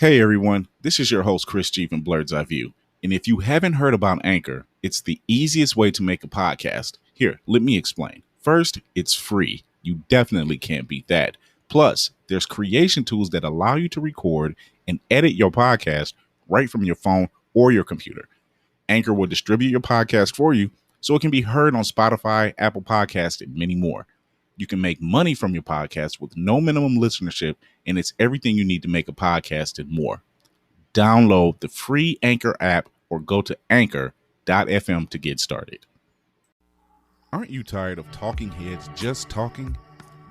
Hey everyone, this is your host Chris G from Blurred's Eye View. And if you haven't heard about Anchor, it's the easiest way to make a podcast. Here, let me explain. First, it's free. You definitely can't beat that. Plus, there's creation tools that allow you to record and edit your podcast right from your phone or your computer. Anchor will distribute your podcast for you so it can be heard on Spotify, Apple Podcasts, and many more. You can make money from your podcast with no minimum listenership, and it's everything you need to make a podcast and more. Download the free Anchor app or go to anchor.fm to get started. Aren't you tired of talking heads just talking?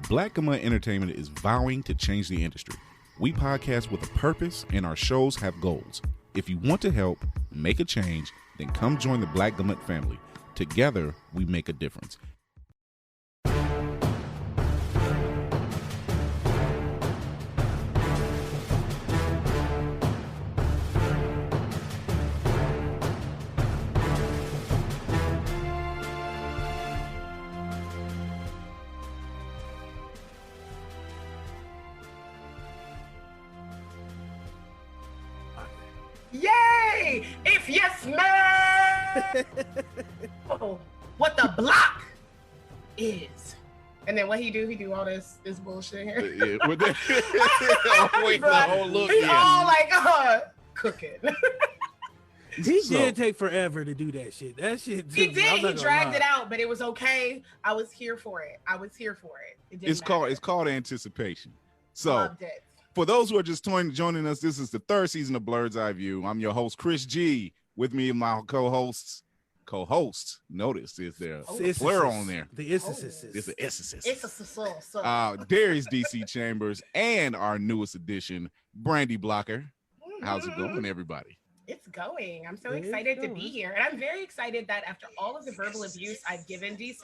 Black Gamut Entertainment is vowing to change the industry. We podcast with a purpose, and our shows have goals. If you want to help make a change, then come join the Black Gamut family. Together, we make a difference. Yay! If you smell what the block is. And then what he do all this bullshit here. Yeah, with that, wait, the whole look. He's all like cooking. He did take forever to do that shit. That shit. He did. He dragged it out, but it was okay. I was here for it. It's called anticipation. So loved it. For those who are just joining us, this is the third season of Blurred's Eye View. I'm your host, Chris G. With me, my co-hosts. Notice is there a plural on there. The It's the Issus. Darius DC Chambers and our newest addition, Brandy Blocker. How's it going, everybody? It's going. I'm so excited to be here. And I'm very excited that after all of the verbal abuse I've given DC,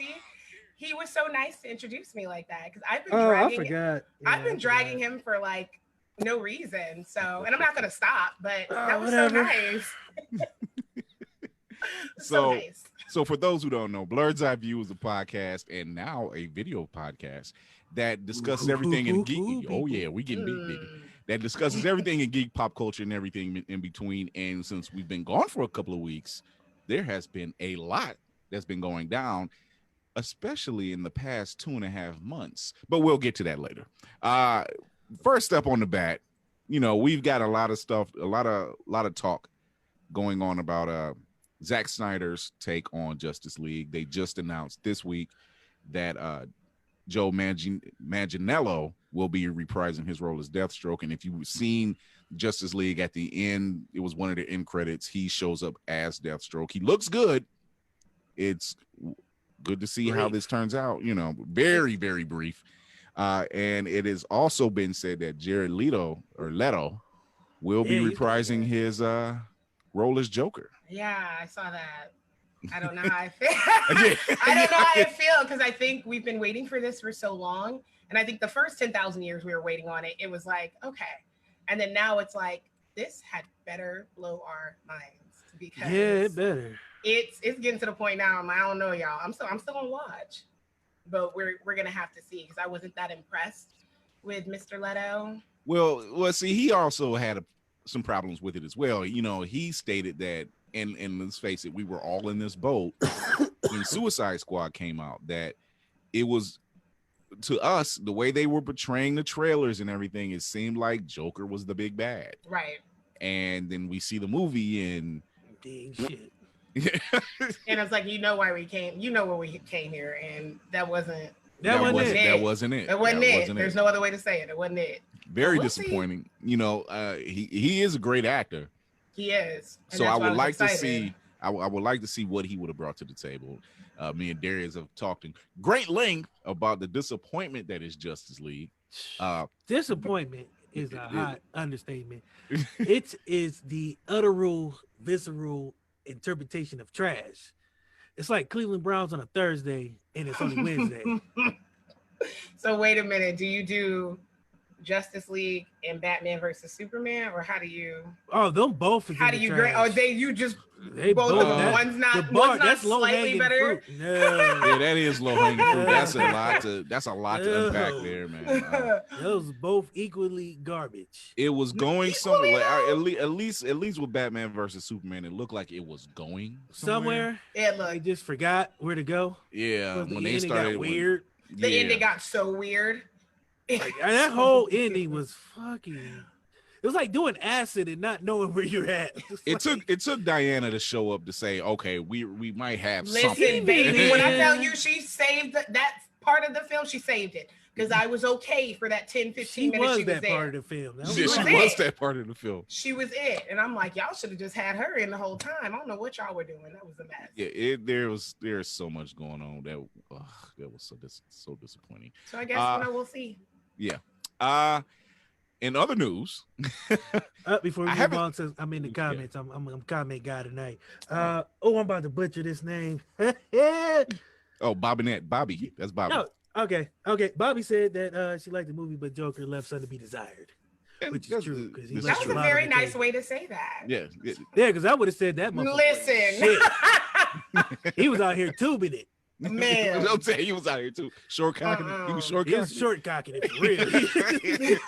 he was so nice to introduce me like that. Because I've been dragging him for like no reason. So, and I'm not gonna stop, but that was so nice. So for those who don't know, Blurred's Eye View is a podcast and now a video podcast that discusses everything in geek. Oh yeah, we getting big. That discusses everything in geek pop culture and everything in between. And since we've been gone for a couple of weeks, there has been a lot that's been going down, especially in the past 2.5 months. But we'll get to that later. First up on the bat, we've got a lot of stuff, a lot of talk going on about Zack Snyder's take on Justice League. They just announced this week that Joe Manganiello will be reprising his role as Deathstroke. And if you've seen Justice League at the end, it was one of the end credits. He shows up as Deathstroke. He looks good. It's good to see how this turns out. Very, very brief. And it has also been said that Jared Leto will be reprising his role as Joker. Yeah, I saw that. I don't know how I feel. I don't know how I feel because I think we've been waiting for this for so long. And I think the first 10,000 years we were waiting on it, it was like, okay. And then now it's like, this had better blow our minds because it better. It's getting to the point now. I don't know, y'all. I'm still gonna watch, but we're gonna have to see because I wasn't that impressed with Mr. Leto. Well, see, he also had some problems with it as well. He stated that, and let's face it, we were all in this boat when Suicide Squad came out, that it was, to us, the way they were portraying the trailers and everything, it seemed like Joker was the big bad. Right. And then we see the movie and dang shit. And it's like, why we came, where we came here, and that wasn't it. That wasn't it. There's no other way to say it. It wasn't it. Very disappointing. He is a great actor. He is. So I would like to see. I would like to see what he would have brought to the table. Me and Darius have talked in great length about the disappointment that is Justice League. Disappointment is a hot understatement. It is the utteral, visceral interpretation of trash. It's like Cleveland Browns on a Thursday and it's only Wednesday. So wait a minute. Do you do Justice League and Batman versus Superman, or how do you? Oh, them both. How do you grade? Oh, you just they both. One's not. One's not slightly better. No. Yeah, that is low hanging fruit. That's a lot to unpack there, man. Those both equally garbage. It was going somewhere. Like, at least with Batman versus Superman, it looked like it was going somewhere. Yeah, look, I just forgot where to go. Yeah, when they started weird. The ending got so weird. Like, that whole ending was fucking. It was like doing acid and not knowing where you're at. It took Diana to show up to say, okay, we might have something. Listen, baby, when I tell you she saved that part of the film, she saved it. Because I was okay for that 10, 15 minutes she was there. Part of the film. She was that part of the film. She was it. And I'm like, y'all should have just had her in the whole time. I don't know what y'all were doing. That was a mess. Yeah, there's so much going on that was so disappointing. So I guess we'll see. Yeah. In other news, before we move on, since I'm in the comments, I'm a comment guy tonight. I'm about to butcher this name. Oh, Bobby. That's Bobby. No, okay. Bobby said that she liked the movie, but Joker left something to be desired, which is true. Because that was a very nice way to say that. Yeah. Because I would have said that. Listen, he was out here tubing it. Man, I'm saying he was out here too. Short cocking. He was short cocking it for real.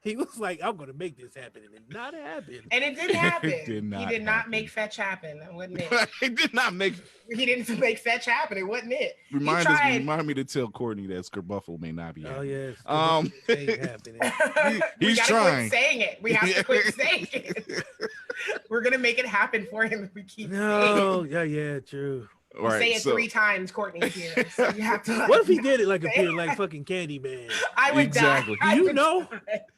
He was like, I'm gonna make this happen, and it not happen. And it didn't happen. He did not make fetch happen, wasn't it? He didn't make fetch happen. It wasn't it. Remind me to tell Courtney that Skerbuffle may not be happening. Oh yes. Ain't happening. He's trying. Quit saying it. We have to quit saying it. We're gonna make it happen for him if we keep saying it. Yeah, true. Right, say it 3 times, Courtney's here. So you have to. What if he did it like appear like fucking Candyman? I would die. You know,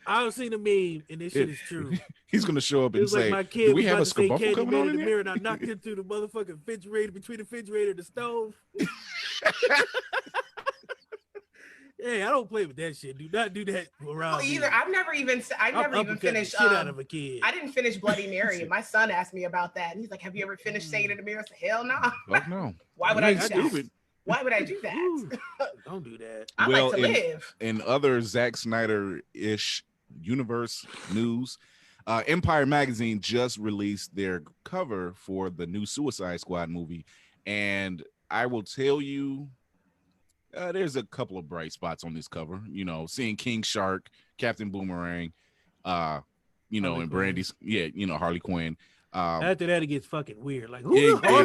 I've seen a meme, and this shit is true. He's gonna show up and say, like my kid "Do we have a Skerbuffle coming on in the mirror?" And I knocked him through the motherfucking refrigerator, between the refrigerator and the stove. Hey, I don't play with that shit. Do not do that around either. Me. I've never even finished. Shit out of a kid. I didn't finish Bloody Mary. And my son asked me about that, and he's like, "Have you ever finished saying it in the mirror?" I said, "Hell no." Fuck no. Why would I do that? Why would I do that? Don't do that. I like to live. In other Zack Snyder-ish universe news, Empire Magazine just released their cover for the new Suicide Squad movie, and I will tell you. There's a couple of bright spots on this cover, seeing King Shark, Captain Boomerang, and Brandy's, Harley Quinn. After that, it gets fucking weird. Like, who these people?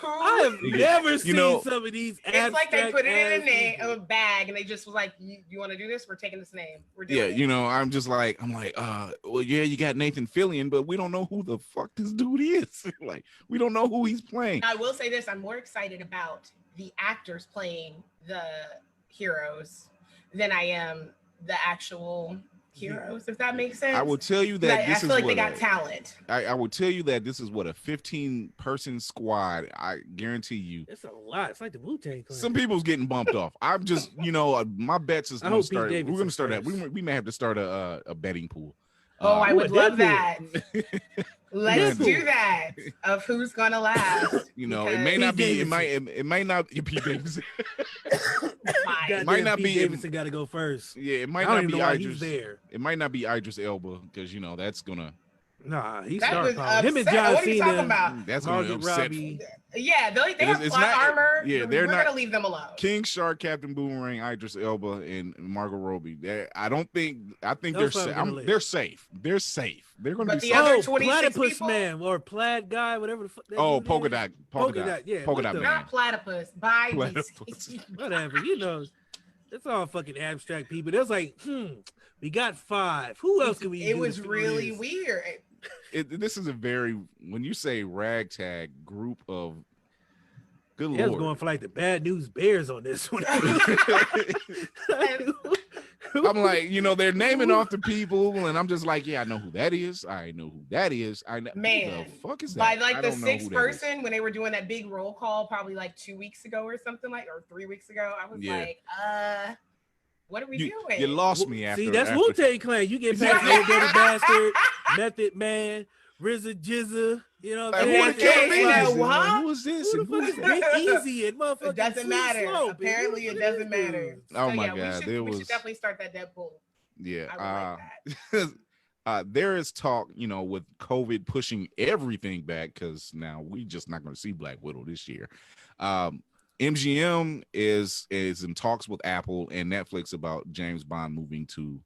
I have never seen some of these. It's like they put it in a bag, and they just was like, "You want to do this? We're taking this name. We're doing it." I'm like, well, yeah, you got Nathan Fillion, but we don't know who the fuck this dude is. Like, we don't know who he's playing. I will say this: I'm more excited about the actors playing the heroes than I am the actual heroes, if that makes sense. I will tell you that I feel like they got talent. I will tell you that this is what a 15-person squad. I guarantee you. It's a lot. It's like the Wu-Tang Clan. Some people's getting bumped off. I'm just, my bets is going to start. We're going to start that. We may have to start a betting pool. I would love that. Let's do that of who's gonna last. It may not be. It might not be Pete Davidson. It might not be. Davidson got to go first. Yeah, it might not be Idris. It might not be Idris Elba because that's gonna. Nah, he's star power. Him and John Cena. That's gonna upset me. Yeah, they have plot armor. Yeah, we're gonna leave them alone. King Shark, Captain Boomerang, Idris Elba, and Margot Robbie. I think they're safe. They're safe. They're safe. They're gonna be safe. Other 26 platypus people? Man or plaid guy, whatever the fuck. Polka dot. Yeah, polka dot man. Not platypus. Bye. Whatever. It's all fucking abstract people. It was like, we got 5. Who else can we? It was really weird. This is a very, when you say ragtag group of, good Lord. I was going for like the Bad News Bears on this one. I'm like, they're naming off the people, and I'm just like, yeah, I know who that is. I know who that is. Man, who the fuck is that? By like the 6th person, when they were doing that big roll call, probably like 2 weeks ago or something or 3 weeks ago, I was like, what are we doing? You lost me after. See, that's Wu-Tang Clan. You get past Little Dirty Bastard, Method Man, RZA, Jizza, you know what Like, I'm saying? who is this? Who the fuck is Big Easy and motherfucker? It doesn't matter. Apparently, it doesn't matter. Oh so, my yeah, God, we should definitely start that Deadpool. Yeah, I would like that. there is talk, with COVID pushing everything back because now we just not going to see Black Widow this year. MGM is in talks with Apple and Netflix about James Bond moving to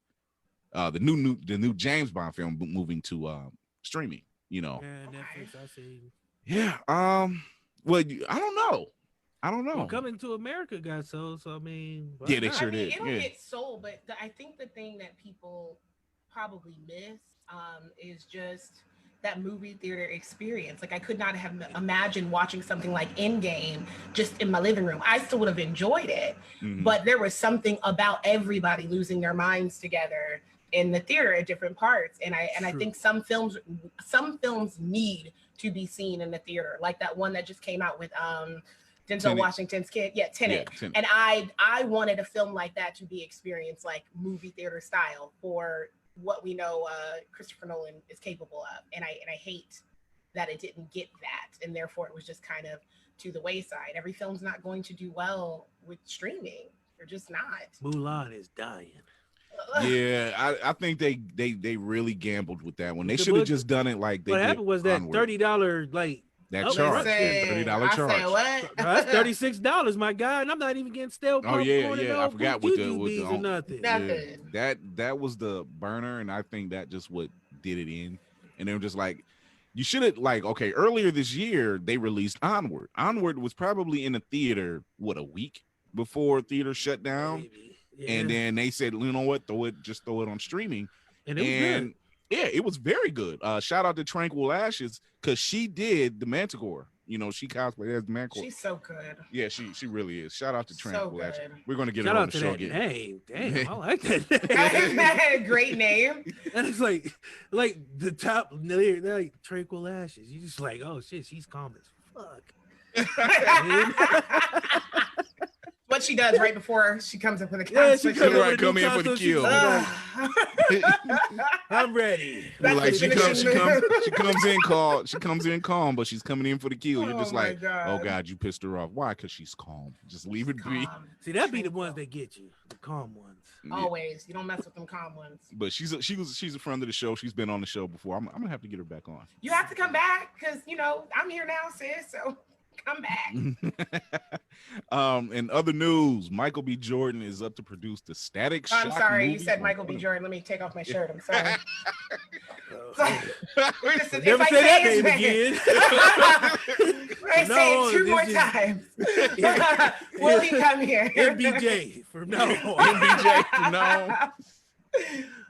the new James Bond film moving to streaming. Yeah, Netflix. I see. Yeah. Well, I don't know. Well, Coming to America got sold, so I mean, yeah, they sure did. It'll get sold, but I think the thing that people probably miss is just that movie theater experience. Like, I could not have imagined watching something like Endgame just in my living room. I still would have enjoyed it, but there was something about everybody losing their minds together in the theater at different parts. And I think some films need to be seen in the theater, like that one that just came out with Denzel Washington's kid. Yeah, Tenet. And I wanted a film like that to be experienced like movie theater style for what we know Christopher Nolan is capable of. And I hate that it didn't get that. And therefore it was just kind of to the wayside. Every film's not going to do well with streaming. They're just not. Mulan is dying. Yeah, I think they really gambled with that one. They should have just done it like they did. What happened was that $30 like that charge, $30 charge. What? That's $36, my guy, and I'm not even getting stale. Oh yeah. I forgot with the nothing. Yeah, that was the burner, and I think that just what did it in. And they were just like, you should have okay. Earlier this year, they released Onward. Onward was probably in the theater a week before theater shut down. Yeah. And then they said, you know what, throw it on streaming. And it was good. Yeah, it was very good. Shout out to Tranquil Ashes because she did the Manticore. She cosplayed as the Manticore. She's so good. Yeah, she really is. Shout out to Tranquil Ashes. Good. We're gonna get her on the show again. Hey, damn, I like that. Isn't that a great name? And it's like the top, they're like Tranquil Ashes. You just like, oh shit, she's calm as fuck. What she does right before she comes up with a kill. Yeah, she come in for the kill. I'm ready. She comes in calm, but she's coming in for the kill. You're just like, oh God, you pissed her off. Why? Because she's calm. Just leave it be. See, that'd be the ones that get you, the calm ones. Always, you don't mess with them calm ones. But she's a friend of the show. She's been on the show before. I'm gonna have to get her back on. You have to come back because I'm here now, sis. So. Come back. In other news, Michael B. Jordan is up to produce the Static Shock I'm sorry, movie. You said Michael B. Jordan. Let me take off my shirt. I'm sorry. Never say that name again. I say it 2 more times. Will he come here? MBJ from now on. MBJ from now on.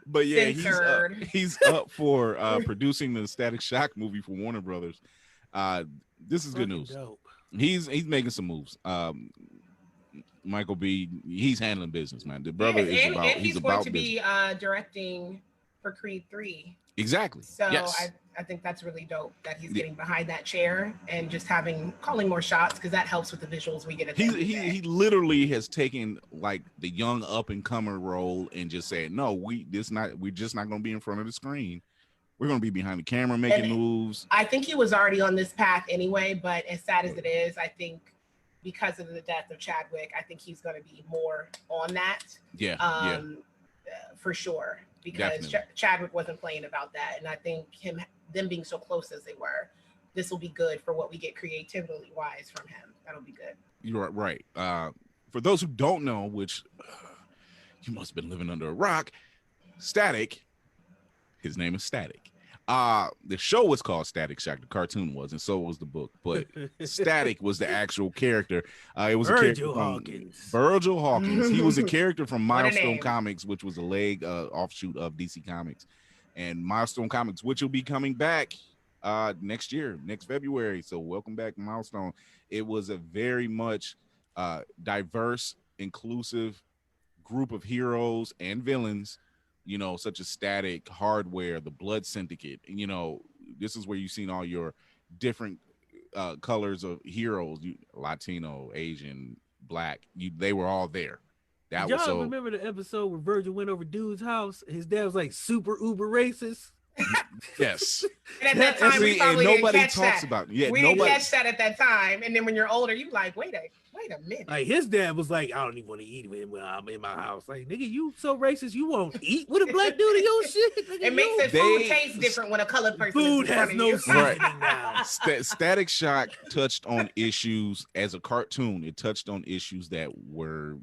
But yeah, he's up for producing the Static Shock movie for Warner Brothers. This is good news. Dope. He's making some moves. Michael B. He's handling business, man. The brother is about. And he's going to be directing for Creed 3. Exactly. So yes. I think that's really dope that he's getting behind that chair and just calling more shots because that helps with the visuals we get. He literally has taken like the young up and comer role and just said, no, we're just not going to be in front of the screen. We're going to be behind the camera making moves. I think he was already on this path anyway, but as sad as it is, I think because of the death of Chadwick, I think he's going to be more on that. Yeah. For sure. Because Chadwick wasn't playing about that. And I think them being so close as they were, this will be good for what we get creativity wise from him. That'll be good. You're right. For those who don't know, which you must have been living under a rock, Static, his name is Static. The show was called Static Shock. The cartoon was, and so was the book. But Static was the actual character. It was Virgil Hawkins. Virgil Hawkins. He was a character from Milestone Comics, which was a leg offshoot of DC Comics, and Milestone Comics, which will be coming back next year, next February. So welcome back, Milestone. It was a very much diverse, inclusive group of heroes and villains. Such as Static, Hardware, the Blood Syndicate. This is where you've seen all your different colors of heroes, Latino, Asian, Black. They were all there. Y'all remember the episode where Virgil went over dude's house? His dad was like super uber racist. Yes. And at that time, we probably nobody didn't catch talks that. about it. Yeah, we didn't catch that at that time. And then when you're older, you like, wait a minute. Like his dad was like, I don't even want to eat when I'm in my house. Like, nigga, you so racist, you won't eat with a black dude in your shit. Nigga, it makes food taste different when a colored person food is in has front no of you. seasoning Right. now. Static Shock touched on issues as a cartoon. It touched on issues that were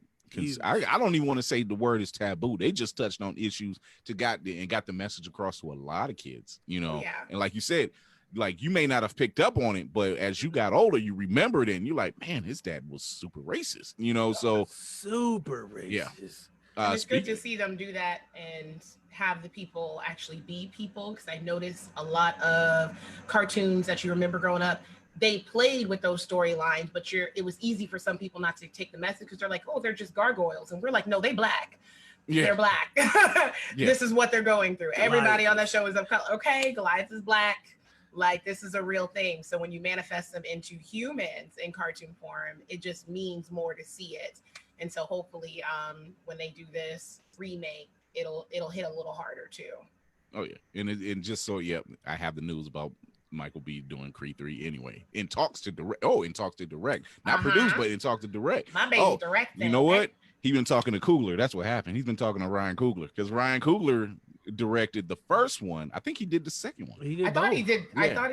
I don't even want to say the word is taboo. They just touched on issues got the message across to a lot of kids, you know. Yeah. And like you said, like you may not have picked up on it, but as you got older, you remembered it and you're like, man, his dad was super racist, you know. So super racist. Yeah. It's good to see them do that and have the people actually be people, because I noticed a lot of cartoons that you remember growing up, they played with those storylines, but it was easy for some people not to take the message because they're like, oh, they're just gargoyles. And we're like, no, they black. Yeah. They're black. This is what they're going through. Goliath. Everybody on that show is of color. Okay, Goliath is black. Like, this is a real thing. So when you manifest them into humans in cartoon form, it just means more to see it. And so hopefully when they do this remake, it'll hit a little harder too. Oh yeah. And just so I have the news about Michael B doing Creed 3 anyway. In talks to direct. Not produced, but in talks to direct. My baby directed. You know what? He been talking to Coogler. That's what happened. He's been talking to Ryan Coogler because Ryan Coogler directed the first one. I think he did the second one. He did I thought he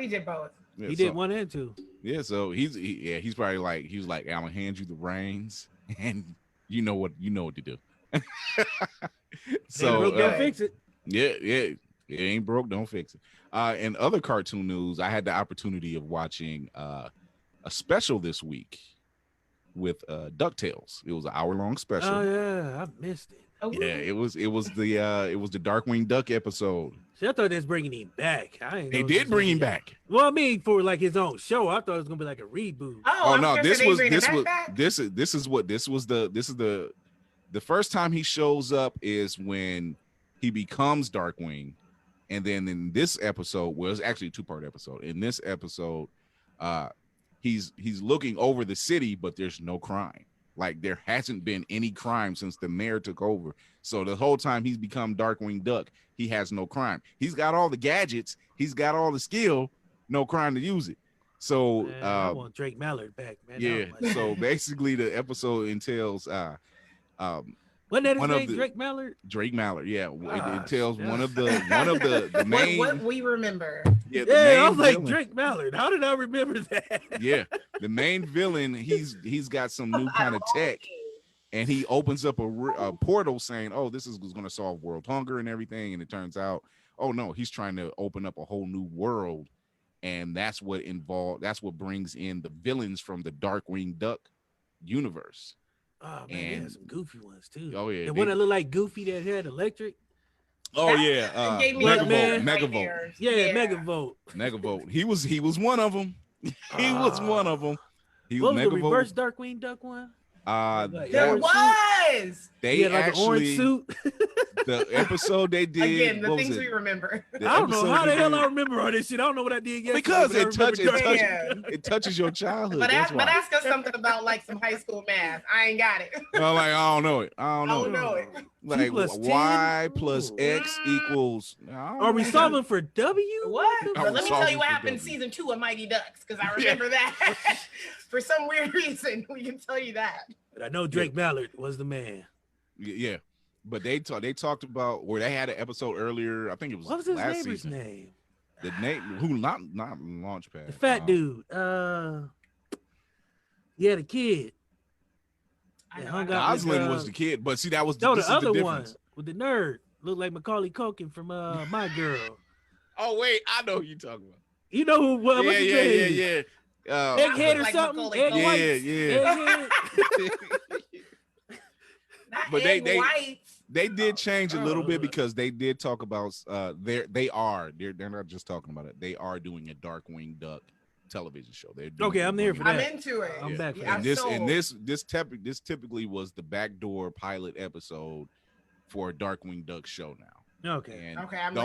did both. Yeah, he did 1 and 2. Yeah, so he's probably like, he was like, I'm gonna hand you the reins and you know what to do. So don't fix it. Yeah, it ain't broke, don't fix it. And other cartoon news, I had the opportunity of watching a special this week with DuckTales. It was an hour-long special. Oh yeah, I missed it. Oh, yeah, it was the Darkwing Duck episode. See, I thought they was bringing him back. They did bring him back. Well, I mean, for like his own show, I thought it was gonna be like a reboot. Oh no, this is the first time he shows up is when he becomes Darkwing. And then in this episode, well, it's actually a 2-part episode. In this episode, he's looking over the city, but there's no crime. Like there hasn't been any crime since the mayor took over. So the whole time he's become Darkwing Duck, he has no crime. He's got all the gadgets, he's got all the skill, no crime to use it. So man, I want Drake Mallard back, man. Yeah. So basically, the episode entails wasn't that his name, Drake Mallard? Drake Mallard, yeah. It tells one of the main. What we remember. Yeah, I was like villain. Drake Mallard. How did I remember that? Yeah, the main villain. He's got some new kind of tech, and he opens up a portal saying, "Oh, this is going to solve world hunger and everything." And it turns out, oh no, he's trying to open up a whole new world, and that's what brings in the villains from the Darkwing Duck universe. Oh man, they had some goofy ones too. Oh yeah, the one that looked like Goofy that had electric. Oh yeah, Megavolt. Yeah, Megavolt. He was one of them. He was one of them. What was the reverse Darkwing Duck one? There was. They had like actually, an orange suit. The episode they did. Again, the things we remember. I don't know how the hell I remember all this shit. I don't know what I did yesterday. Because it touches your childhood. But ask us something about like some high school math. I ain't got it. Well, like I don't know it. I don't know it. Like y plus x equals. Are we solving for W? What? But let me tell you what happened in season 2 of Mighty Ducks, because I remember that. For some weird reason, we can tell you that. But I know Drake Mallard was the man. Yeah. But they talked about where they had an episode earlier. I think it was what was his last neighbor's season. name? The name who not Launchpad. The fat dude. He had a kid. Goslin was the kid, but see that was the other one with the nerd looked like Macaulay Culkin from My Girl. Oh wait, I know who you talking about. You know who? What's his name? Yeah. Egghead or like something. Yeah. But they did change a little bit because they did talk about they're not just talking about it. They are doing a Darkwing Duck television show. I'm there for that. I'm into it. I'm back for that. This typically was the backdoor pilot episode for a Darkwing Duck show now. Okay. And the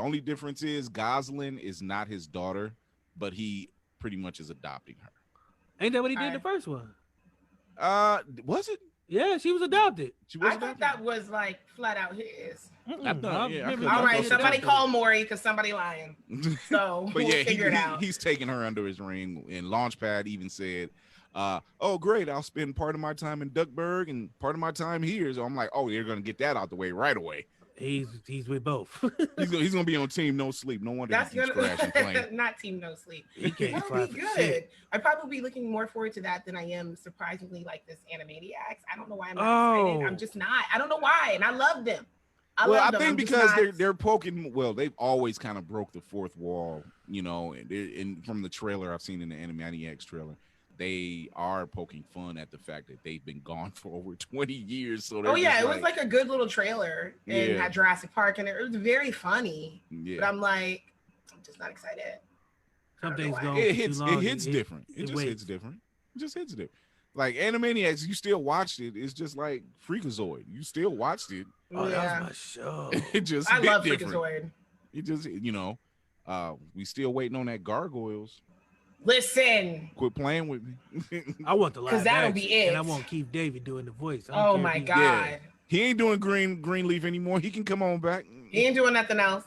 only difference is Goslin is not his daughter, but he pretty much is adopting her. Ain't that what he did in the first one? Was it? Yeah, she was adopted. I thought that was like flat out his. All right, somebody call Maury because somebody lying. So but we'll figure it out. He's taking her under his wing. And Launchpad even said, "Oh, great! I'll spend part of my time in Duckburg and part of my time here." So I'm like, "Oh, you're gonna get that out the way right away." He's with both. he's gonna be on Team No Sleep. No wonder That's he keeps crashing planes. Not Team No Sleep. He can't That'll be good. I'd probably be looking more forward to that than I am surprisingly like this Animaniacs. I don't know why I'm not excited. I'm just not. I don't know why, and I love them. I think because they're poking. Well, they've always kind of broke the fourth wall, you know. And from the trailer I've seen in the Animaniacs trailer, they are poking fun at the fact that they've been gone for over 20 years. So it was like a good little trailer in Jurassic Park, and it was very funny. Yeah. But I'm like, I'm just not excited. Something's going. It hits different. It just hits different. It just hits different. Like Animaniacs, you still watched it. It's just like Freakazoid. You still watched it. Oh, that was my show. I love Freakazoid. It just, we still waiting on that Gargoyles. Listen. Quit playing with me. I want the live because that'll be it. And I want Keith David doing the voice. Oh my God. Yeah. He ain't doing Greenleaf anymore. He can come on back. He ain't doing nothing else.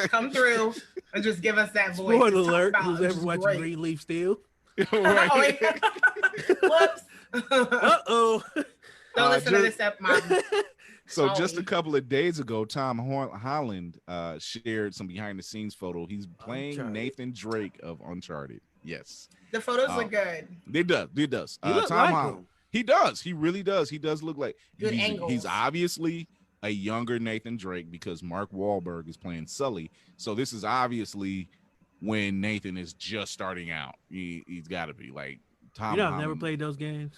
Come through and just give us that voice. Spoiler alert. Who's ever watching Greenleaf still? Right. Whoops. Uh-oh. Don't listen to this up, Mom. So just a couple of days ago, Tom Holland shared some behind the scenes photo. He's playing Nathan Drake of Uncharted. Yes. The photos look good. It does. Tom Holland. He does. He really does. He does look like good angles. He's obviously a younger Nathan Drake because Mark Wahlberg is playing Sully. So this is obviously when Nathan is just starting out. He's got to be like Tom Holland. I've never played those games.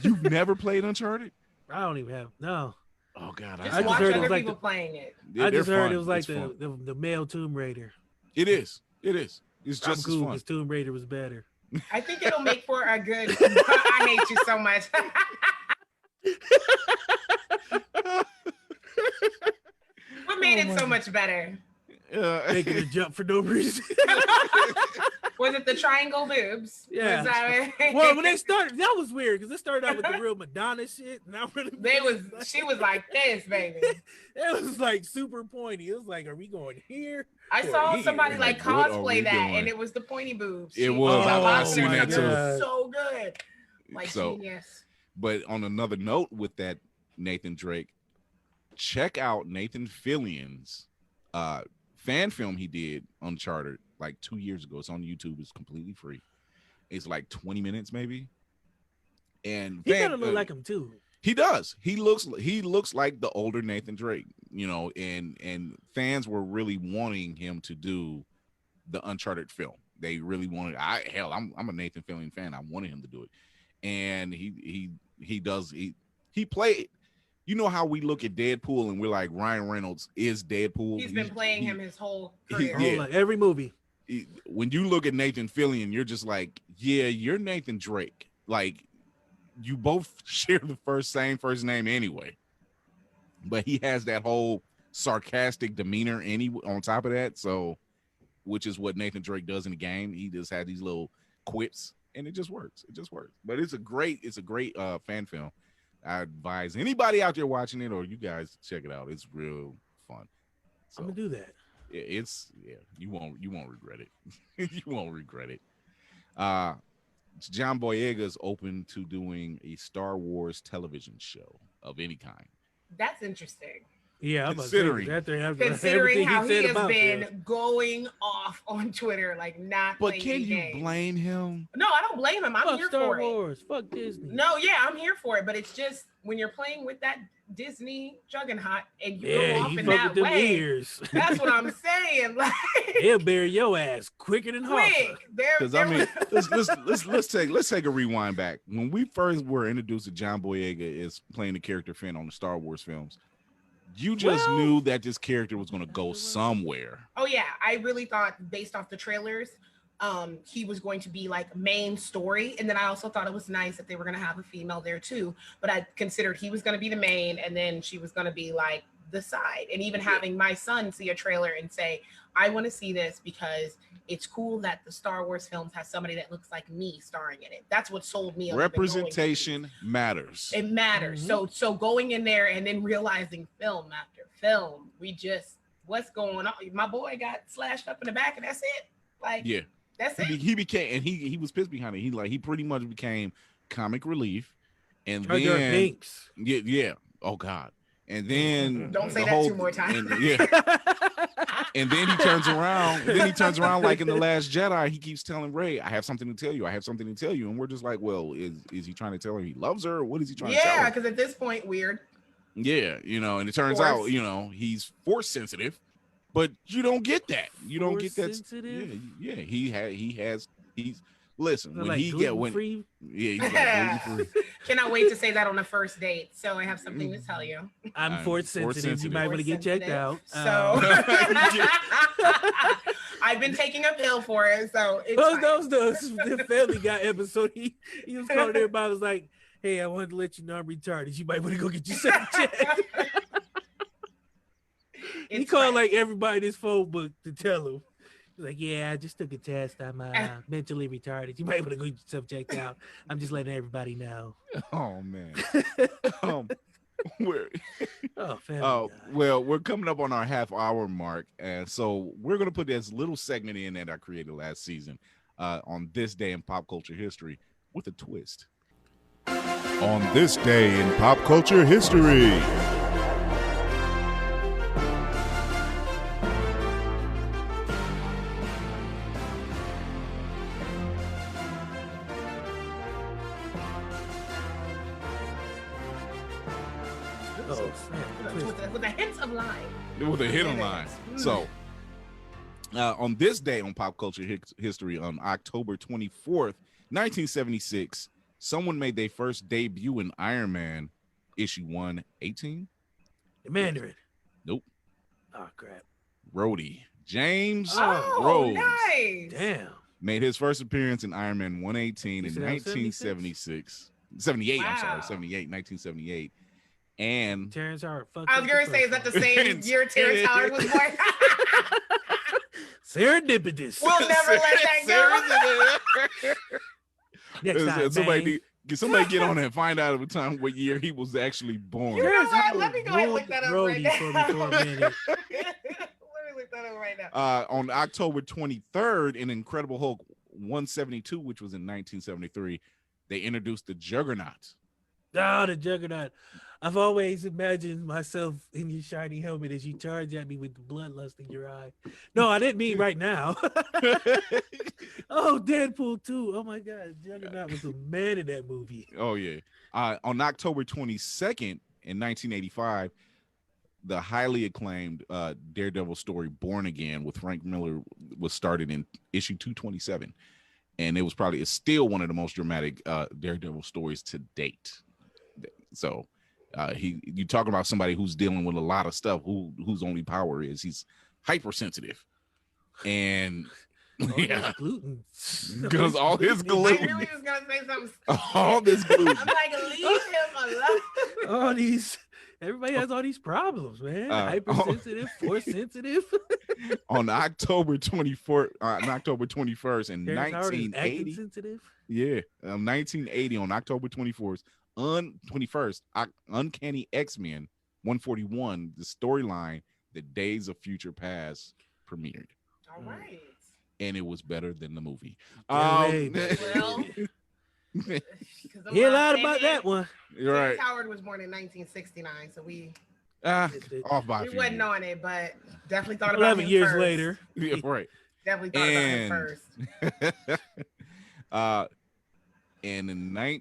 You've never played Uncharted? I don't even have. No. Oh God! I just heard other people playing it. I just heard it was like the male Tomb Raider. It is. It's just cool as fun. Because Tomb Raider was better. I think it'll make for a good. I hate you so much. What made it so much better? Making a jump for no reason. Was it the triangle boobs? Yeah. Well, when they started, that was weird because it started out with the real Madonna shit. And she was like this, baby. It was like super pointy. It was like, are we going here? I saw somebody like cosplay that, and it was the pointy boobs. It was. I seen that too. So good. Like genius. But on another note with that Nathan Drake, check out Nathan Fillion's fan film he did Uncharted like 2 years ago. It's on YouTube. It's completely free. It's like 20 minutes maybe. And he kind of look like him too. He does. He looks like the older Nathan Drake, you know, and fans were really wanting him to do the Uncharted film. They really wanted. I'm a Nathan Fillion fan. I wanted him to do it, and he does. He played. You know how we look at Deadpool and we're like, Ryan Reynolds is Deadpool. He's been playing him his whole career. Every movie. When you look at Nathan Fillion, you're just like, yeah, you're Nathan Drake. Like, you both share the same first name anyway. But he has that whole sarcastic demeanor on top of that. So, which is what Nathan Drake does in the game. He just has these little quips, and it just works. But it's a great fan film. I advise anybody out there watching it or you guys check it out. It's real fun. So, I'm gonna do that. You won't regret it. You won't regret it. John Boyega's open to doing a Star Wars television show of any kind. That's interesting. Yeah, considering how he has been going off on Twitter, like not. But can you blame him? No, I don't blame him. I'm here Star for Wars. it. Fuck Disney. No, yeah, I'm here for it. But it's just when you're playing with that Disney juggernaut and you go off in that way. Ears. That's what I'm saying. Like he'll bury your ass quicker than quick. Because I mean, let's take a rewind back. When we first were introduced to John Boyega as playing the character Finn on the Star Wars films. You just knew that this character was going to go somewhere. Oh, yeah. I really thought, based off the trailers, he was going to be like main story. And then I also thought it was nice that they were going to have a female there too. But I considered he was going to be the main, and then she was going to be like the side. And even having my son see a trailer and say, I want to see this because it's cool that the Star Wars films has somebody that looks like me starring in it. That's what sold me. Representation matters. It matters. So going in there and then realizing film after film, what's going on? My boy got slashed up in the back and that's it. Like, yeah, that's it. He became, and he was pissed behind it. He pretty much became comic relief. And then, yeah. Oh God. And then don't say that 2 more times. And then he turns around. Like in The Last Jedi, he keeps telling Rey, "I have something to tell you. I have something to tell you." And we're just like, "Well, is he trying to tell her he loves her? Or what is he trying to tell her?" Yeah, because at this point, weird. Yeah, and it turns out, he's force sensitive, but you don't get that. You don't get that. Sensitive? Yeah. He's. Listen, when like he get when free? Yeah, he's like gluten-free. Cannot wait to say that on the first date. So I have something to tell you. I'm force sensitive. You might want to get checked out. So I've been taking a pill for it. So it's the Family Guy episode. He was calling everybody. Was like, "Hey, I wanted to let you know I'm retarded. You might want to go get yourself checked." He called like everybody in his phone book to tell him. Like, yeah, I just took a test. I'm mentally retarded. You might want to go get yourself checked out. I'm just letting everybody know. Oh man. We're coming up on our half-hour mark, and so we're gonna put this little segment in that I created last season on this day in pop culture history with a twist. On this day in pop culture history. With a hint of line. With a hint of line. So, on this day on pop culture history, on October 24th, 1976, someone made their first debut in Iron Man issue 118. The Mandarin. Nope. Oh, crap. Rhodey. James Rhodes. Nice. Damn. Made his first appearance in Iron Man 118 in 1976. 78, wow. I'm sorry, 78, 1978. And Terrence Howard. I was going to say, is that the same year Terrence Howard was born? Serendipitous. We'll never let that go. Next time, somebody get on and find out at the time what year he was actually born. You know what? Let me go ahead and look that up right now. Let me look that up right now. On October 23rd, in Incredible Hulk 172, which was in 1973, they introduced the Juggernaut. Oh, the Juggernaut. I've always imagined myself in your shiny helmet as you charge at me with the bloodlust in your eye. No, I didn't mean right now. Oh, Deadpool 2. Oh, my God. Juggernaut was a man in that movie. Oh, yeah. On October 22nd in 1985, the highly acclaimed Daredevil story Born Again with Frank Miller was started in issue 227. And it's still one of the most dramatic Daredevil stories to date. So you talk about somebody who's dealing with a lot of stuff, whose only power is he's hypersensitive. And gluten. Because all his gluten. I really was gonna say something. All this gluten. I'm like, leave him alone. Everybody has all these problems, man. Hypersensitive, force sensitive. On October 21st in 1980. Sensitive? Yeah, 1980 on October 21st, Uncanny X-Men 141, the storyline, The Days of Future Past premiered. All right. And it was better than the movie. He lied about that one. You're right. Howard was born in 1969, so we off by we wasn't on it, but definitely thought about 11 him years first. later. Yeah, right. Definitely thought about him first. And in we're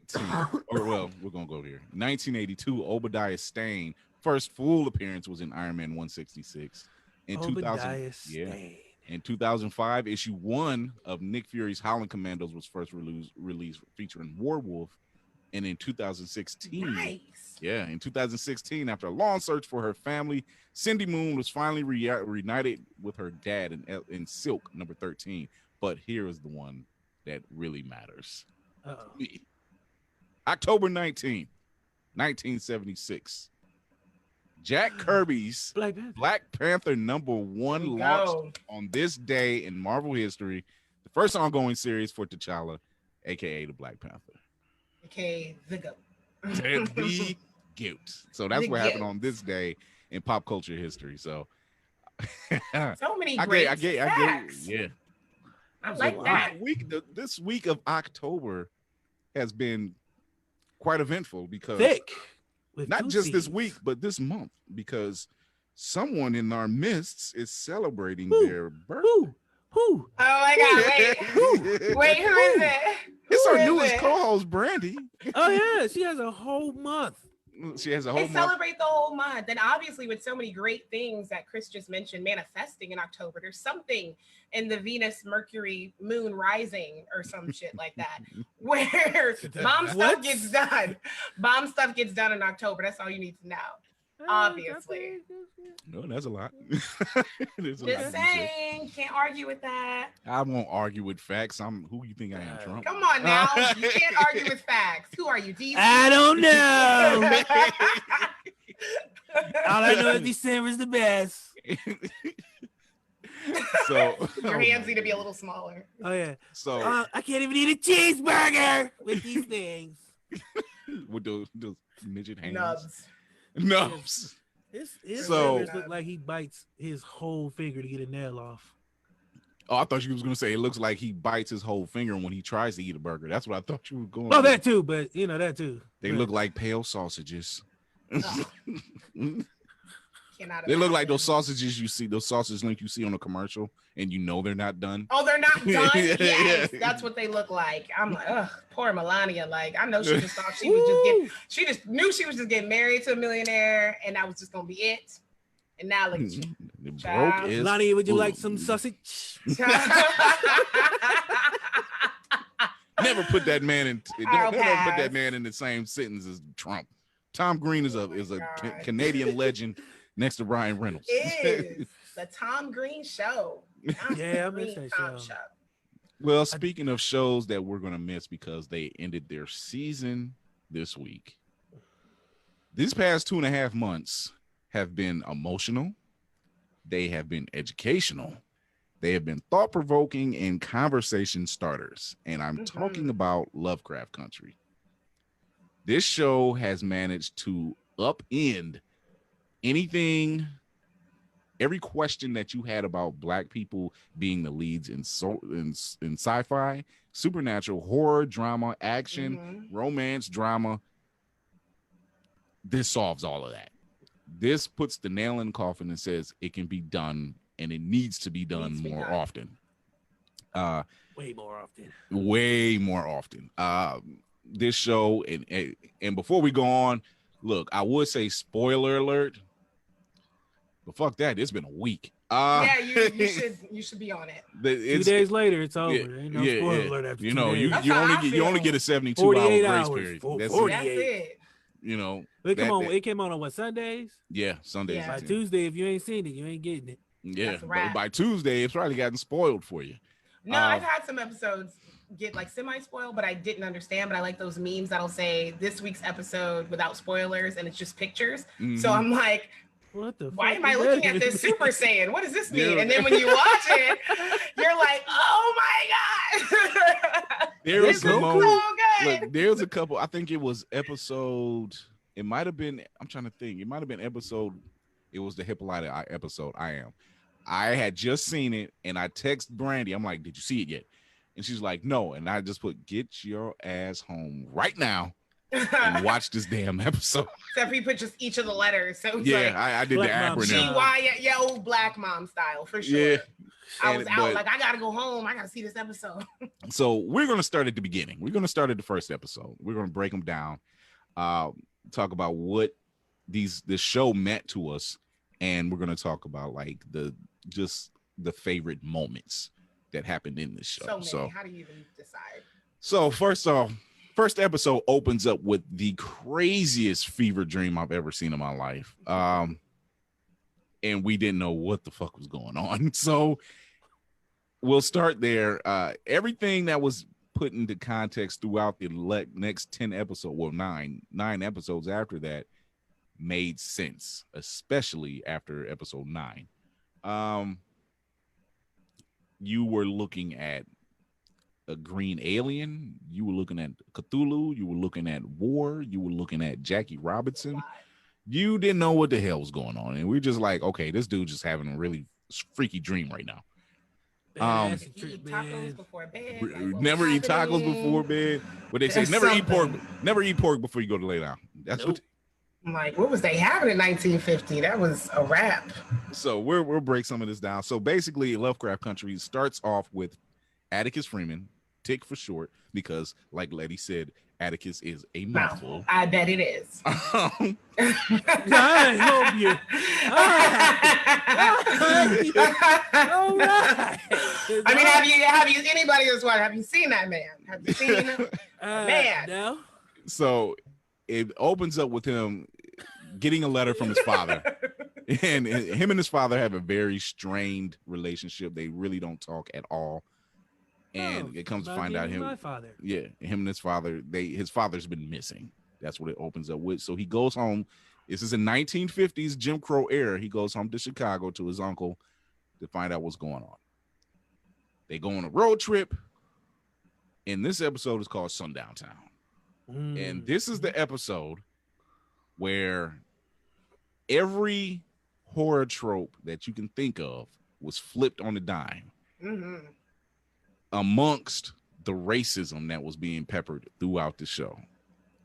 gonna go here. 1982, Obadiah Stane first full appearance was in Iron Man 166. In 2000, in 2005, issue 1 of Nick Fury's Howling Commandos was first released featuring Warwolf. And in 2016, in 2016, after a long search for her family, Cindy Moon was finally reunited with her dad in Silk number 13. But here is the one that really matters. October 19th, 1976. Jack Kirby's Black Panther #1 launched on this day in Marvel history. The first ongoing series for T'Challa, aka the Black Panther. Okay, the GOAT. The GOAT. So that's what happened on this day in pop culture history. So many great facts. Yeah. I like that. This week of October has been quite eventful because not just this week, but this month, because someone in our midst is celebrating their birthday. Who? Oh my God! Wait, who is it? It's our newest co-host, Brandy. Oh yeah, she has a whole month. She has a whole month. Celebrate the whole month, and obviously with so many great things that Chris just mentioned, manifesting in October. There's something in the Venus, Mercury, Moon rising, or some shit like that, where bomb stuff gets done. Bomb stuff gets done in October. That's all you need to know. Obviously. No, that's a lot. Just saying, can't argue with that. I won't argue with facts. Who you think I am, Trump? Come on now, you can't argue with facts. Who are you, DC? I don't know. All I know is December's the best. So your hands need to be a little smaller. Oh yeah. So I can't even eat a cheeseburger with these things. With those midget hands. Nubs. His fingers look like he bites his whole finger to get a nail off. Oh, I thought you was gonna say it looks like he bites his whole finger when he tries to eat a burger. That's what I thought you were going. Oh, that too, but that too. They look like pale sausages. They look like those sausages you see, those sausage links you see on a commercial, and you know they're not done. Oh, they're not done? Yes, that's what they look like. I'm like, ugh, poor Melania. Like, I know she just thought she was she just knew she was just getting married to a millionaire, and that was just gonna be it. And now look at you. Melania, would you like some sausage? Never put that man in the same sentence as Trump. Tom Green is a Canadian legend next to Ryan Reynolds. It is the Tom Green show. I miss that show. Well, speaking of shows that we're going to miss because they ended their season this week, these past 2.5 months have been emotional. They have been educational. They have been thought-provoking and conversation starters. And I'm talking about Lovecraft Country. This show has managed to upend every question that you had about Black people being the leads in sci-fi, supernatural, horror, drama, action, romance, drama. This solves all of that. This puts the nail in the coffin and says it can be done, and it needs to be done more often. Way more often. This show, and before we go on, look, I would say spoiler alert, but fuck that, it's been a week. You should be on it. 2 days later, it's over. Ain't no spoiler alert after 2 days. You only get a 72-hour grace period. That's it. It came on what, Sundays? Yeah, Sundays. Yeah. By Tuesday, if you ain't seen it, you ain't getting it. Yeah, but by Tuesday, it's probably gotten spoiled for you. No, I've had some episodes get like semi-spoiled, but I didn't understand. But I like those memes that'll say this week's episode without spoilers, and it's just pictures. So I'm like, what the? Why am I looking at this Super Saiyan? What does this mean? Yeah. And then when you watch it, you're like, oh my god! There was a moment. Look, there's a couple. I think it was episode. It might have been. I'm trying to think. It might have been episode. It was the Hippolyta episode. I had just seen it, and I text Brandy. I'm like, "Did you see it yet?" And she's like, "No." And I just put, "Get your ass home right now and watch this damn episode." Except we put just each of the letters. So yeah, I did the acronym. G-Y, Black Mom style for sure. Yeah. I was out like, I gotta go home. I gotta see this episode. So we're gonna start at the beginning. We're gonna start at the first episode. We're gonna break them down, talk about what this show meant to us, and we're gonna talk about like the favorite moments that happened in this show. So how do you even decide? So first off, first episode opens up with the craziest fever dream I've ever seen in my life. And we didn't know what the fuck was going on. So we'll start there. Everything that was put into context throughout the next 10 episodes, well, nine episodes after that, made sense, especially after episode 9. You were looking at a green alien, you were looking at Cthulhu, you were looking at war, you were looking at Jackie Robinson. You didn't know what the hell was going on, and we're just like, okay, this dude just having a really freaky dream right now. Eat tacos before bed. Never eat tacos before bed. But they say never eat pork before you go to lay down. That's what. I'm like, what was they having in 1950? That was a wrap. So we'll break some of this down. So basically, Lovecraft Country starts off with Atticus Freeman, Tick for short, because like Letty said, Atticus is a mouthful. I bet it is. I hope you. All right. I mean, have you anybody that's what? Have you seen that man? Have you seen him? Man. No. So it opens up with him getting a letter from his father. And him and his father have a very strained relationship. They really don't talk at all. And it comes to find out him and his father, his father's been missing. That's what it opens up with. So he goes home. This is in 1950s Jim Crow era. He goes home to Chicago to his uncle to find out what's going on. They go on a road trip. And this episode is called Sundown Town. And this is the episode where every horror trope that you can think of was flipped on a dime. Amongst the racism that was being peppered throughout the show.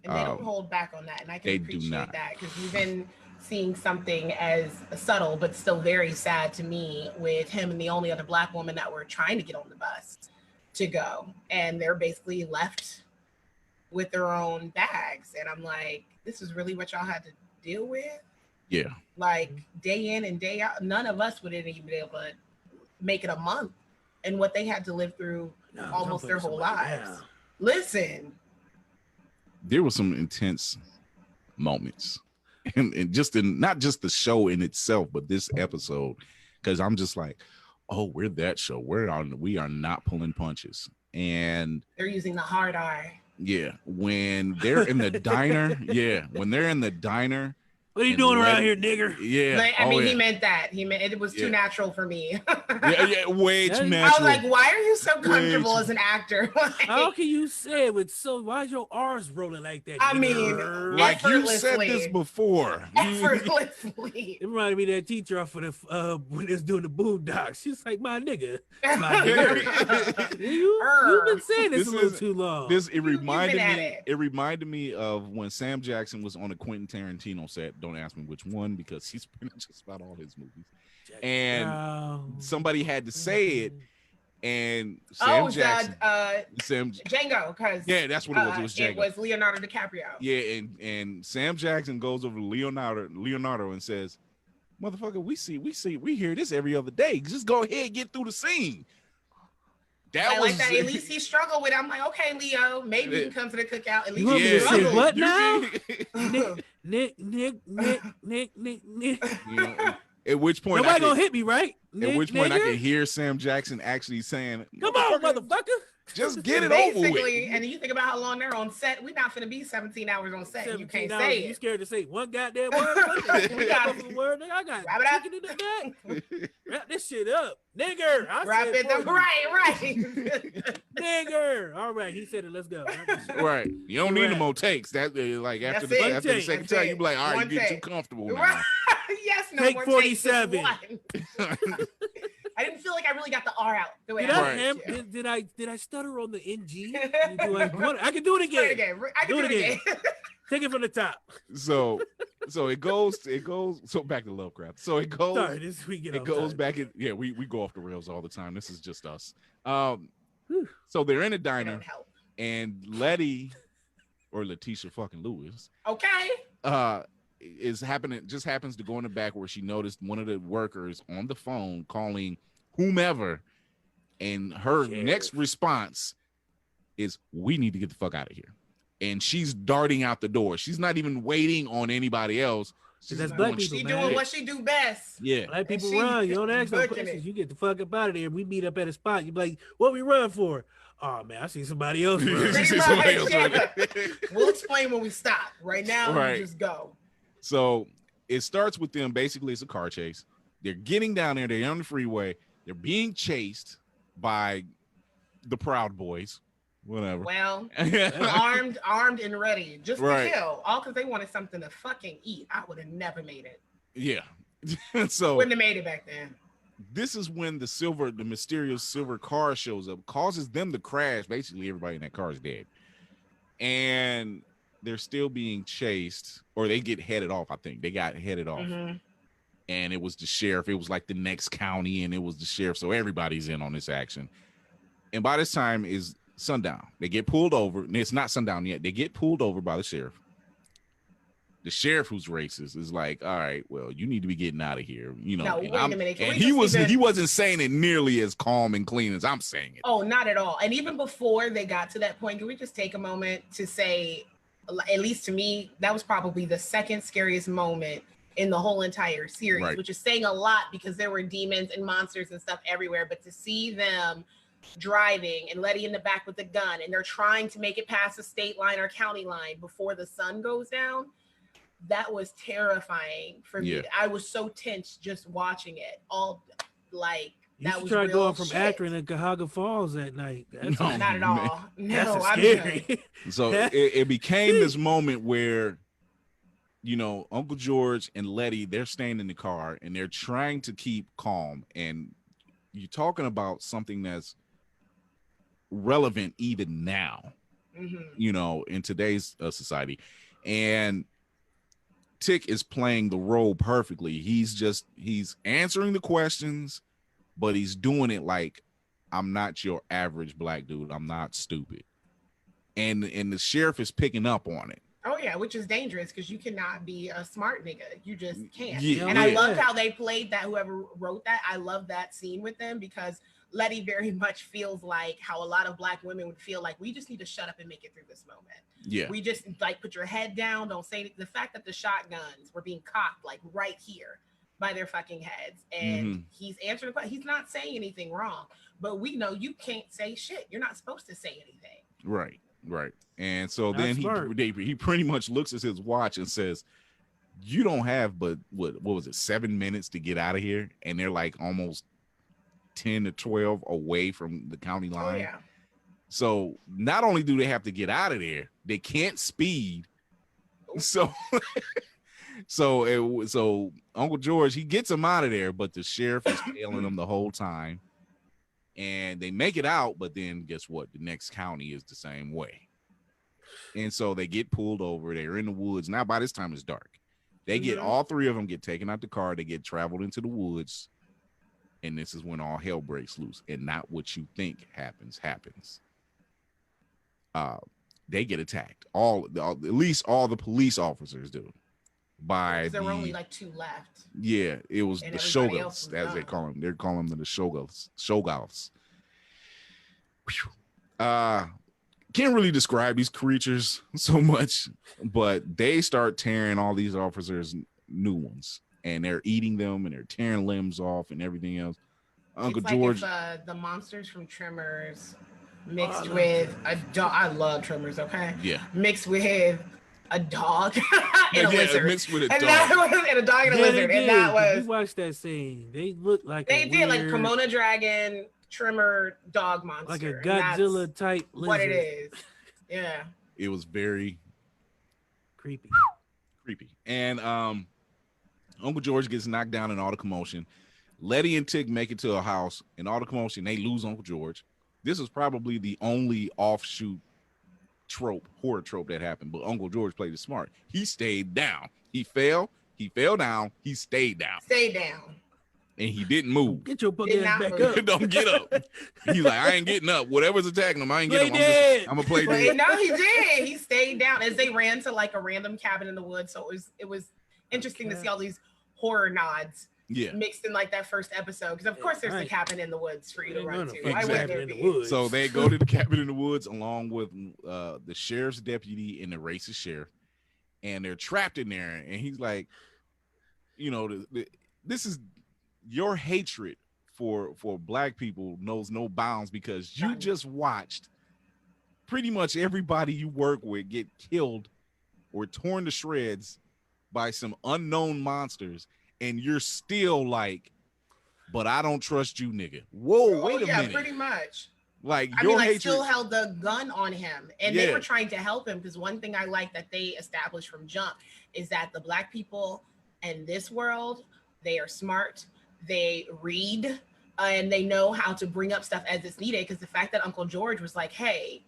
And they don't hold back on that. And I can appreciate that because we've been seeing something as subtle, but still very sad to me with him and the only other Black woman that were trying to get on the bus to go. And they're basically left with their own bags. And I'm like, this is really what y'all had to deal with? Yeah. Like day in and day out, none of us would even be able to make it a month. And what they had to live through almost their whole lives. Down. Listen. There were some intense moments. And just in not just the show in itself, but this episode. Because I'm just like, oh, we're that show. We are not pulling punches. And they're using the hard R. Yeah. When they're in the diner. Yeah. When they're in the diner. What are you doing around here, nigger? Yeah. Like, I mean, he meant that. He meant it was too natural for me. Way too natural. I was like, why are you so comfortable as an actor? How can you say it with why is your R's rolling like that? I mean, like you said this before. Effortlessly. It reminded me of that teacher off of the when they was doing the Boondocks. She's like, my nigga. My nigga. You've been saying this a little too long. It reminded me of when Sam Jackson was on a Quentin Tarantino set. Don't ask me which one because he's been in just about all his movies. And somebody had to say it. And Sam Jackson, Django, because that's what it was. It was Django. It was Leonardo DiCaprio. Yeah, and Sam Jackson goes over to Leonardo and says, "Motherfucker, we hear this every other day. Just go ahead and get through the scene." That was like that. At least he struggled with it. I'm like, okay, Leo, maybe you can come to the cookout. At least you want me to say what now? Nick. You know, at which point nobody gonna hit me, right? At which point I can hear Sam Jackson actually saying, "Come on, motherfucker." Just get it over with. And you think about how long they're on set. We're not going to be 17 hours on set. You can't say it. You scared to say one goddamn word? We got a word. I got chicken in the back. Wrap this shit up, nigger. Wrap it up. Right. Nigger. All right, he said it. Let's go. Right. You don't need no more takes. That like after the second time, you be like, all right, you get too comfortable now. Yes, no take more 47. I didn't feel like I really got the R out the way did I stutter on the NG? I can do it again. I can do it again. Take it from the top. So it goes so back to Lovecraft. So it goes back in we go off the rails all the time. This is just us. So they're in a diner and Letty or Letitia fucking Lewis. Okay. Just happens to go in the back where she noticed one of the workers on the phone calling whomever, and her next response is, "We need to get the fuck out of here." And she's darting out the door. She's not even waiting on anybody else. That's black people. She's doing what she do best. Yeah, black people run. You don't ask no questions. You get the fuck up out of there. We meet up at a spot. You be like, "What we run for?" Oh man, I see somebody else. We'll explain when we stop. Right now, we just go. So it starts with them. Basically, it's a car chase. They're getting down there. They're on the freeway. They're being chased by the Proud Boys. Whatever. Well, armed and ready just to kill. All because they wanted something to fucking eat. I would have never made it. Yeah. So wouldn't have made it back then. This is when the mysterious silver car shows up, causes them to crash. Basically, everybody in that car is dead. And they're still being chased, or they get headed off. I think they got headed off. Mm-hmm. And it was the sheriff. It was like the next county, and it was the sheriff. So everybody's in on this action. And by this time is sundown. They get pulled over. And it's not sundown yet. They get pulled over by the sheriff. The sheriff, who's racist, is like, all right, well, you need to be getting out of here. You know, no, wait a minute. And he wasn't saying it nearly as calm and clean as I'm saying it. Oh, not at all. And even before they got to that point, can we just take a moment to say, at least to me, that was probably the second scariest moment in the whole entire series, right. Which is saying a lot because there were demons and monsters and stuff everywhere. But to see them driving and Letty in the back with the gun, and they're trying to make it past the state line or county line before the sun goes down. That was terrifying for me. I was so tense just watching it. All like you that was try going from Akron to Cuyahoga Falls that night. That's not at all. No, that's scary. So it became this moment where, you know, Uncle George and Letty, they're staying in the car and they're trying to keep calm. And you're talking about something that's relevant even now, you know, in today's society. And Tick is playing the role perfectly. He's answering the questions, but he's doing it like, I'm not your average black dude. I'm not stupid. And the sheriff is picking up on it. Oh yeah, which is dangerous because you cannot be a smart nigga. You just can't. Yeah, and I loved how they played that. Whoever wrote that, I love that scene with them because Letty very much feels like how a lot of black women would feel like we just need to shut up and make it through this moment. Yeah. We just like put your head down, don't say anything. The fact that the shotguns were being cocked like right here by their fucking heads. And he's answering the question. He's not saying anything wrong, but we know you can't say shit. You're not supposed to say anything. Right. Right. And so then he pretty much looks at his watch and says, you don't have but what was it, 7 minutes to get out of here? And they're like almost 10 to 12 away from the county line. Oh, yeah. So not only do they have to get out of there, they can't speed. So Uncle George, he gets him out of there, but the sheriff is tailing him the whole time. And they make it out, but then guess what? The next county is the same way. And so they get pulled over. They're in the woods. Now by this time it's dark. They get all three of them get taken out the car. They get traveled into the woods. And this is when all hell breaks loose. And not what you think happens. They get attacked. At least all the police officers do. There were only like 2 left. Yeah, it was the Shoguns, as they call them. They're calling them the Shoguns. Can't really describe these creatures so much, but they start tearing all these officers new ones, and they're eating them, and they're tearing limbs off and everything else. Uncle George, if, the monsters from Tremors mixed with a dog. I love Tremors. Okay. Yeah. Mixed with a dog and a lizard. Mixed with a dog. And a dog and a lizard. And that was. You watched that scene. They looked like they did like Kimono Dragon, Tremor, dog monster. Like a Godzilla type lizard. What it is. Yeah. It was very creepy. And Uncle George gets knocked down in all the commotion. Letty and Tick make it to a house. In all the commotion, they lose Uncle George. This is probably the only offshoot horror trope that happened, but Uncle George played it smart. He stayed down. He fell down, he stayed down. And he didn't move. Get your bucket ass back up. Don't get up. He's like, I ain't getting up. Whatever's attacking him, I ain't getting up. I'm gonna play dead. No, he did. He stayed down as they ran to like a random cabin in the woods. So it was interesting to see all these horror nods. Yeah, mixed in like that first episode, because of course there's a cabin in the woods for you to run to. Exactly. So they go to the cabin in the woods along with the sheriff's deputy and the racist sheriff, and they're trapped in there. And he's like, you know, this is your hatred for black people knows no bounds because you just watched pretty much everybody you work with get killed or torn to shreds by some unknown monsters, and you're still like, but I don't trust you, nigga. Whoa, wait a minute. Pretty much. Like I your mean, like hatred still held the gun on him, and Yeah. they were trying to help him, because one thing I like that they established from jump is that the Black people in this world, they are smart, they read, and they know how to bring up stuff as it's needed. Because the fact that Uncle George was like, hey,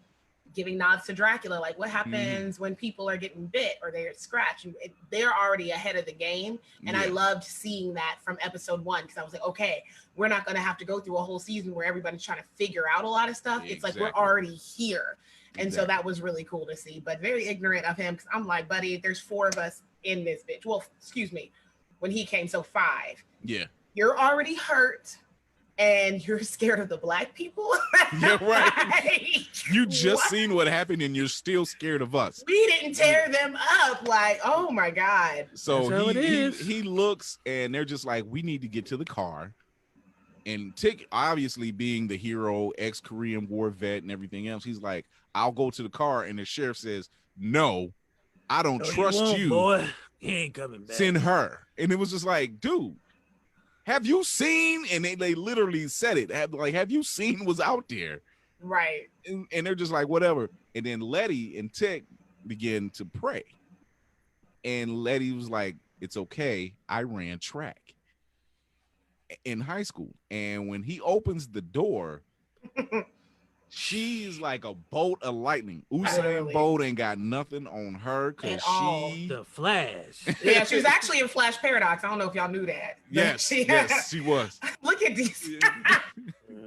giving nods to Dracula, like what happens when people are getting bit or they're scratched, they're already ahead of the game. And I loved seeing that from episode 1, because I was like, okay, we're not going to have to go through a whole season where everybody's trying to figure out a lot of stuff. It's like we're already here. And so that was really cool to see, but very ignorant of him, because I'm like, buddy, there's 4 of us in this bitch. Well, excuse me, when he came, so 5. Yeah. You're already hurt and you're scared of the Black people. Yeah, right. Like, you just seen what happened and you're still scared of us. We didn't tear them up. Like, oh my God. So he looks and they're just like, we need to get to the car. And Tick, obviously being the hero, ex-Korean War vet and everything else, he's like, I'll go to the car. And the sheriff says, no, I don't trust you. Boy, he ain't coming back. Send her. And it was just like, dude, have you seen? And they literally said it. Have you seen what's out there? Right. And they're just like, whatever. And then Letty and Tick begin to pray. And Letty was like, it's okay. I ran track in high school. And when he opens the door, she's like a bolt of lightning. Usain Bolt ain't got nothing on her because she the Flash. Yeah, she was actually in Flash Paradox. I don't know if y'all knew that. Yes, yes, she was. Look at these.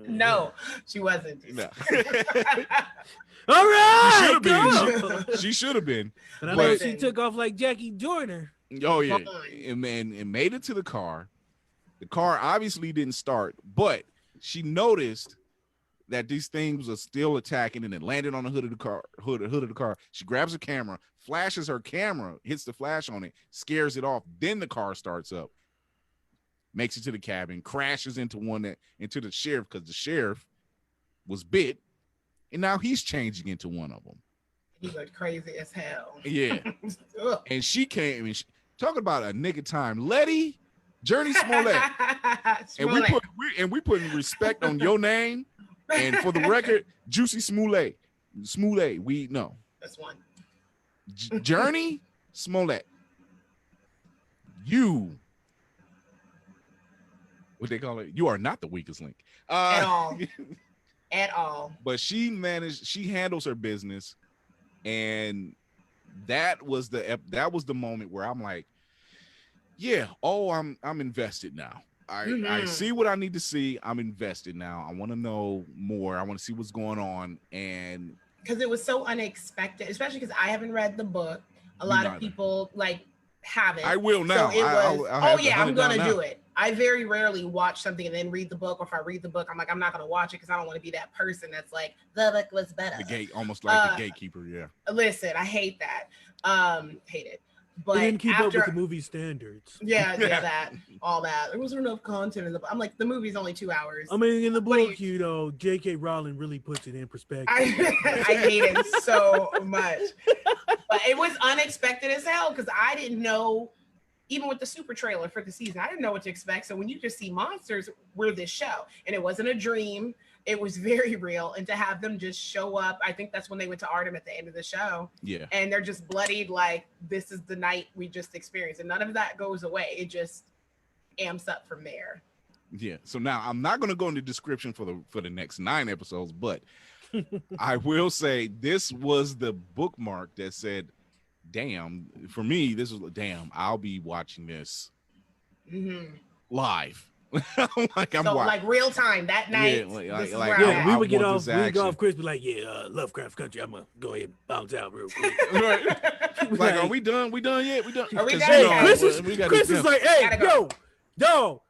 No, she wasn't. No. All right. She should have been. But I know she took off like Jackie Joyner. Oh yeah, and made it to the car. The car obviously didn't start, but she noticed that these things are still attacking, and it landed on the hood of the car. Hood of the car. She grabs her camera, flashes her camera, hits the flash on it, scares it off. Then the car starts up, makes it to the cabin, crashes into the sheriff because the sheriff was bit, and now he's changing into one of them. He looked crazy as hell. Yeah, and she came. And talking about a nigga time, Letty, Journey Smollett, and we putting respect on your name. And for the record, Juicy Smollett, we know. That's one. Journey Smollett. You, what they call it? You are not the weakest link. At all. At all. But she handles her business. And that was the moment where I'm like, yeah, I'm invested now. I see what I need to see. I'm invested now. I want to know more. I want to see what's going on. And because it was so unexpected, especially because I haven't read the book. A lot of people haven't. I will now. So I'm going to do it. I very rarely watch something and then read the book. Or if I read the book, I'm like, I'm not going to watch it because I don't want to be that person that's like, the book was better. The gate, almost like the gatekeeper. Yeah. Listen, I hate that. Hate it. But they didn't keep up with the movie standards. Yeah, that, all that. There wasn't enough content in the book. I'm like, the movie's only 2 hours. I mean, in the book, J.K. Rowling really puts it in perspective. I hate it so much. But it was unexpected as hell because I didn't know, even with the super trailer for the season, I didn't know what to expect. So when you just see monsters, we're this show. And it wasn't a dream. It was very real. And to have them just show up, I think that's when they went to Artem at the end of the show. Yeah. And they're just bloodied like this is the night we just experienced. And none of that goes away. It just amps up from there. Yeah. So now I'm not going to go into description for the next 9 episodes, but I will say this was the bookmark that said, damn, for me, this was damn, I'll be watching this live. Like real time that night. We would get off Chris, be like, Lovecraft Country. I'm gonna go ahead and bounce out real quick. Right. Like, are we done? We done yet? We done? Are we done? Chris is like, hey, yo,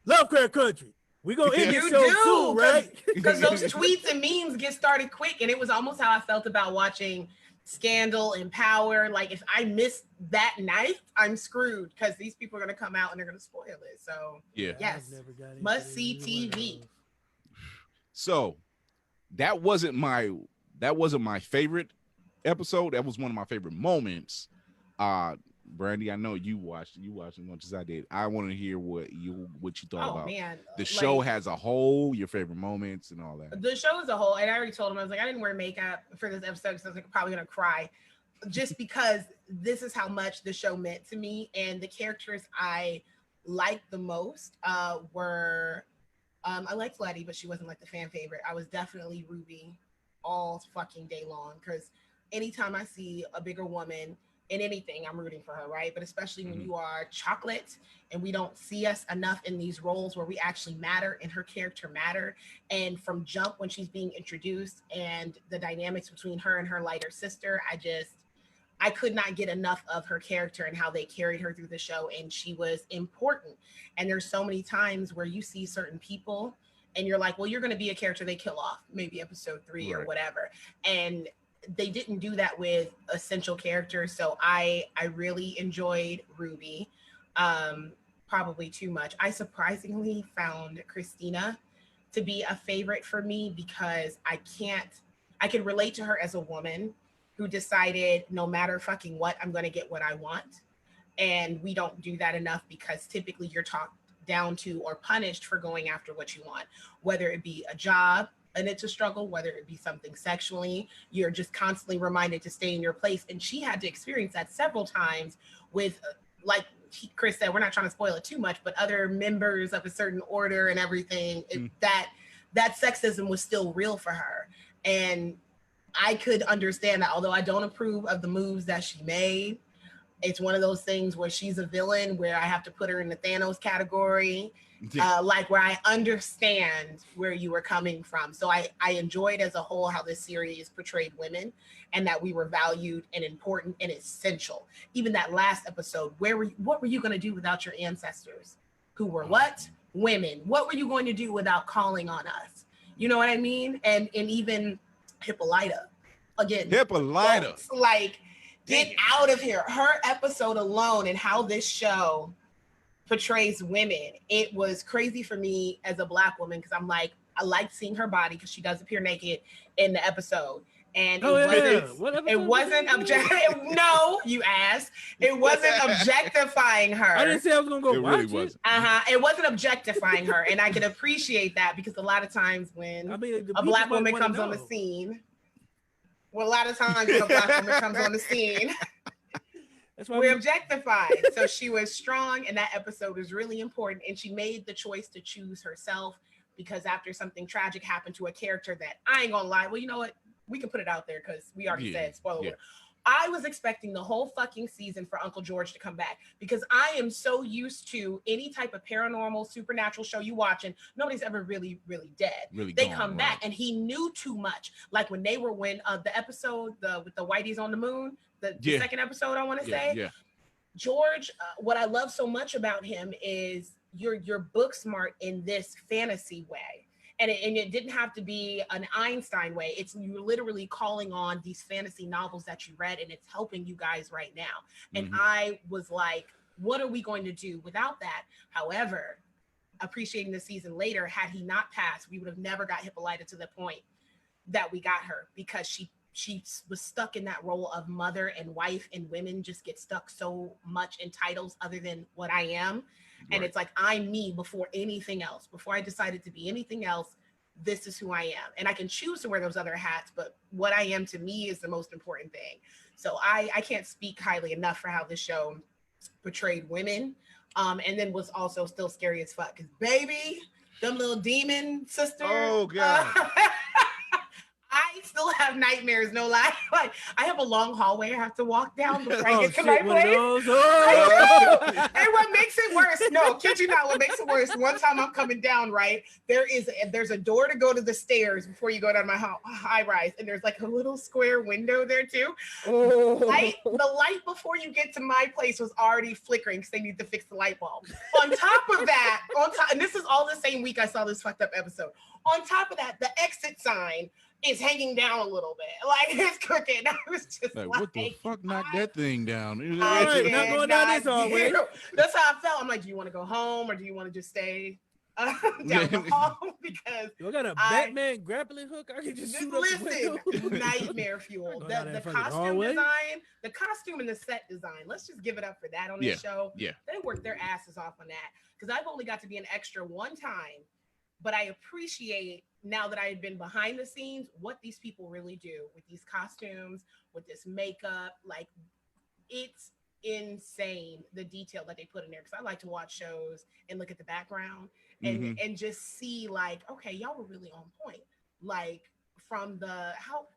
Lovecraft Country. We gonna end this show soon, right? Because those tweets and memes get started quick, and it was almost how I felt about watching Scandal and Power. Like if I miss that night, I'm screwed because these people are gonna come out and they're gonna spoil it. So yes, must see TV. So that wasn't my favorite episode. That was one of my favorite moments. Brandy, I know you watched as much as I did. I want to hear what you thought about. Man, the show as a whole, your favorite moments and all that. The show as a whole, and I already told him, I was like, I didn't wear makeup for this episode because I was like, probably gonna cry, just because this is how much the show meant to me. And the characters I liked the most were I liked Letty, but she wasn't like the fan favorite. I was definitely Ruby all fucking day long, because anytime I see a bigger woman in anything, I'm rooting for her, right? But especially when you are Chocolate and we don't see us enough in these roles where we actually matter and her character matter. And from jump, when she's being introduced and the dynamics between her and her lighter sister, I could not get enough of her character and how they carried her through the show. And she was important. And there's so many times where you see certain people and you're like, well, you're going to be a character they kill off, maybe episode 3 or whatever. And they didn't do that with essential characters. So I really enjoyed Ruby, probably too much. I surprisingly found Christina to be a favorite for me, because I can relate to her as a woman who decided no matter fucking what, I'm going to get what I want. And we don't do that enough, because typically you're talked down to or punished for going after what you want, whether it be a job and it's a struggle, whether it be something sexually, you're just constantly reminded to stay in your place. And she had to experience that several times with, like Chris said, we're not trying to spoil it too much, but other members of a certain order and everything, that sexism was still real for her. And I could understand that, although I don't approve of the moves that she made. It's one of those things where she's a villain, where I have to put her in the Thanos category, like where I understand where you were coming from. So I enjoyed as a whole how this series portrayed women, and that we were valued and important and essential. Even that last episode, what were you going to do without your ancestors? Who were what? Women. What were you going to do without calling on us? You know what I mean? And even Hippolyta. Again, Hippolyta. Like, get out of here. Her episode alone and how this show portrays women, it was crazy for me as a Black woman, because I'm like, I liked seeing her body because she does appear naked in the episode. And it wasn't objective. No, you asked. It wasn't objectifying her. I didn't say I was gonna go watch it. It wasn't objectifying her, and I can appreciate that, because a lot of times when a Black woman comes on the scene, a Black woman comes on the scene, we're objectified. So she was strong, and that episode was really important. And she made the choice to choose herself, because after something tragic happened to a character that, I ain't gonna lie, well, you know what? We can put it out there because we already said, spoiler alert. I was expecting the whole fucking season for Uncle George to come back, because I am so used to any type of paranormal, supernatural show you watching, nobody's ever really, really dead. They come back, and he knew too much. Like when the episode with the Whitey's on the moon, the second episode, I want to say. George, what I love so much about him is you're book smart in this fantasy way. And it didn't have to be an Einstein way. It's you're literally calling on these fantasy novels that you read, and it's helping you guys right now. And I was like, what are we going to do without that? However, appreciating the season later, had he not passed, we would have never got Hippolyta to the point that we got her, because she was stuck in that role of mother and wife, and women just get stuck so much in titles other than what I am. And it's like, I'm me before anything else. Before I decided to be anything else, this is who I am. And I can choose to wear those other hats, but what I am to me is the most important thing. So I can't speak highly enough for how this show portrayed women. And then was also still scary as fuck. Because baby, them little demon sisters. Oh, God. I still have nightmares, no lie. Like, I have a long hallway I have to walk down before I get to my place. And what makes it worse, no, kid you not, what makes it worse, one time I'm coming down, right? There's a door to go to the stairs before you go down my high rise, and there's like a little square window there too. The light before you get to my place was already flickering because they need to fix the light bulb. On top of that, and this is all the same week I saw this fucked up episode. On top of that, the exit sign is hanging down a little bit. Like, it's crooked. I was just like, what the fuck knocked that thing down? Not going down this hallway. That's how I felt. I'm like, do you want to go home or do you want to just stay down the hall? because you got a Batman grappling hook. I can just shoot up the window. Nightmare fuel. The costume design, the costume and the set design. Let's just give it up for that on this show. Yeah, they worked their asses off on that because I've only got to be an extra one time, but I appreciate now that I had been behind the scenes what these people really do with these costumes, with this makeup. Like, it's insane the detail that they put in there, because I like to watch shows and look at the background and just see, like, okay, y'all were really on point, like from how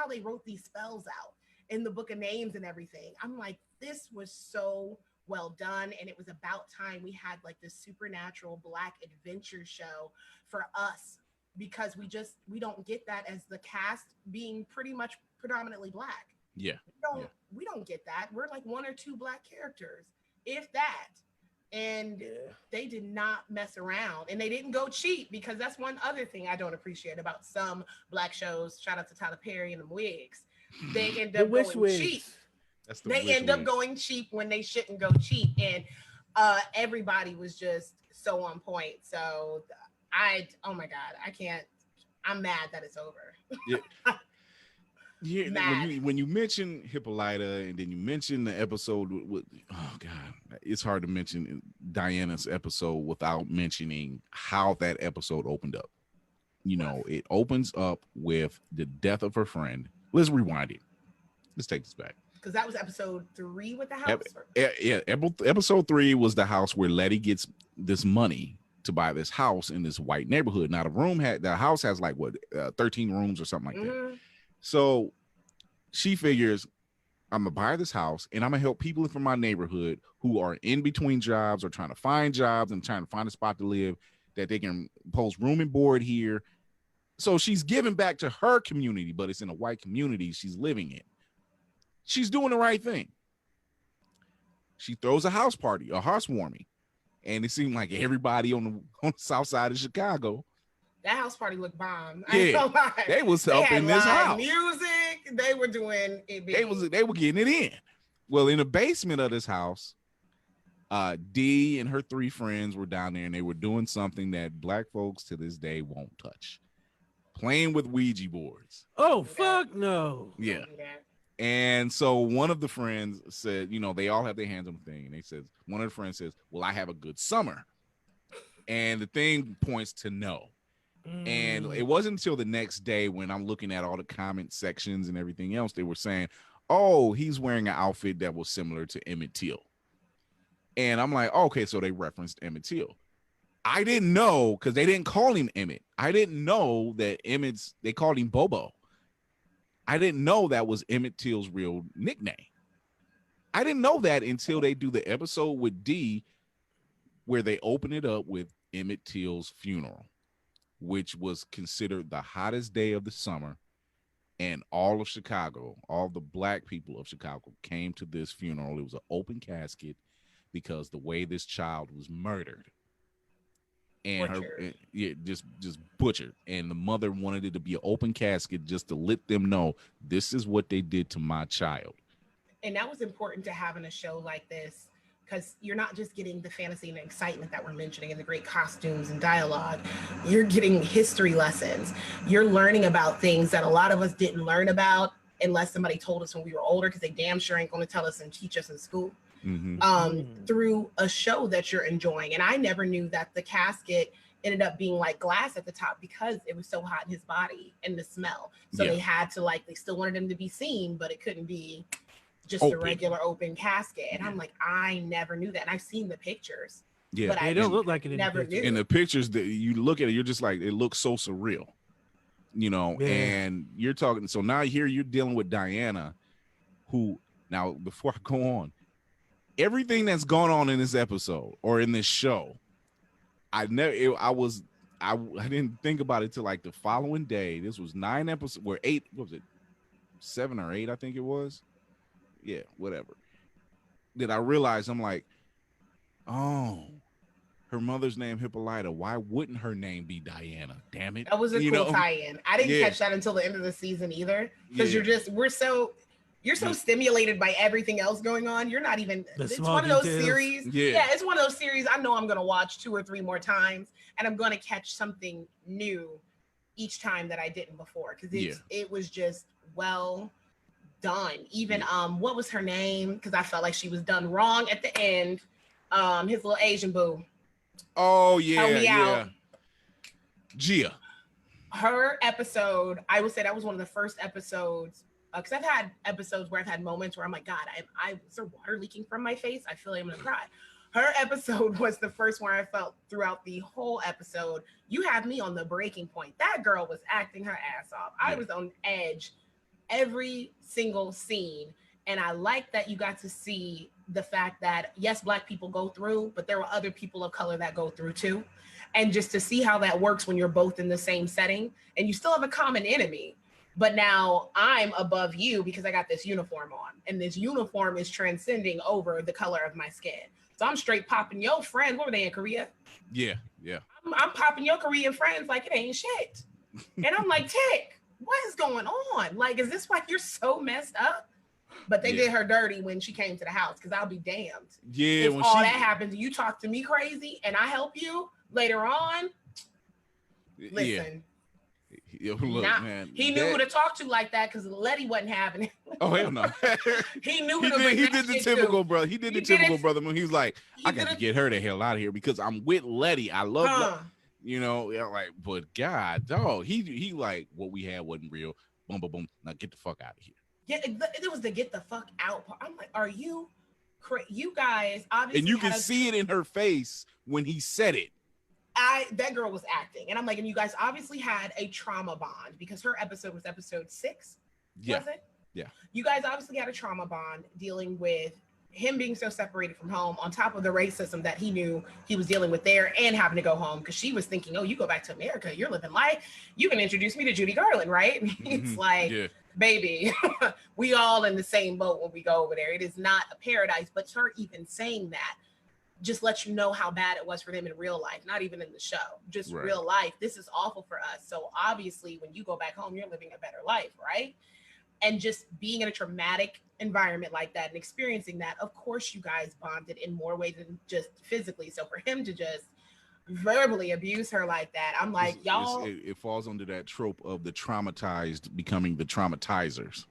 they wrote these spells out in the book of names and everything. I'm like, this was so well done, and it was about time we had like this supernatural Black adventure show for us, because we don't get that as the cast being pretty much predominantly Black. We don't get that. We're like one or two Black characters, if that. And they did not mess around, and they didn't go cheap, because that's one other thing I don't appreciate about some Black shows. Shout out to Tyler Perry and the wigs. They end up going cheap. They end up going cheap when they shouldn't go cheap, and everybody was just so on point. So oh my God, I can't. I'm mad that it's over. When you mention Hippolyta, and then you mention the episode with oh God, it's hard to mention Diana's episode without mentioning how that episode opened up. It opens up with the death of her friend. Let's rewind it. Let's take this back. Because that was episode 3 with the house. Episode 3 was the house where Letty gets this money to buy this house in this white neighborhood. Now the house has like 13 rooms or something like that. So she figures, I'm gonna buy this house and I'm gonna help people from my neighborhood who are in between jobs or trying to find jobs and trying to find a spot to live, that they can post room and board here. So she's giving back to her community, but it's in a white community she's living in. She's doing the right thing. She throws a house party, a housewarming, and it seemed like everybody on the south side of Chicago. That house party looked bomb. They was up in this house. Music, they were doing it. They were getting it in. Well, in the basement of this house, Dee and her 3 friends were down there, and they were doing something that Black folks to this day won't touch: playing with Ouija boards. Oh, fuck no. Yeah. And so one of the friends said, they all have their hands on the thing, and one of the friends says, well, I have a good summer. And the thing points to no. And it wasn't until the next day, when I'm looking at all the comment sections and everything else, they were saying, oh, he's wearing an outfit that was similar to Emmett Till. And I'm like, okay, so they referenced Emmett Till. I didn't know, because they didn't call him Emmett. I didn't know that they called him Bobo. I didn't know that was Emmett Till's real nickname. I didn't know that until they do the episode with Dee, where they open it up with Emmett Till's funeral, which was considered the hottest day of the summer. And all of Chicago, all the Black people of Chicago came to this funeral. It was an open casket, because the way this child was murdered. And just butchered. And the mother wanted it to be an open casket just to let them know, this is what they did to my child. And that was important to have in a show like this, because you're not just getting the fantasy and the excitement that we're mentioning and the great costumes and dialogue. You're getting history lessons. You're learning about things that a lot of us didn't learn about unless somebody told us when we were older, because they damn sure ain't going to tell us and teach us in school. Through a show that you're enjoying. And I never knew that the casket ended up being like glass at the top, because it was so hot in his body and the smell. So they had to they still wanted him to be seen, but it couldn't be just a regular open casket. And I'm like, I never knew that. And I've seen the pictures. Yeah, but I don't look like it. Never knew. In the pictures that you look at it, you're just like, it looks so surreal, and you're talking. So now here you're dealing with Diana, who, now before I go on, everything that's gone on in this episode or in this show, I didn't think about it till like the following day. This was 9 episodes, 8, what was it? 7 or 8, I think it was. Yeah, whatever. That I realized, I'm like, oh, her mother's name Hippolyta. Why wouldn't her name be Diana? Damn it. That was a cool tie-in. I didn't catch that until the end of the season either. Because you're so stimulated by everything else going on. You're not even, it's one of those series. Yeah, it's one of those series I know I'm going to watch 2 or 3 more times. and I'm going to catch something new each time that I didn't before, because it was just well done. Even what was her name? Because I felt like she was done wrong at the end. His little Asian boo. Oh yeah, help me out. Gia. Her episode, I would say that was one of the first episodes, because I've had episodes where I've had moments where I'm like, God, is there water leaking from my face? I feel like I'm gonna cry. Her episode was the first one I felt throughout the whole episode. You have me on the breaking point. That girl was acting her ass off. I was on edge every single scene. And I like that you got to see the fact that, yes, Black people go through, but there were other people of color that go through too. And just to see how that works when you're both in the same setting and you still have a common enemy. But now I'm above you because I got this uniform on, and this uniform is transcending over the color of my skin. So I'm straight popping your friends. What were they in Korea? Yeah. I'm popping your Korean friends like it ain't shit. And I'm like, Tick, what is going on? Like, is this why you're so messed up? But they did her dirty when she came to the house, because I'll be damned. Yeah. If all that happens, you talk to me crazy and I help you later on. Listen. Yo, look, man. He knew who to talk to like that, because Letty wasn't having it. Oh hell no. He knew he did the typical brother. He did the typical brother when he was like, I got to get her the hell out of here because I'm with Letty. I love you know, like, but God, dog, he like, what we had wasn't real. Boom, boom, boom. Now get the fuck out of here. Yeah, it was the get the fuck out part. I'm like, are you you guys obviously? And you can see it in her face when he said it. That girl was acting, and I'm like, and you guys obviously had a trauma bond, because her episode was episode 6. Yeah. Was it? Yeah. You guys obviously had a trauma bond dealing with him being so separated from home, on top of the racism that he knew he was dealing with there, and having to go home because she was thinking, oh, you go back to America, you're living life. You can introduce me to Judy Garland, right? It's like, baby, we all in the same boat when we go over there. It is not a paradise, but her even saying that just lets you know how bad it was for them in real life, not even in the show, just real life. This is awful for us. So obviously when you go back home, you're living a better life, right? And just being in a traumatic environment like that and experiencing that, of course you guys bonded in more ways than just physically. So for him to just verbally abuse her like that, I'm like, y'all. It falls under that trope of the traumatized becoming the traumatizers.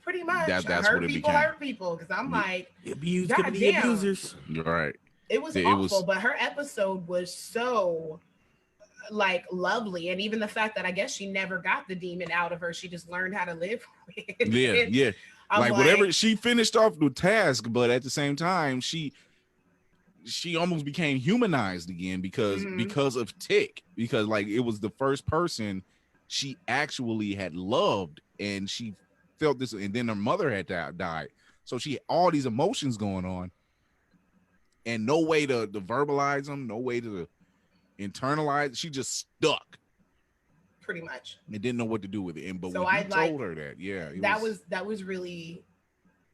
Pretty much. That's what it became. Hurt people, because I'm like, abused could be abusers. You're right. It was awful, but her episode was so like lovely, and even the fact that I guess she never got the demon out of her, she just learned how to live with it. Yeah. Like whatever, she finished off the task, but at the same time, she almost became humanized again because of Tick, because like it was the first person she actually had loved, and she felt this, and then her mother had died, so she had all these emotions going on. And no way to verbalize them, no way to internalize. She just stuck. Pretty much. And didn't know what to do with it. And but so when you told her that, that was really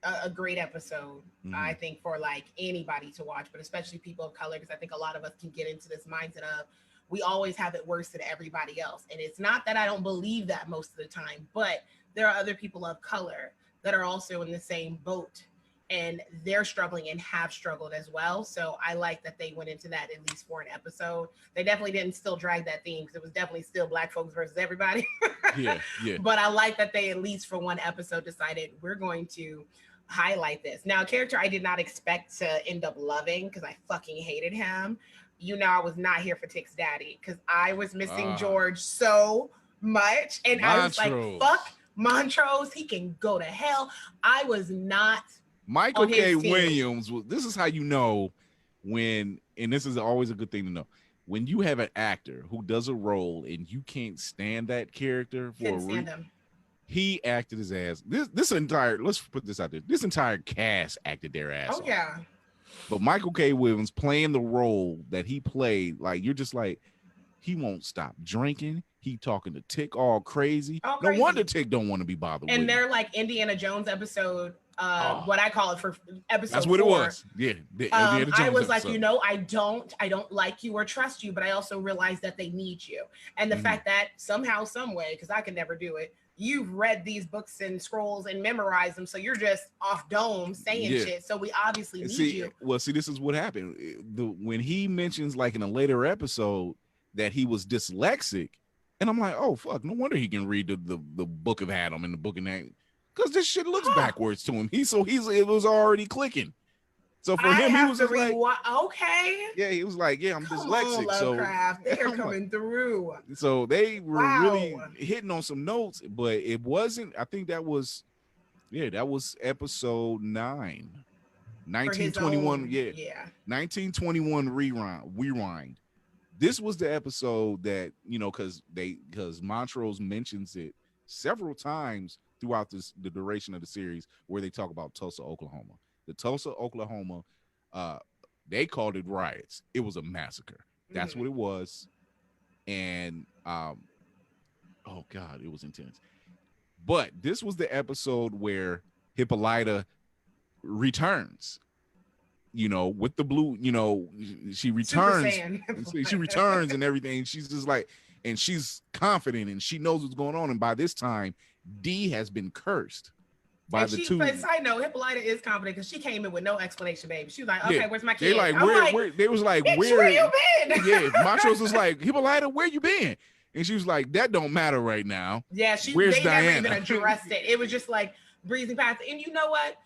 a great episode, I think, for like anybody to watch, but especially people of color, because I think a lot of us can get into this mindset of we always have it worse than everybody else. And it's not that I don't believe that most of the time, but there are other people of color that are also in the same boat, and they're struggling and have struggled as well. So I like that they went into that at least for an episode. They definitely didn't still drag that theme, because it was definitely still Black folks versus everybody. Yeah. But I like that they at least for one episode decided we're going to highlight this. Now, a character I did not expect to end up loving, because I fucking hated him. You know, I was not here for Tick's daddy, because I was missing George so much. And Montrose. I was like, fuck Montrose. He can go to hell. I was not Michael K. Williams, this is how you know when, and this is always a good thing to know, when you have an actor who does a role and you can't stand that character for he acted his ass. This entire, let's put this out there, this entire cast acted their ass off. Yeah. But Michael K. Williams playing the role that he played, like you're just like, he won't stop drinking. He talking to Tick all crazy. No wonder Tick don't want to be bothered with. And they're like Indiana Jones episode, what I call it for episode 4. That's what it was. Yeah. I was like, you know, I don't like you or trust you, but I also realize that they need you. And the fact that somehow, some way, because I can never do it, you've read these books and scrolls and memorized them, so you're just off dome saying shit. So we obviously need you. Well, see, this is what happened. When he mentions, like in a later episode, that he was dyslexic. And I'm like, oh fuck, no wonder he can read the Book of Adam and the Book of That, because this shit looks backwards to him. It was already clicking. So for him, he was just like, okay. Yeah, he was like, yeah, I'm dyslexic. Lovecraft, they are coming through. So they were really hitting on some notes, but it wasn't. I think that was episode 9, 1921. Yeah, 1921 rewind. This was the episode that, because Montrose mentions it several times throughout the duration of the series, where they talk about Tulsa, Oklahoma. The Tulsa, Oklahoma, they called it riots. It was a massacre. That's what it was. And oh God, it was intense. But this was the episode where Hippolyta returns. With the blue, she returns. She returns and everything. She's just like, and she's confident and she knows what's going on. And by this time, D has been cursed. But side note, Hippolyta is confident because she came in with no explanation, baby. She was like, okay, where's my kid? They like, they was like, where you been? Yeah, Montrose was like, Hippolyta, where you been? And she was like, that don't matter right now. Yeah, where's they Diana? Never even addressed it. It was just like breezing past it. And you know what?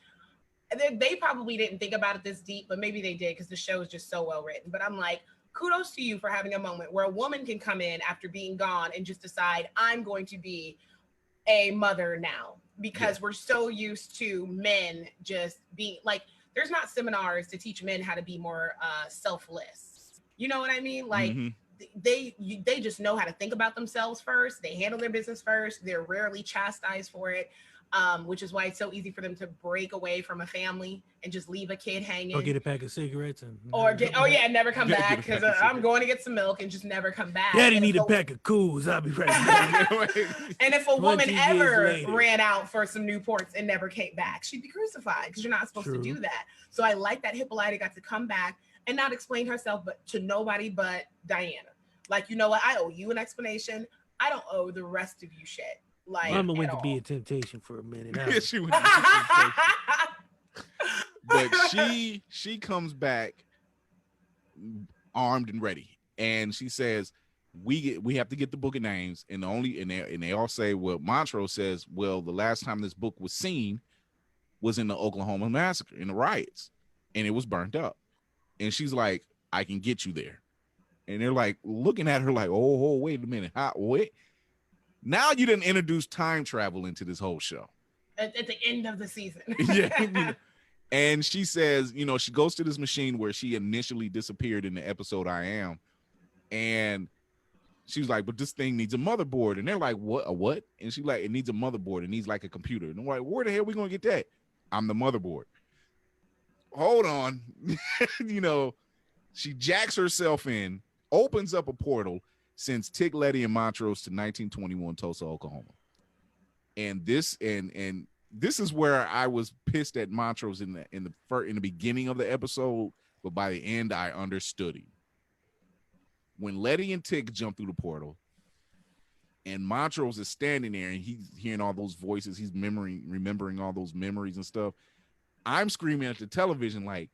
They probably didn't think about it this deep, but maybe they did because the show is just so well written. But I'm like, kudos to you for having a moment where a woman can come in after being gone and just decide, I'm going to be a mother now. Because we're so used to men just being like, there's not seminars to teach men how to be more selfless. You know what I mean? Like they just know how to think about themselves first. They handle their business first. They're rarely chastised for it. Which is why it's so easy for them to break away from a family and just leave a kid hanging. Or get a pack of cigarettes and never come back because I'm going to get some milk and just never come back. Daddy need a pack of Cools. I'll be right back. And if a woman ever ran out for some Newports and never came back, she'd be crucified because you're not supposed to do that. So I like that Hippolyta got to come back and not explain herself, but to nobody but Diana. Like, you know what? I owe you an explanation. I don't owe the rest of you shit. Like, Mama went to be a temptation for a minute. Yeah, she went to be a temptation. But she comes back armed and ready, and she says, "We have to get the Book of Names." And they all say, well, Montrose says, well, the last time this book was seen was in the Oklahoma massacre, in the riots, and it was burnt up. And she's like, I can get you there. And they're like looking at her like, oh wait a minute, wait. Now you didn't introduce time travel into this whole show. At the end of the season. Yeah. And she says, she goes to this machine where she initially disappeared in the episode I Am. And she's like, but this thing needs a motherboard. And they're like, what? A what? And she's like, it needs a motherboard. It needs like a computer. And I'm like, where the hell are we going to get that? I'm the motherboard. Hold on. She jacks herself in, opens up a portal, sends Tick, Letty, and Montrose to 1921 Tulsa, Oklahoma. And this is where I was pissed at Montrose in the beginning of the episode, but by the end I understood him. When Letty and Tick jump through the portal, and Montrose is standing there, and he's hearing all those voices, he's remembering all those memories and stuff. I'm screaming at the television like,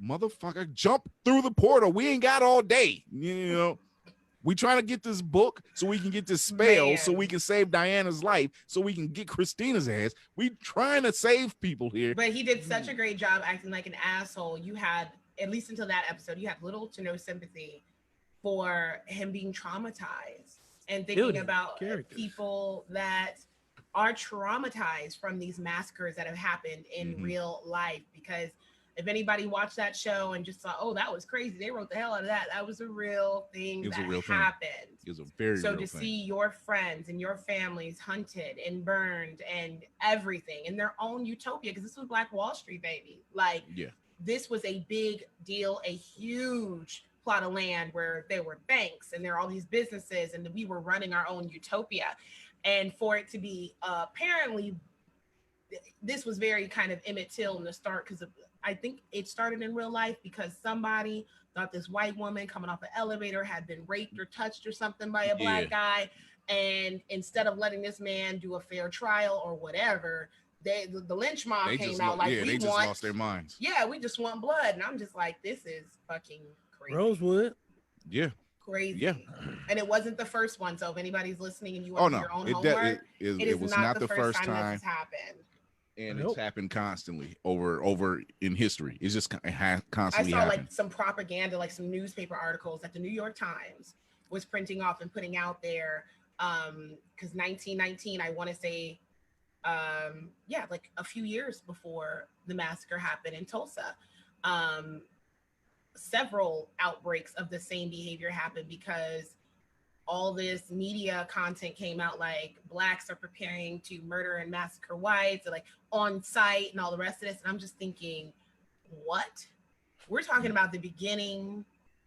motherfucker, jump through the portal. We ain't got all day, We trying to get this book so we can get this spell, so we can save Diana's life, so we can get Christina's ass. We trying to save people here. But he did such a great job acting like an asshole. You had, at least until that episode, you had little to no sympathy for him being traumatized and thinking about people that are traumatized from these massacres that have happened in real life. Because if anybody watched that show and just thought, oh, that was crazy, they wrote the hell out of that. That was a real thing that happened. It was a very real thing. So to see your friends and your families hunted and burned and everything in their own utopia, because this was Black Wall Street, baby. Like, this was a big deal, a huge plot of land where there were banks and there are all these businesses and we were running our own utopia. And for it to be apparently, this was very kind of Emmett Till in the start, because I think it started in real life because somebody thought this white woman coming off an elevator had been raped or touched or something by a black guy. And instead of letting this man do a fair trial or whatever, the lynch mob came out like, they just lost their minds. Yeah, we just want blood. And I'm just like, this is fucking crazy. Rosewood. Yeah. crazy. Yeah. And it wasn't the first one. So if anybody's listening and you want to do your own homework, it was not the first time that this happened. And it's happened constantly over in history. It's just constantly I saw happened. like some propaganda, like some newspaper articles that the New York Times was printing off and putting out there. Because 1919, I want to say, like a few years before the massacre happened in Tulsa, several outbreaks of the same behavior happened because all this media content came out like blacks are preparing to murder and massacre whites, or like on site and all the rest of this. And I'm just thinking, what? We're talking about the beginning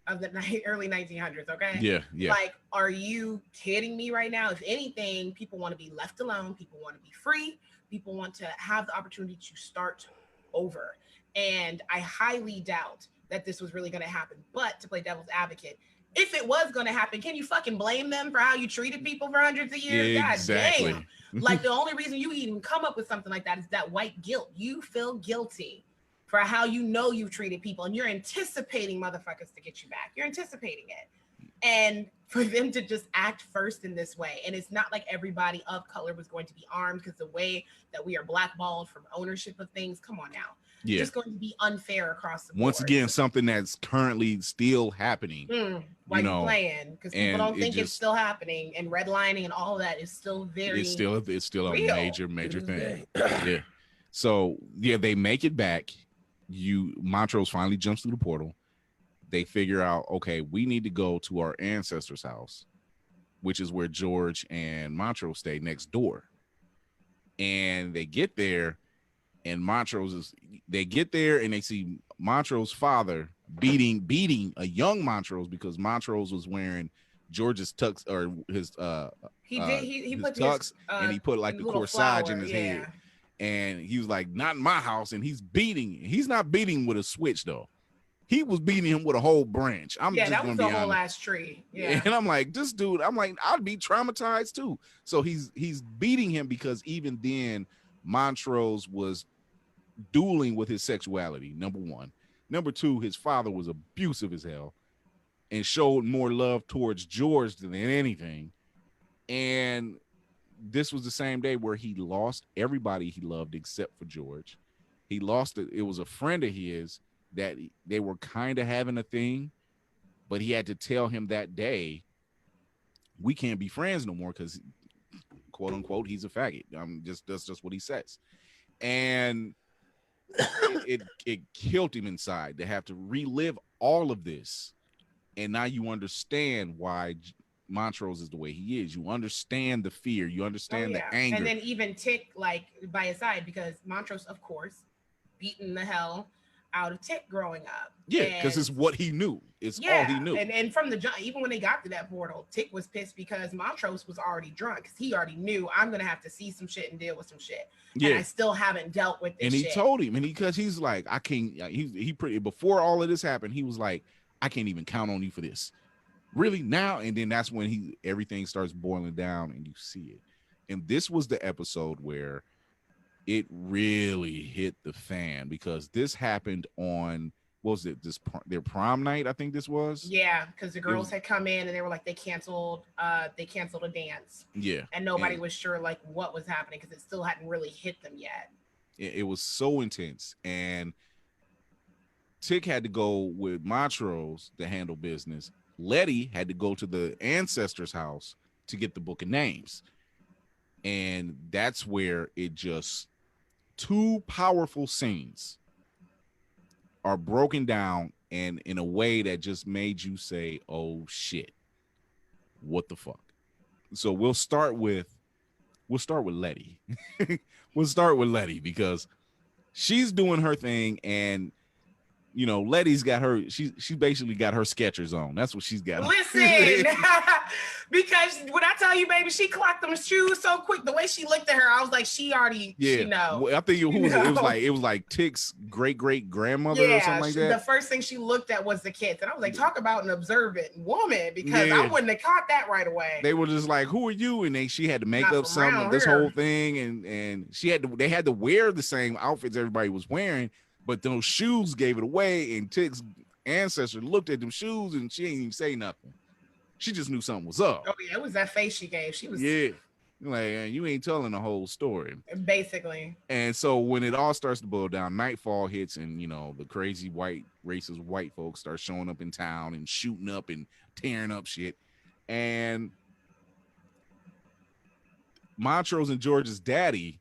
of the early 1900s, okay? Yeah. Like, are you kidding me right now? If anything, people want to be left alone. People want to be free. People want to have the opportunity to start over. And I highly doubt that this was really going to happen. But to play devil's advocate, if it was going to happen, can you fucking blame them for how you treated people for hundreds of years? Exactly. God damn. Like, the only reason you even come up with something like that is that white guilt. You feel guilty for how you know you've treated people, and you're anticipating motherfuckers to get you back. You're anticipating it. And for them to just act first in this way, and it's not like everybody of color was going to be armed, because the way that we are blackballed from ownership of things, come on now. Yeah. Just going to be unfair across the board. Once again, something that's currently still happening. Why you playing? Because people don't think it's still happening, and redlining and all of that is still very it's still real. a major thing. Yeah. So they make it back. Montrose finally jumps through the portal. They figure out, okay, we need to go to our ancestors' house, which is where George and Montrose stay next door. And they get there, and they get there and they see Montrose's father beating a young Montrose, because Montrose was wearing George's tux, or his he put tux, his, and he put like the corsage in his head. And he was like, not in my house. And he's not beating with a switch though. He was beating him with a whole branch. That was the whole ass tree. Yeah. And I'm like, this dude, I'd be traumatized too. So he's beating him because even then Montrose was dueling with his sexuality, number one. Number two, his father was abusive as hell and showed more love towards George than anything. And this was the same day where he lost everybody he loved except for George. He lost it. It was a friend of his that they were kind of having a thing, but he had to tell him that day, we can't be friends no more because, quote unquote, he's a faggot. That's just what he says. And it killed him inside to have to relive all of this. And now you understand why Montrose is the way he is. You understand the fear, you understand the anger, and then even Tick like by his side, because Montrose, of course, beaten the hell out of Tick growing up. Yeah, because it's what he knew. It's all he knew. And from the jump, even when they got to that portal, Tick was pissed because Montrose was already drunk, because he already knew, I'm gonna have to see some shit and deal with some shit. Yeah, and I still haven't dealt with this. And he told him, and because he's like, I can't. He pretty before all of this happened, he was like, I can't even count on you for this. Really now? And then that's when everything starts boiling down and you see it. And this was the episode where it really hit the fan, because this happened on, what was it, their prom night, I think this was. Yeah, because the girls had come in and they were like, they canceled a dance. Yeah. And nobody was sure like what was happening, because it still hadn't really hit them yet. It was so intense. And Tick had to go with Montrose to handle business. Letty had to go to the ancestors' house to get the book of names. And that's where it just, two powerful scenes are broken down, and in a way that just made you say, oh shit, what the fuck? So we'll start with Letty. We'll start with Letty, because she's doing her thing, and you know, Letty's got her, she basically got her Skechers on. That's what she's got. Listen, because when I tell you, baby, she clocked them shoes so quick. The way she looked at her, I was like, she already, she know. I think it was like Tick's great grandmother or something like that. The first thing she looked at was the kids, and I was like, talk about an observant woman, because I wouldn't have caught that right away. They were just like, who are you? And she had to make up this whole thing, and they had to wear the same outfits everybody was wearing. But those shoes gave it away, and Tick's ancestor looked at them shoes, and she ain't even say nothing. She just knew something was up. Oh yeah, it was that face she gave. She was like, you ain't telling the whole story, basically. And so when it all starts to boil down, nightfall hits, and the crazy racist white folks start showing up in town and shooting up and tearing up shit. And Montrose and George's daddy,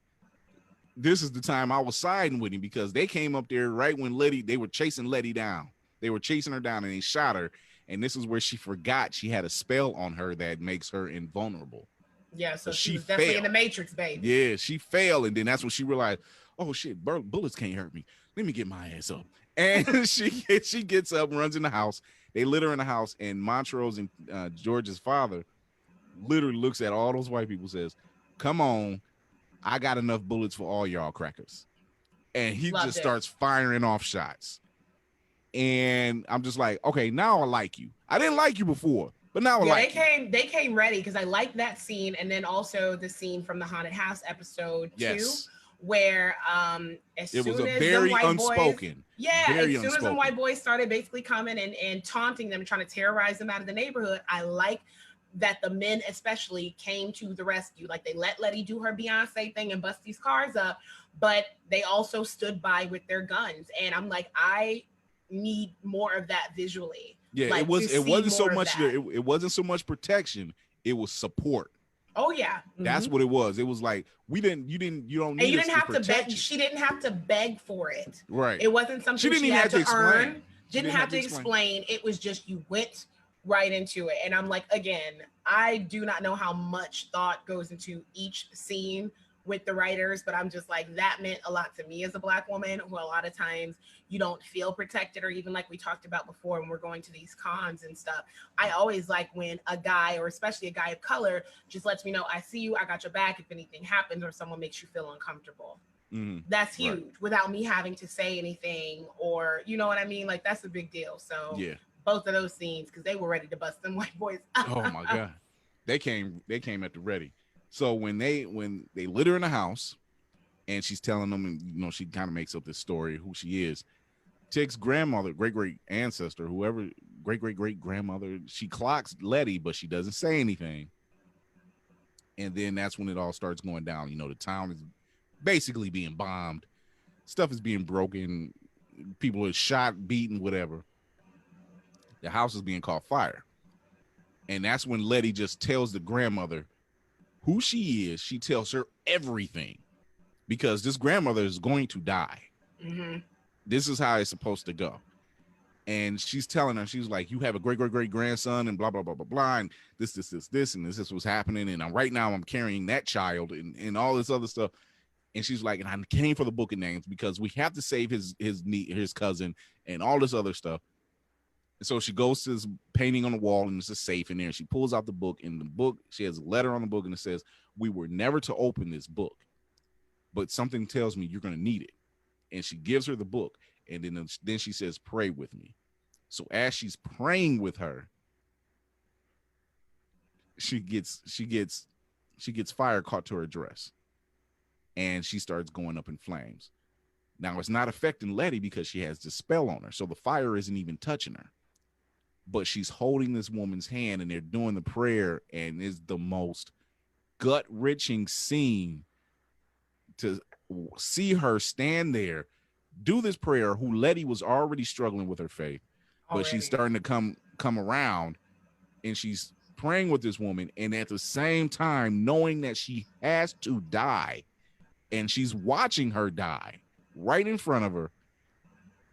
this is the time I was siding with him, because they came up there right when they were chasing Letty down. They were chasing her down and they shot her. And this is where she forgot she had a spell on her that makes her invulnerable. Yeah, so she was definitely in the Matrix, baby. Yeah, she failed. And then that's when she realized, oh shit, bullets can't hurt me. Let me get my ass up. And she gets up, runs in the house. They lit her in the house, and Montrose and George's father literally looks at all those white people, says, come on, I got enough bullets for all y'all crackers. And he starts firing off shots. And I'm just like, okay, now I like you. I didn't like you before, but now I like you. They came ready, because I liked that scene, and then also the scene from the Haunted House episode 2, where as soon as very white unspoken. Boys, as soon as the white boys started basically coming and taunting them, trying to terrorize them out of the neighborhood, I like that the men especially came to the rescue. Like, they let Letty do her Beyonce thing and bust these cars up, but they also stood by with their guns. And I'm like, I need more of that visually. Yeah, like, it wasn't so much it wasn't so much protection, it was support. Oh yeah, that's what it was. It was like, you don't need, and you didn't have to beg. She didn't have to beg for it. Right. It wasn't something she had to earn. Didn't have to explain. It was just, you went right into it. And I'm like, again, I do not know how much thought goes into each scene with the writers, but I'm just like, that meant a lot to me as a Black woman, who a lot of times you don't feel protected, or even like we talked about before when we're going to these cons and stuff. I always like when a guy, or especially a guy of color, just lets me know, I see you, I got your back if anything happens, or someone makes you feel uncomfortable. That's huge, without me having to say anything, or you know what I mean? Like, that's a big deal. So yeah, both of those scenes, because they were ready to bust them white boys up. Oh my God. They came at the ready. So when they lit her in the house, and she's telling them, and she kind of makes up this story who she is. Tick's grandmother, great ancestor, whoever, great grandmother, she clocks Letty, but she doesn't say anything. And then that's when it all starts going down. The town is basically being bombed, stuff is being broken, people are shot, beaten, whatever. The house is being caught fire, and that's when Letty just tells the grandmother who she is. She tells her everything, because this grandmother is going to die. This is how it's supposed to go. And she's telling her, she's like, you have a great grandson, and blah blah blah blah blah, and this and this what's happening, and right now I'm carrying that child, and all this other stuff. And she's like, and I came for the book of names, because we have to save his cousin and all this other stuff. And so she goes to this painting on the wall, and there's a safe in there. And she pulls out the book. In the book, she has a letter on the book, and it says, we were never to open this book, but something tells me you're going to need it. And she gives her the book, and then she says, pray with me. So as she's praying with her, she gets fire caught to her dress, and she starts going up in flames. Now, it's not affecting Letty because she has this spell on her, so the fire isn't even touching her. But she's holding this woman's hand, and they're doing the prayer, and it's the most gut-wrenching scene to see her stand there, do this prayer, who Letty was already struggling with her faith, but she's starting to come around, and she's praying with this woman, and at the same time knowing that she has to die, and she's watching her die right in front of her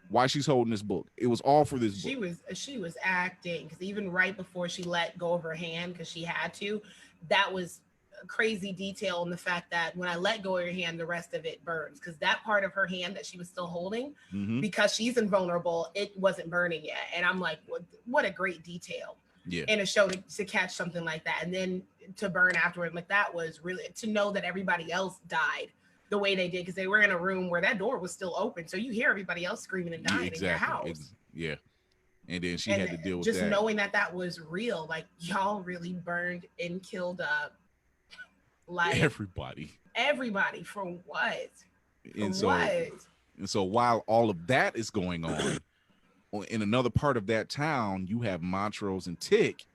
while she's holding this book. It was all for this book. She was acting, because even right before she let go of her hand, because she had to, that was a crazy detail in the fact that when I let go of her hand, the rest of it burns, because that part of her hand that she was still holding, because she's invulnerable, it wasn't burning yet. And I'm like, what a great detail in a show to catch something like that, and then to burn afterward. Like, that was really, to know that everybody else died the way they did, because they were in a room where that door was still open, so you hear everybody else screaming and dying in your house. And then she had to deal with just that. Knowing that was real, like, y'all really burned and killed up, like, everybody for what? And so while all of that is going on, in another part of that town, you have Montrose and Tick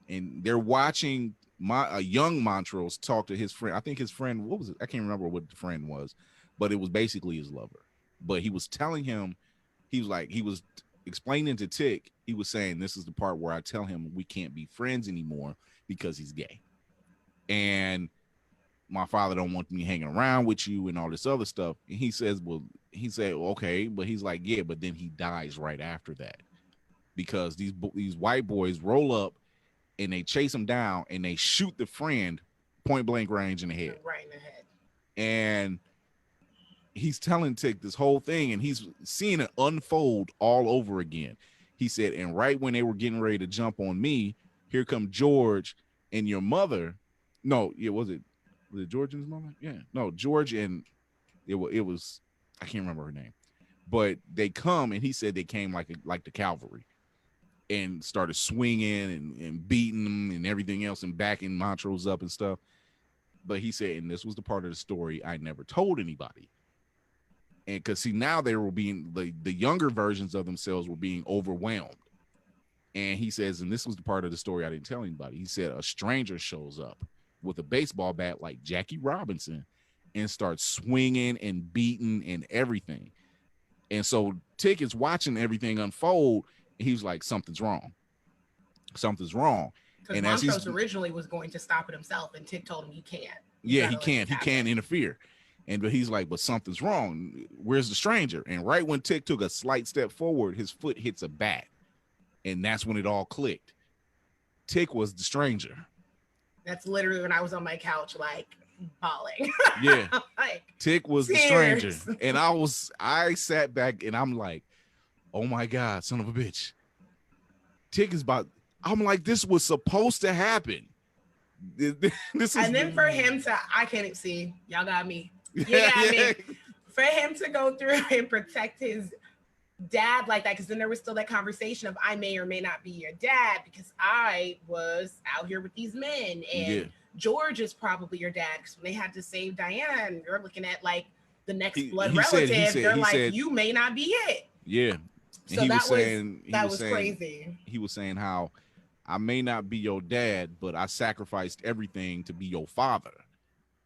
and they're watching a young Montrose talk to his friend. I think his friend, what was it? I can't remember what the friend was, but it was basically his lover. But he was telling him, he was explaining to Tick, he was saying, this is the part where I tell him we can't be friends anymore because he's gay. And my father don't want me hanging around with you and all this other stuff. And he says, well, he said, okay, but he's like, yeah, but then he dies right after that because these white boys roll up and they chase him down and they shoot the friend point blank range in the head. Right in the head. And he's telling Tick this whole thing and he's seeing it unfold all over again. He said, and right when they were getting ready to jump on me, here come George and your mother. No, yeah, was it George and his mother? Yeah, no, George and it was I can't remember her name, but they come and he said they came like the cavalry and started swinging and beating them and everything else and backing Montrose up and stuff. But he said, and this was the part of the story I never told anybody. And because see, now they were being the younger versions of themselves were being overwhelmed. And he says, and this was the part of the story I didn't tell anybody. He said a stranger shows up with a baseball bat like Jackie Robinson and starts swinging and beating and everything. And so Tick is watching everything unfold. And he's like, something's wrong. Something's wrong. Because Montrose originally was going to stop it himself, and Tick told him, you can't. Yeah, he can't. He can't interfere. But he's like, but something's wrong. Where's the stranger? And right when Tick took a slight step forward, his foot hits a bat. And that's when it all clicked. Tick was the stranger. That's literally when I was on my couch, like, bawling. Yeah. Like, Tick was the stranger. And I sat back and I'm like, oh my God, son of a bitch. Tick is I'm like, this was supposed to happen. And then for him to, I can't see, y'all got me. Yeah. For him to go through and protect his dad like that, because then there was still that conversation of I may or may not be your dad because I was out here with these men, and George is probably your dad because when they had to save Diana and you're looking at like the next blood relative, they're like, you may not be it. Yeah. And so that was crazy. He was saying how I may not be your dad, but I sacrificed everything to be your father.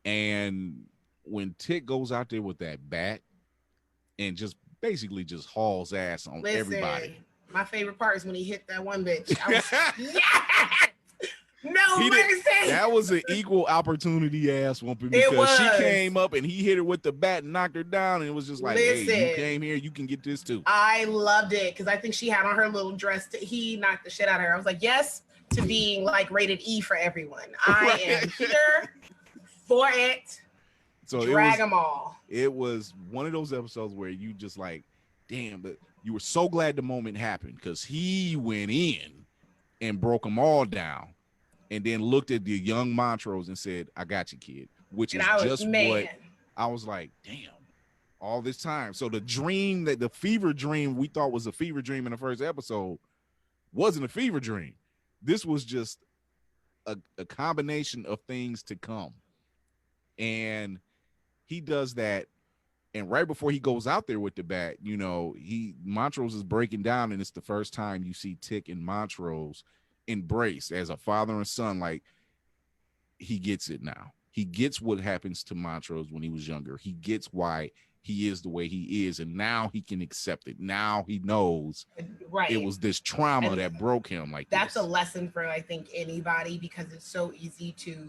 And when Tick goes out there with that bat and just basically just hauls ass on everybody. My favorite part is when he hit that one bitch. I was, yes! No mercy. That was an equal opportunity ass whooping because she came up and he hit her with the bat and knocked her down, and it was just like, hey, you came here, you can get this too. I loved it because I think she had on her little dress. He knocked the shit out of her. I was like, yes to being like rated E for everyone. I am here for it. So drag them all. It was one of those episodes where you just like, damn, but you were so glad the moment happened because he went in and broke them all down and then looked at the young Montrose and said, I got you, kid, which is just what I was like, damn, all this time. So the dream, that the fever dream we thought was a fever dream in the first episode wasn't a fever dream. This was just a combination of things to come. And he does that. And right before he goes out there with the bat, you know, Montrose is breaking down, and it's the first time you see Tick and Montrose embrace as a father and son. Like, he gets it now. He gets what happens to Montrose when he was younger. He gets why he is the way he is, and now he can accept it. Now he knows it was this trauma that broke him. Like, that's a lesson for, I think, anybody, because it's so easy to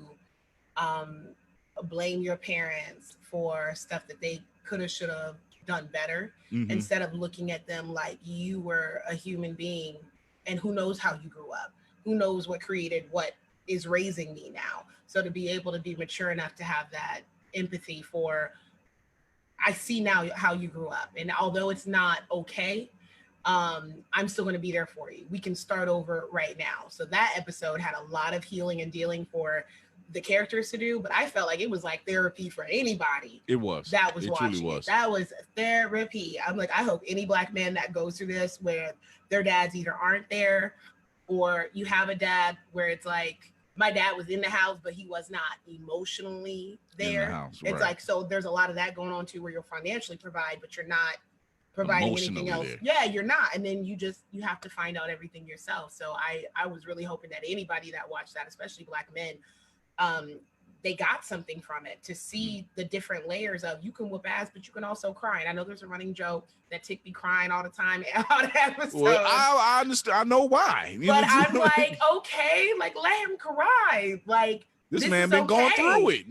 blame your parents for stuff that they could have, should have done better, instead of looking at them like you were a human being, and who knows how you grew up, who knows what created what is raising me now. So to be able to be mature enough to have that empathy for, I see now how you grew up, and although it's not okay, I'm still going to be there for you. We can start over right now. So that episode had a lot of healing and dealing for the characters to do, but I felt like it was like therapy for anybody. It was. That was watching it. That was therapy. I'm like, I hope any Black man that goes through this, where their dads either aren't there, or you have a dad where it's like, my dad was in the house, but he was not emotionally there. It's like, so there's a lot of that going on too, where you'll financially provide, but you're not providing anything else. There. Yeah, you're not. And then you have to find out everything yourself. So I was really hoping that anybody that watched that, especially Black men, they got something from it to see the different layers of you can whoop ass, but you can also cry. And I know there's a running joke that Tick be crying all the time all the episodes. Well, I understand. I know why. But I'm like, okay, like let him cry. Like this man been going through it.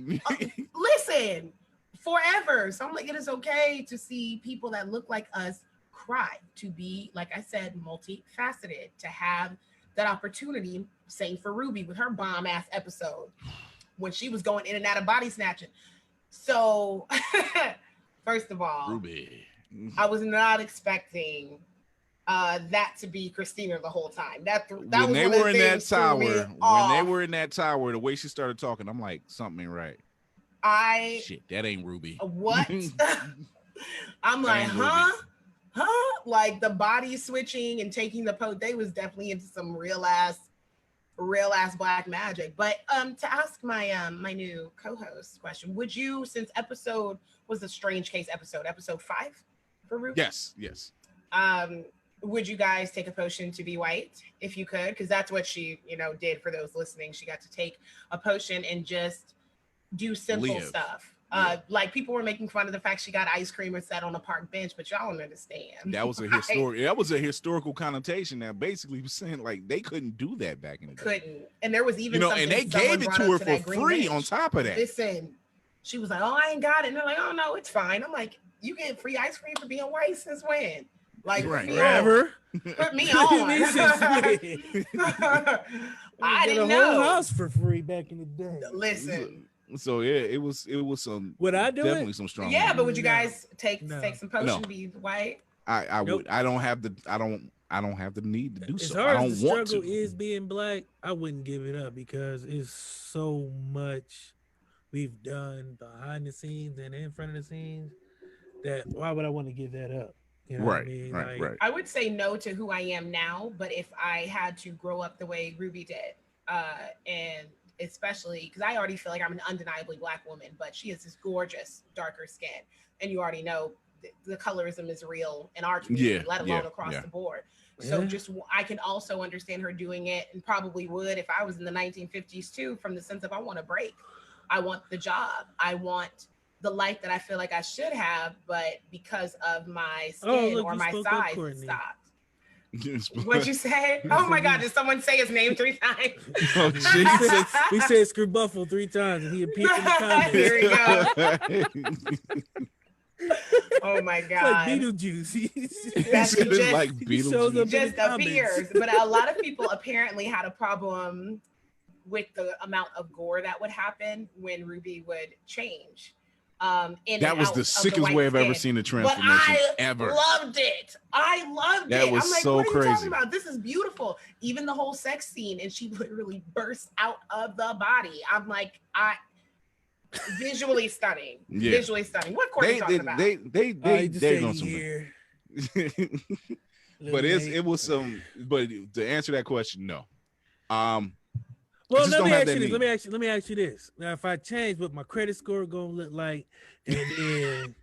Listen, forever. So I'm like, it is okay to see people that look like us cry, to be, like I said, multifaceted, to have that opportunity. Same for Ruby with her bomb ass episode when she was going in and out of body snatching. So first of all, Ruby, I was not expecting that to be Christina the whole time. That when was they were in that tower, the way she started talking, I'm like, something ain't right. Shit, that ain't Ruby. What? I'm like, huh? Like the body switching and taking the pose. They was definitely into some real ass black magic. But to ask my my new co-host question, would you, since episode was a strange case episode 5 for Ruby? Yes. Would you guys take a potion to be white if you could? Because that's what she, did. For those listening, she got to take a potion and just do simple stuff. Like people were making fun of the fact she got ice cream and sat on a park bench, but y'all don't understand. That was a historical connotation that basically was saying like they couldn't do that back in the day. Couldn't. And there was even and they gave it to her for free on top of that. Listen, she was like, "Oh, I ain't got it." And they're like, "Oh no, it's fine." I'm like, "You get free ice cream for being white since when?" Like forever. Put me on. I didn't know. Whole house for free back in the day. Listen. So yeah, it was some. Would I do definitely it? some strong. Yeah, but would you guys take some potion to be white? I would. I don't have the need to do as so. Hard I don't as the want struggle to. is being black, I wouldn't give it up because it's so much we've done behind the scenes and in front of the scenes that why would I want to give that up? You know what I mean? Right. I would say no to who I am now, but if I had to grow up the way Ruby did, and especially because I already feel like I'm an undeniably black woman, but she has this gorgeous darker skin, and you already know the colorism is real in our community, let alone across the board. So just I can also understand her doing it, and probably would if I was in the 1950s too, from the sense of I want a break, I want the job, I want the life that I feel like I should have, but because of my skin or my size, it stopped. What'd you say? Oh my God, did someone say his name 3 times? Oh, Jesus. We said Screwbuffle 3 times and he appeared in the comments. Here we go. Oh my God. It's like Beetlejuice. That's just like Beetlejuice. Just appears. But a lot of people apparently had a problem with the amount of gore that would happen when Ruby would change. That was the sickest way I've ever seen a transformation ever. I loved it. That was I'm like, so what are you crazy. talking about? This is beautiful. Even the whole sex scene, and she literally bursts out of the body. I'm like, visually stunning. Yeah. Visually stunning. What court are you talking about? They know something. But it was some. But to answer that question, no. Well, let me ask you this. Now, if I change what my credit score gonna look like, and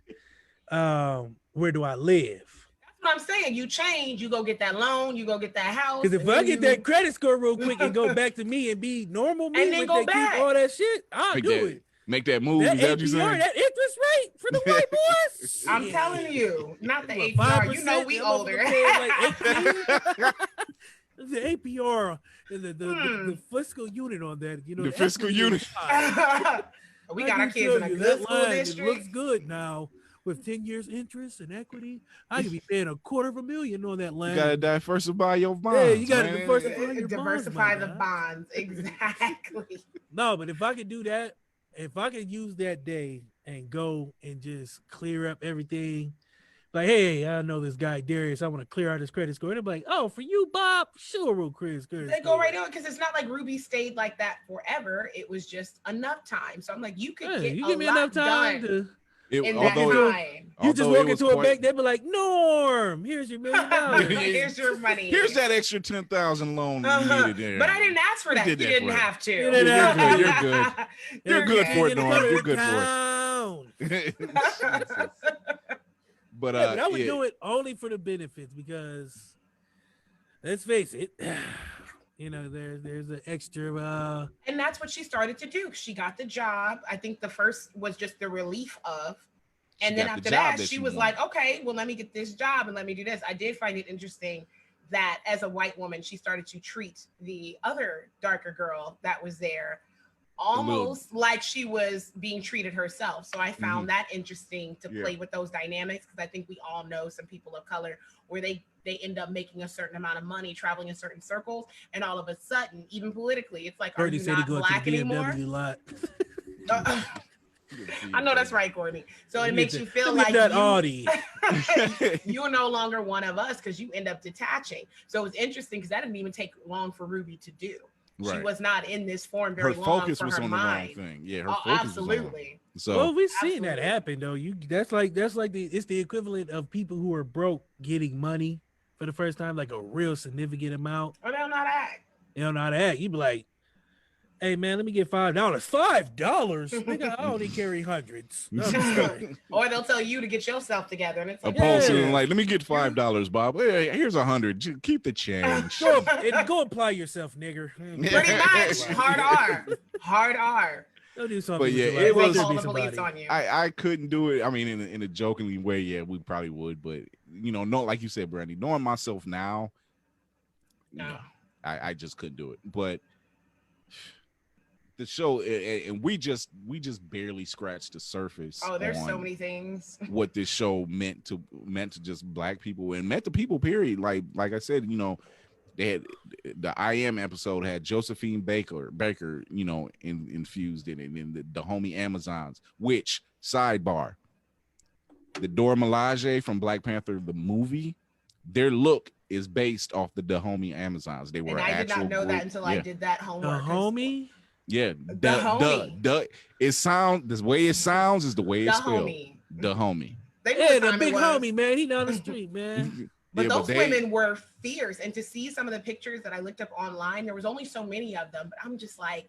then where do I live? That's what I'm saying. You change, you go get that loan, you go get that house. Because if I get that credit score real quick and go back to me and be normal me, and then go back, keep all that shit, I'll do it. Make that move. That APR, that interest rate for the white boys. I'm telling you, not the APR. You know we older. The APR, the fiscal unit on that, the fiscal unit. We got our kids in a good school district. It looks good now with 10 years interest and equity. I could be paying $250,000 on that land. You gotta diversify your bonds. Yeah, you gotta diversify the bonds. Exactly. No, but if I could do that, if I could use that day and go and just clear up everything. Like, hey, I know this guy Darius. I want to clear out his credit score. And I'm like, oh, for you, Bob, sure, real credit score. They go right on because it's not like Ruby stayed like that forever. It was just enough time. So I'm like, you could get give me enough time to. You just walk into a bank, they'd be like, Norm, here's your $1 million. Here's your money. Here's that extra 10,000 loan you needed there. But I didn't ask for that. You didn't have to. You're good. You're good for it, Norm. You're good for it. But but I would do it only for the benefits because let's face it, you know, there's an extra and that's what she started to do. She got the job. I think the first was just the relief of, and then after that, she was like, okay, well, let me get this job and let me do this. I did find it interesting that as a white woman, she started to treat the other darker girl that was there almost like she was being treated herself. So I found that interesting to play with those dynamics, because I think we all know some people of color where they end up making a certain amount of money, traveling in certain circles, and all of a sudden, even politically, it's like, are you not black anymore? I know that's right, Courtney. So it makes you feel like you're no longer one of us because you end up detaching. So it's interesting because that didn't even take long for Ruby to do. Right. She was not in this form very long. Her focus was on the wrong thing. Yeah, her focus absolutely. Was on. So we've seen that happen though. That's like it's the equivalent of people who are broke getting money for the first time, like a real significant amount. Or they don't know how to act. They don't know how to act. You be like, hey man, let me get $5. $5? Nigga, I only carry hundreds. Or they'll tell you to get yourself together, and it's like, like, let me get $5, Bob. Hey, here's 100. Keep the change. Go apply yourself, nigger. Pretty much. Hard R. They'll do something. But yeah, it was. I couldn't do it. I mean, in a jokingly way, yeah, we probably would. But you know, no, like you said, Brandy, knowing myself now, no, I just couldn't do it. But the show, and we just barely scratched the surface. Oh, there's so many things. What this show meant to just black people and meant to people. Period. Like I said, you know, they had the I Am episode had Josephine Baker, you know, infused in it, and the homie Amazons. Which sidebar, the Dora Milaje from Black Panther the movie, their look is based off the homie Amazons. They were. And I did not know that until I did that homework. The homie. Yeah, the way it sounds is the way it's spelled. The homie. The big homie, man. He down the street, man. But those women were fierce, and to see some of the pictures that I looked up online, there was only so many of them. But I'm just like,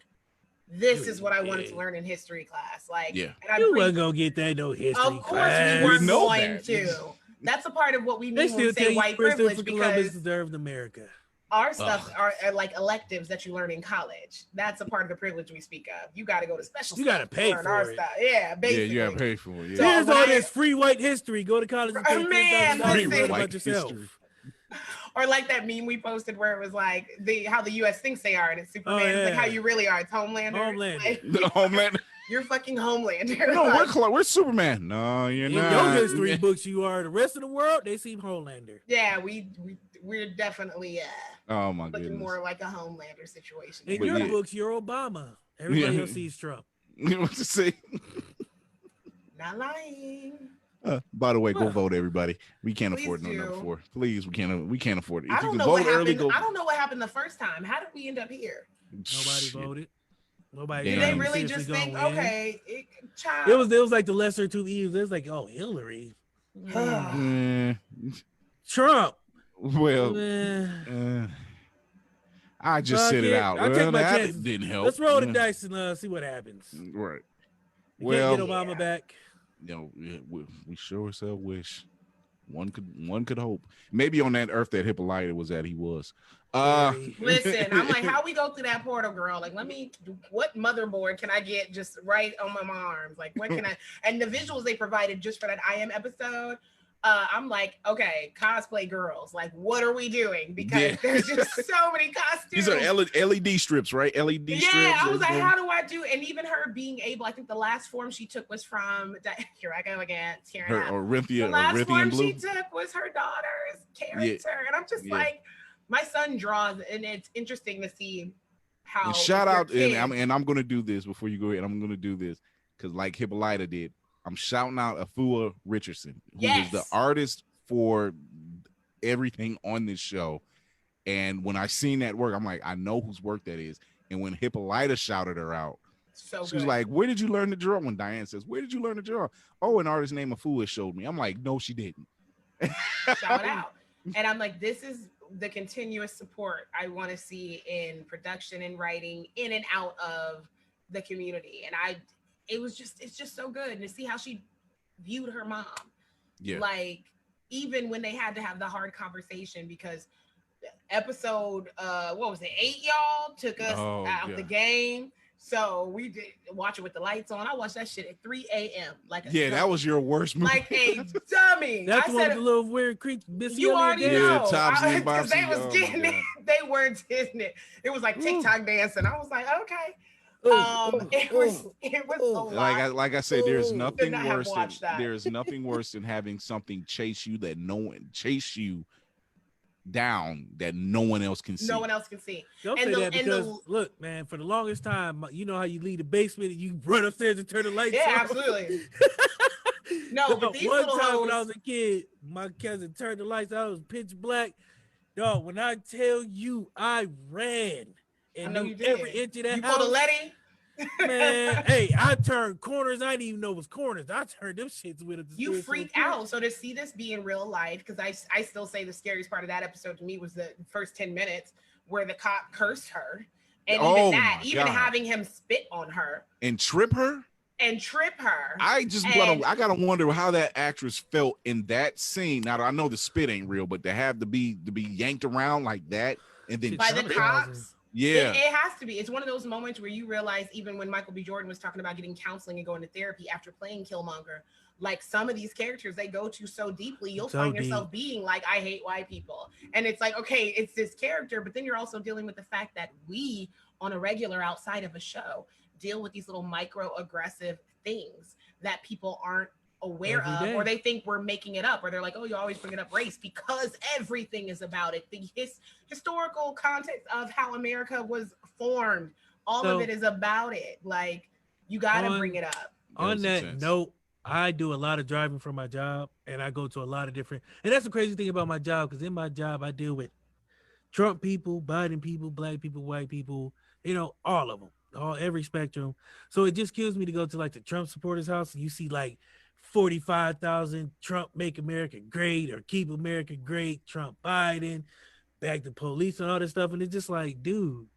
this is what I wanted to learn in history class. Like, and you wasn't gonna get that no history class. Of course, we weren't going to. That's a part of what we mean when we say white privilege, because deserved America. Our stuff are like electives that you learn in college. That's a part of the privilege we speak of. You got to go to special. You got to pay for our it. stuff. Yeah, basically. Yeah, you got to pay for it. Yeah. So here's all this free white history. Go to college and pay free white history. Or like that meme we posted where it was like how the U.S. thinks they are, and it's Superman. It's like how you really are. It's Homelander. Like, Homelander. You're fucking Homelander. No, we're Superman. No, you're not. In your history books, you are. The rest of the world, they seem Homelander. Yeah, we're definitely oh my looking goodness. more like a Homelander situation. In your books, you're Obama. Everybody else sees Trump. You know what to say? Not lying. By the way, go vote, everybody. We can't afford no number 4. Please, we can't afford it. If you can vote early, go. I don't know what happened the first time. How did we end up here? Nobody voted. Nobody. Did they really just think, okay, it was like the lesser two evils. It was like, oh, Hillary, Trump. Well, I just sit it out. I'll take my chance. Didn't help. Let's roll the dice and see what happens. Right. Well, get Obama back. You know, we sure as hell wish. One could hope. Maybe on that earth that Hippolyta was at, he was. Listen, I'm like, how we go through that portal, girl? Like, what motherboard can I get just right on my arms? Like, what can I? And the visuals they provided just for that I Am episode, I'm like, okay, cosplay girls. Like, what are we doing? Because there's just so many costumes. These are LED strips, right? LED strips. Yeah, I was like, how do I do? And even her being able, I think the last form she took was from, here I go again, Orinthia, the last form Blue. she took was her daughter's character. And I'm just like, my son draws, and it's interesting to see how. And shout out, and I'm going to do this before you go ahead. I'm going to do this because, like Hippolyta did, I'm shouting out Afua Richardson, who is the artist for everything on this show. And when I seen that work, I'm like, I know whose work that is. And when Hippolyta shouted her out, she was like, where did you learn to draw? When Diane says, where did you learn to draw? Oh, an artist named Afua showed me. I'm like, no, she didn't. Shout out. And I'm like, this is the continuous support I want to see in production and writing, in and out of the community. And it's just so good. And to see how she viewed her mom. Yeah. Like, even when they had to have the hard conversation because episode what was it, 8, y'all took us out the game. So we did watch it with the lights on. I watched that shit at 3 a.m. like a dummy. That was your worst movie. Like a dummy. That's one of the little weird creeps. You already know. Because they was getting it. They were getting it. It was like TikTok dancing. I was like, okay. It was a lot. Like I said, there's nothing worse than having something chase you down that no one else can see. No one else can see. Don't say that because look, man, for the longest time, you know how you leave the basement and you run upstairs and turn the lights on? Yeah, absolutely. No, but these one little time hoes... when I was a kid, my cousin turned the lights out. It was pitch black. Dog, when I tell you, I ran and knew every inch of that you house. pulled a Letty? Man, hey, I turned corners. I didn't even know it was corners. I turned them shits with it. You freaked out. So to see this be in real life, because I still say the scariest part of that episode to me was the first 10 minutes where the cop cursed her. And even having him spit on her. And trip her? I gotta wonder how that actress felt in that scene. Now I know the spit ain't real, but to have to be yanked around like that and then by the cops. Yeah, it has to be. It's one of those moments where you realize, even when Michael B. Jordan was talking about getting counseling and going to therapy after playing Killmonger, like some of these characters they go to so deeply, you'll find yourself being like, I hate white people. And it's like, okay, it's this character, but then you're also dealing with the fact that we, on a regular outside of a show, deal with these little microaggressive things that people aren't aware of, or they think we're making it up, or they're like, oh, you always bring it up race, because everything is about it. The historical context of how America was formed, all of it is about it. Like, you gotta bring it up. On that note, I do a lot of driving for my job, and I go to a lot of different, and that's the crazy thing about my job, because in my job I deal with Trump people, Biden people, black people, white people, all of them, every spectrum. So it just kills me to go to like the Trump supporters house and you see like 45,000 Trump make America great or keep America great, Trump Biden, back to police and all this stuff. And it's just like, dude,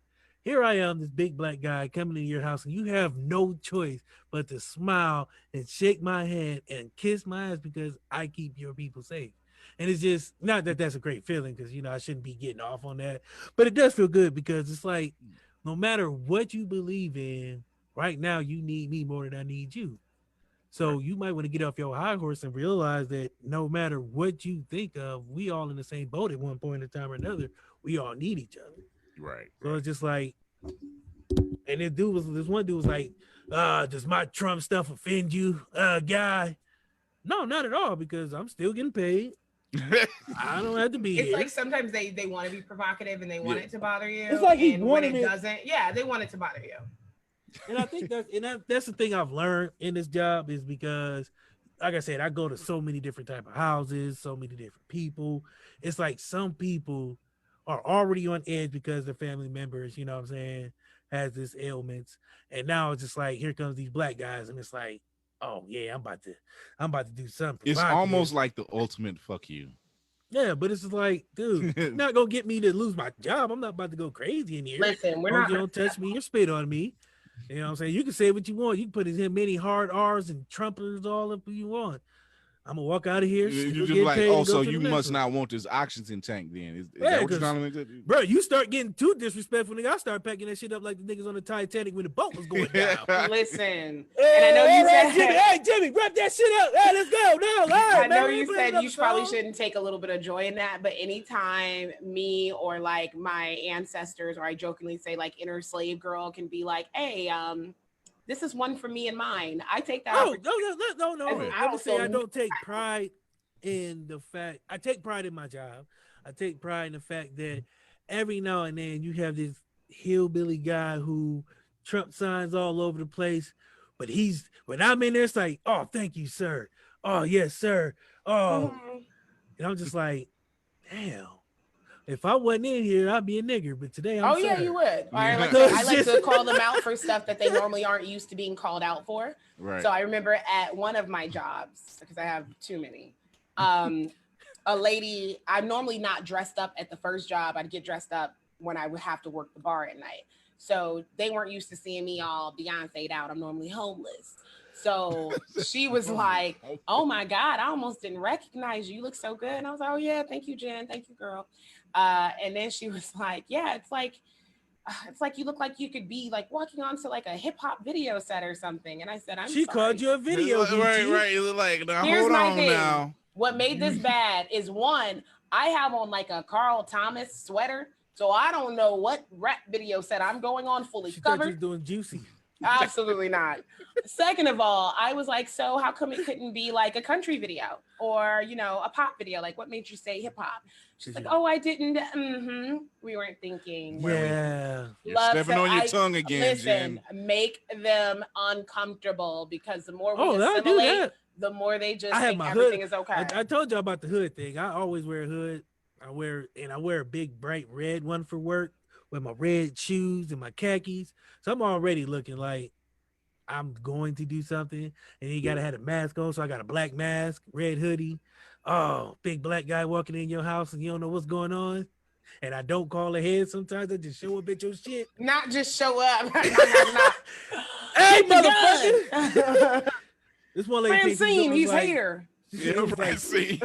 here I am, this big black guy coming into your house and you have no choice but to smile and shake my hand and kiss my ass because I keep your people safe. And it's just not that that's a great feeling because, I shouldn't be getting off on that, but it does feel good because it's like, no matter what you believe in right now, you need me more than I need you. So you might want to get off your high horse and realize that no matter what you think of, we all in the same boat at one point in time or another. We all need each other. Right. So it's just like, and this one dude was like, does my Trump stuff offend you, guy? No, not at all, because I'm still getting paid. I don't have to be here. Like sometimes they want to be provocative and they want it to bother you. It's like and when it doesn't, they want it to bother you. And I think that's the thing I've learned in this job is because, like I said, I go to so many different type of houses, so many different people. It's like some people are already on edge because their family members, you know what I'm saying, has this ailments. And now it's just like, here comes these black guys. And it's like, oh yeah, I'm about to do something. It's almost like the ultimate fuck you. Yeah, but it's just like, dude, you're not gonna get me to lose my job. I'm not about to go crazy in here. Listen, we're not. You don't touch me or spit on me. You know what I'm saying? You can say what you want. You can put as many hard R's and trumpers all up you want. I'm gonna walk out of here. You're just like, so you must not want this oxygen tank then. Is that what you're trying to do? Bro, you start getting too disrespectful, nigga. I start packing that shit up like the niggas on the Titanic when the boat was going down. Listen, and I know you said, Jimmy, wrap that shit up. Hey, let's go. No, I know you said you probably shouldn't take a little bit of joy in that, but anytime me or like my ancestors, or I jokingly say like inner slave girl can be like, hey, this is one for me and mine. I take that. No. Let me say I don't take pride in the fact. I take pride in my job. I take pride in the fact that every now and then you have this hillbilly guy who Trump signs all over the place, but when I'm in there, it's like, oh, thank you, sir. Oh, yes, sir. Oh, and I'm just like, damn. If I wasn't in here, I'd be a nigger. But today, I'm yeah, you would. I like to call them out for stuff that they normally aren't used to being called out for. Right. So I remember at one of my jobs, because I have too many, a lady, I'm normally not dressed up at the first job. I'd get dressed up when I would have to work the bar at night. So they weren't used to seeing me all Beyonce'd out. I'm normally homeless. So she was like, oh my God, I almost didn't recognize you. You look so good. And I was like, oh yeah, thank you, Jen. Thank you, girl. And then she was like, yeah, it's like you look like you could be like walking onto like a hip hop video set or something. And I said, she sorry. called you a video. Right. You look like, now, here's hold my on thing. now. What made this bad is one, I have on like a Carl Thomas sweater. So I don't know what rap video set I'm going on fully covered. She was doing Juicy. Absolutely not. Second of all, I was like, so how come it couldn't be like a country video or, you know, a pop video? Like, what made you say hip hop? She's like, oh, I didn't. We weren't thinking. Yeah. You're stepping on your tongue again, Listen, Jen. make them uncomfortable because the more we assimilate, do that. The more they just think everything is okay. I told you about the hood thing. I always wear a hood. I wear a big bright red one for work with my red shoes and my khakis. So I'm already looking like I'm going to do something. And you gotta have a mask on. So I got a black mask, red hoodie. Oh, big black guy walking in your house and you don't know what's going on. And I don't call ahead sometimes. I just show up at your shit. Not just show up. Hey, motherfucker. This one lady Francine, he's like, here. Yeah, Francine.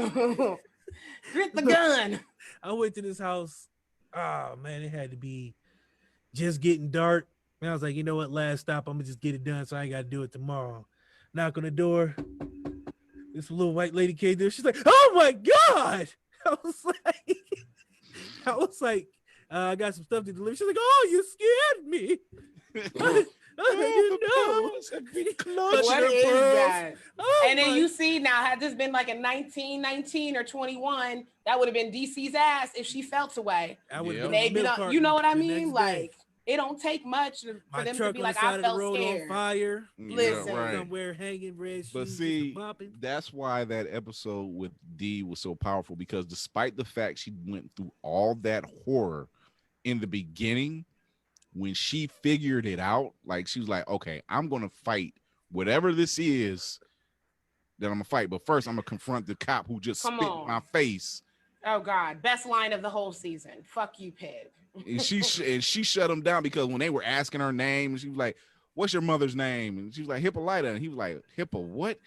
Get the gun. I went to this house. Oh man, it had to be just getting dark. And I was like, you know what? Last stop. I'm gonna just get it done, so I ain't gotta do it tomorrow. Knock on the door. This little white lady came there. She's like, "Oh my god!" I was like, I got some stuff to deliver. She's like, "Oh, you scared me." You know. What is that? And then you see now, had this been like a 19, 19 or 21, that would have been DC's ass if she felt away. You know what I mean? Like, it don't take much for them to be like, I felt scared. On fire. Listen, somewhere hanging red shoes. But see, that's why that episode with D was so powerful, because despite the fact she went through all that horror in the beginning, when she figured it out, like she was like, okay, I'm gonna fight whatever this is that I'm gonna fight, but first I'm gonna confront the cop who just spit in my face. Oh God, best line of the whole season. Fuck you, pig. And she shut him down, because when they were asking her name, she was like, what's your mother's name? And she was like, Hippolyta. And he was like, Hippo what?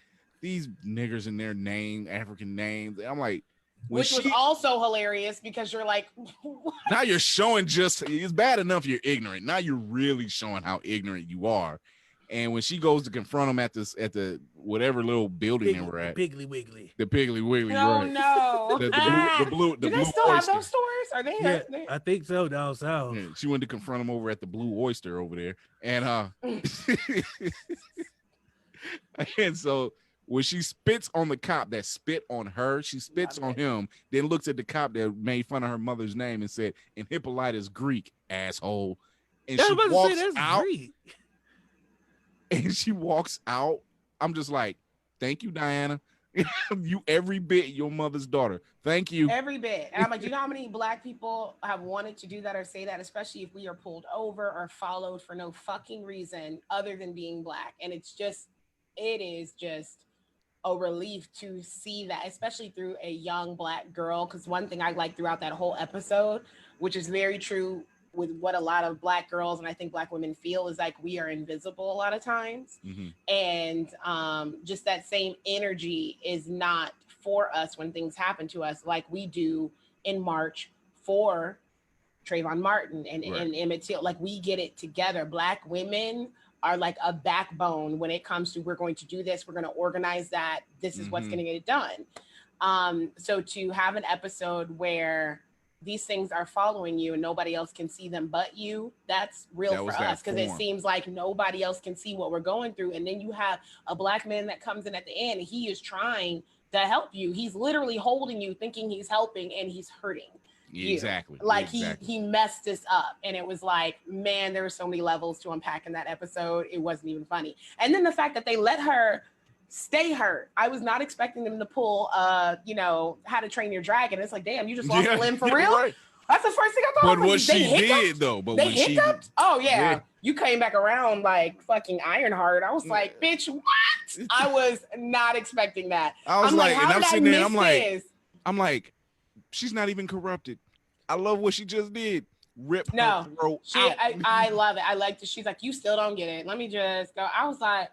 These niggers in their name, African names. I'm like, which was also hilarious, because you're like, what? Now you're showing it's bad enough you're ignorant. Now you're really showing how ignorant you are. And when she goes to confront him at the whatever little building they were at, Piggly Wiggly. The Piggly Wiggly. Oh right. no. The blue. Do they still have those stores? Are they? Yeah, I think so. Down south. Yeah, she went to confront him over at the Blue Oyster over there, and and so when she spits on the cop that spit on her, she spits on him, then looks at the cop that made fun of her mother's name and said, "And Hippolyta's Greek, asshole." And she walks out. Greek. And she walks out. I'm just like, thank you, Diana. You every bit your mother's daughter. Thank you. Every bit. And I'm like, do you know how many Black people have wanted to do that or say that, especially if we are pulled over or followed for no fucking reason other than being Black? And it is just a relief to see that, especially through a young Black girl. Because one thing I like throughout that whole episode, which is very true with what a lot of Black girls and I think Black women feel, is like we are invisible a lot of times. Mm-hmm. And just that same energy is not for us when things happen to us, like we do in March for Trayvon Martin and Emmett Till. Like we get it together. Black women are like a backbone when it comes to, we're going to do this, we're going to organize that, this is what's going to get it done. So to have an episode where these things are following you and nobody else can see them but you, that's real for us, because it seems like nobody else can see what we're going through. And then you have a Black man that comes in at the end and he is trying to help you. He's literally holding you thinking he's helping and he's hurting. Exactly. Like he messed this up. And it was like, man, there were so many levels to unpack in that episode. It wasn't even funny. And then the fact that they let her stay hurt. I was not expecting them to pull How to Train Your Dragon. It's like, damn, you just lost a limb for real? Right. That's the first thing I thought. But what she did though, they hiccuped? Oh yeah. You came back around like fucking Ironheart. I was like, bitch, what? I was not expecting that. I'm like, and I'm sitting there, I'm like, she's not even corrupted. I love what she just did. Rip her throat out. I love it. I like that. She's like, you still don't get it. Let me just go. I was like,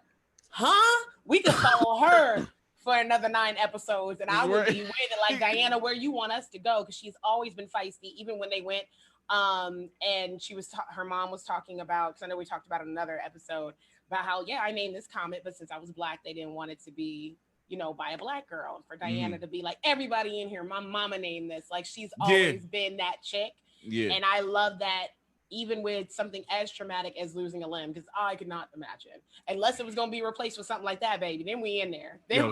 huh? We could follow her for another 9 episodes, and I would be waiting like, Diana, where you want us to go? Because she's always been feisty, even when they went. And she was her mom was talking about, because I know we talked about in another episode about how, yeah, I named this comet, but since I was Black, they didn't want it to be, by a Black girl. And for Diana to be like, everybody in here, my mama named this. Like, she's always been that chick. Yeah. And I love that, even with something as traumatic as losing a limb, because I could not imagine, unless it was going to be replaced with something like that, baby. Then we in there. Then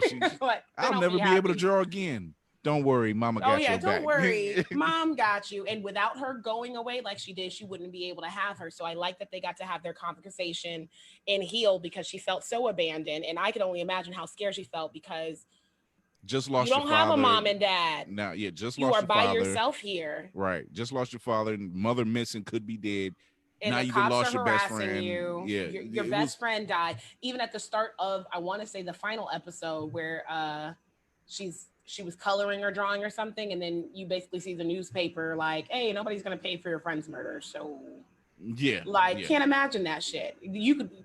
I'll never be able to draw again. Don't worry, Mama got your back. Don't worry, Mom got you. And without her going away like she did, she wouldn't be able to have her. So I like that they got to have their conversation and heal, because she felt so abandoned. And I could only imagine how scared she felt, because just lost. You don't have a mom and dad. Now, just you lost. You are your by father. Yourself here. Right. Just lost your father, and mother missing, could be dead. And now the you cops lost are your best harassing friend. you. Yeah, your best friend died. Even at the start of, I want to say, the final episode where she was coloring or drawing or something, and then you basically see the newspaper like, hey, nobody's gonna pay for your friend's murder. So can't imagine that shit.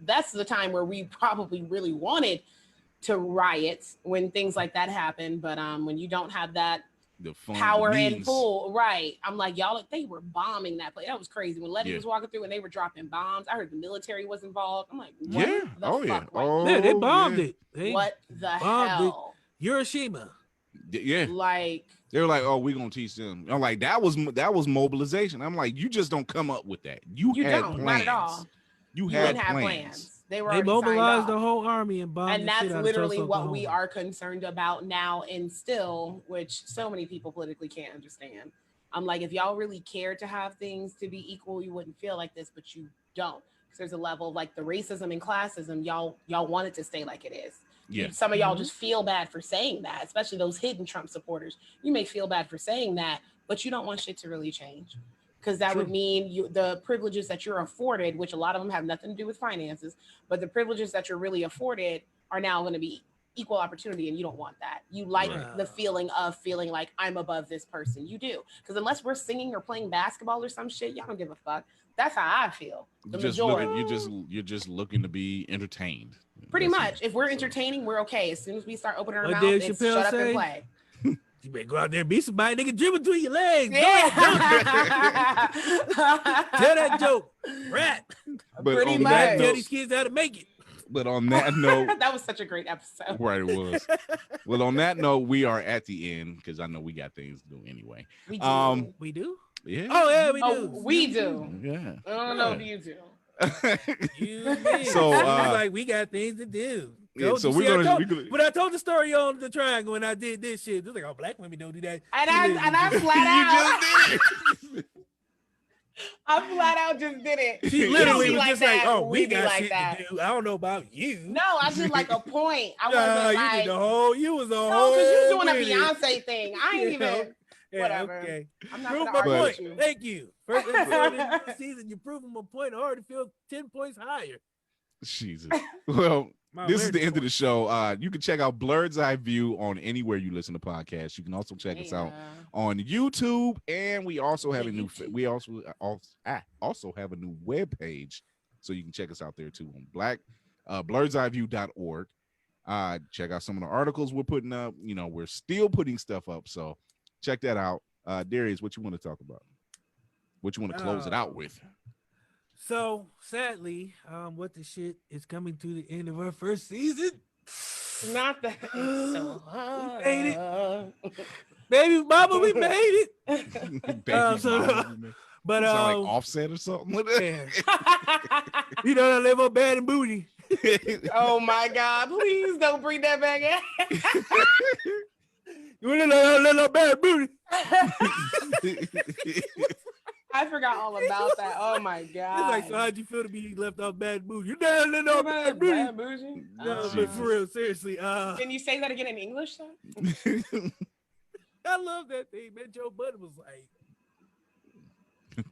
That's the time where we probably really wanted to riot, when things like that happen. But when you don't have that power and pull, right? I'm like, y'all, they were bombing that place. That was crazy. When Letty was walking through and they were dropping bombs, I heard the military was involved. I'm like, what the fuck? They bombed it. What the hell? Hiroshima. Yeah, like they were like, oh, we're gonna teach them. I'm like, that was mobilization. I'm like, you just don't come up with that. You had plans. Not at all. You had plans. They mobilized the whole army and bombed. And that's literally what we are concerned about now, and still, which so many people politically can't understand. I'm like, if y'all really cared to have things to be equal, you wouldn't feel like this, but you don't. Because there's a level of like the racism and classism, y'all want it to stay like it is. Yeah. Some of y'all just feel bad for saying that, especially those hidden Trump supporters. You may feel bad for saying that, but you don't want shit to really change. Because that would mean the privileges that you're afforded, which a lot of them have nothing to do with finances, but the privileges that you're really afforded are now going to be equal opportunity, and you don't want that. You like the feeling of feeling like I'm above this person. You do. Because unless we're singing or playing basketball or some shit, y'all don't give a fuck. That's how I feel. You're just looking to be entertained. Pretty much. If we're entertaining, we're okay. As soon as we start opening our mouth, it's shut up and play. You better go out there and be somebody, nigga, dribble between your legs. Yeah. Tell that joke. Rap. But pretty much. Tell these kids how to make it. But on that note, that was such a great episode. Right, it was. Well, on that note, we are at the end, because I know we got things to do anyway. We do. We do? Yeah. Oh, yeah, we do. We do. Yeah. I don't know if you do. So like we got things to do. Yeah, so we're gonna. But I told the story on the Triangle when I did this shit. They're like, "Oh, Black women don't do that." And I flat out. You just did it. I flat out just did it. She literally was like just that. like, "Oh, we got like shit that. to do." I don't know about you. No, I did like a point. I wasn't like, you did the whole. You was the whole. No, because you doing a Beyonce thing. I ain't even. Yeah, whatever. Okay. I'm not Prove gonna my argue point. with you. Thank you. First episode in the season, you're proving my point. I already feel 10 points higher. Jesus. Well, this is the end of the show. You can check out Blurred's Eye View on anywhere you listen to podcasts. You can also check us out on YouTube, and we also have a new. We also have a new web page, so you can check us out there too on blurred'seyeview.org. Check out some of the articles we're putting up. We're still putting stuff up, so check that out. Darius, what you want to talk about? What you want to close it out with? So sadly, what the shit is coming to the end of our first season. Not that it's so hard. We made it. Baby mama, we made it. But like Offset or something. You know I live on Bad and Bougie. Oh my God! Please don't bring that back in. You little Bad Booty. I forgot all about that. Oh my God! It's like, so how'd you feel to be left off Bad Bougie? You down little Bad Bougie. Bad Bougie? No, but for real, seriously. Can you say that again in English, though? I love that thing, man. Joe Budden was like.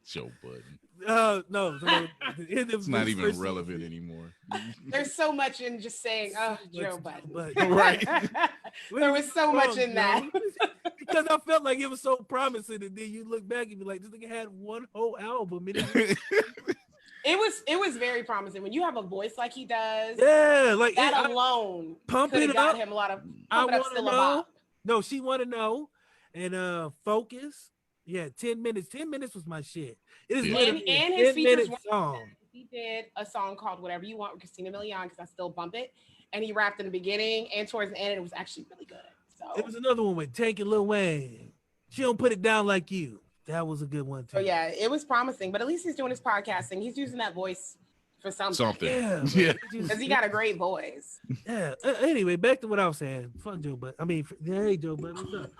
Joe Budden. No, it's not even relevant anymore. There's so much in just saying, "Oh, Joe Budden." Right. There was so much in that. Because I felt like it was so promising, and then you look back and be like, "This nigga had one whole album." It was very promising when you have a voice like he does. Yeah, like that alone pump could it have got up. him a lot of. I want to know. No, she want to know, and focus. Yeah, 10 minutes. 10 minutes was my shit. It is literally and his 10-minute song. He did a song called "Whatever You Want" with Christina Milian because I still bump it, and he rapped in the beginning and towards the end, and it was actually really good. So it was another one with Tank and Lil Wayne. She don't put it down like you. That was a good one too. Oh yeah, it was promising, but at least he's doing his podcasting. He's using that voice for something. Yeah, because he got a great voice. Yeah. Anyway, back to what I was saying. Fuck Joe, but I mean, hey Joe, but what's up?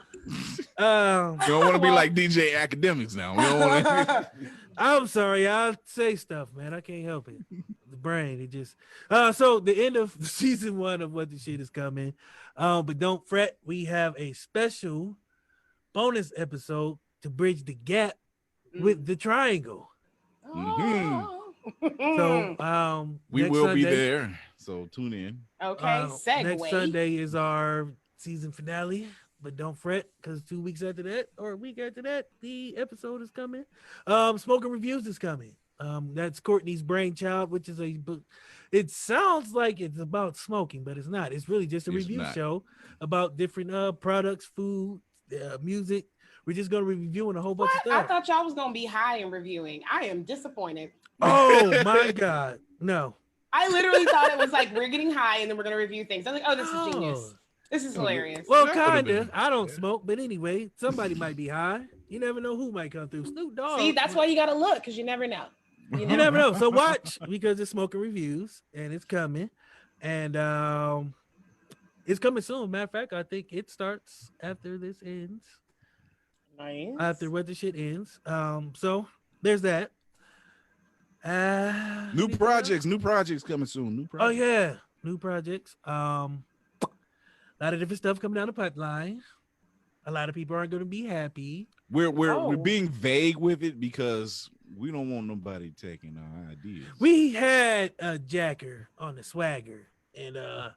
You don't want to be like DJ Academics now. We don't wanna... I'm sorry, I'll say stuff, man. I can't help it. The brain, it just. So the end of season 1 of What the Shit is coming. But don't fret, we have a special bonus episode to bridge the gap with the triangle. So we will be there. So tune in. Okay, segue. Next Sunday is our season finale, but don't fret because 2 weeks after that or a week after that, the episode is coming. Smoking Reviews is coming. That's Courtney's brainchild, which is a book. It sounds like it's about smoking, but it's not. It's really just a review show about different products, food, music. We're just gonna be reviewing a whole bunch of stuff. I thought y'all was gonna be high in reviewing. I am disappointed. Oh my god, no! I literally thought it was like we're getting high and then we're gonna review things. I was like, oh, this is genius. This is hilarious. Well, kinda. I don't smoke, but anyway, somebody might be high. You never know who might come through. Snoop Dogg. See, that's why you gotta look because you never know. You never know. So watch because it's Smoking Reviews and it's coming, and it's coming soon. Matter of fact, I think it starts after this ends. Nice. After What the Shit ends. So there's that. New projects coming soon. New projects. Oh yeah, new projects. A lot of different stuff coming down the pipeline. A lot of people aren't going to be happy. We're being vague with it because we don't want nobody taking our ideas. We had a Jacker on the swagger, and I'm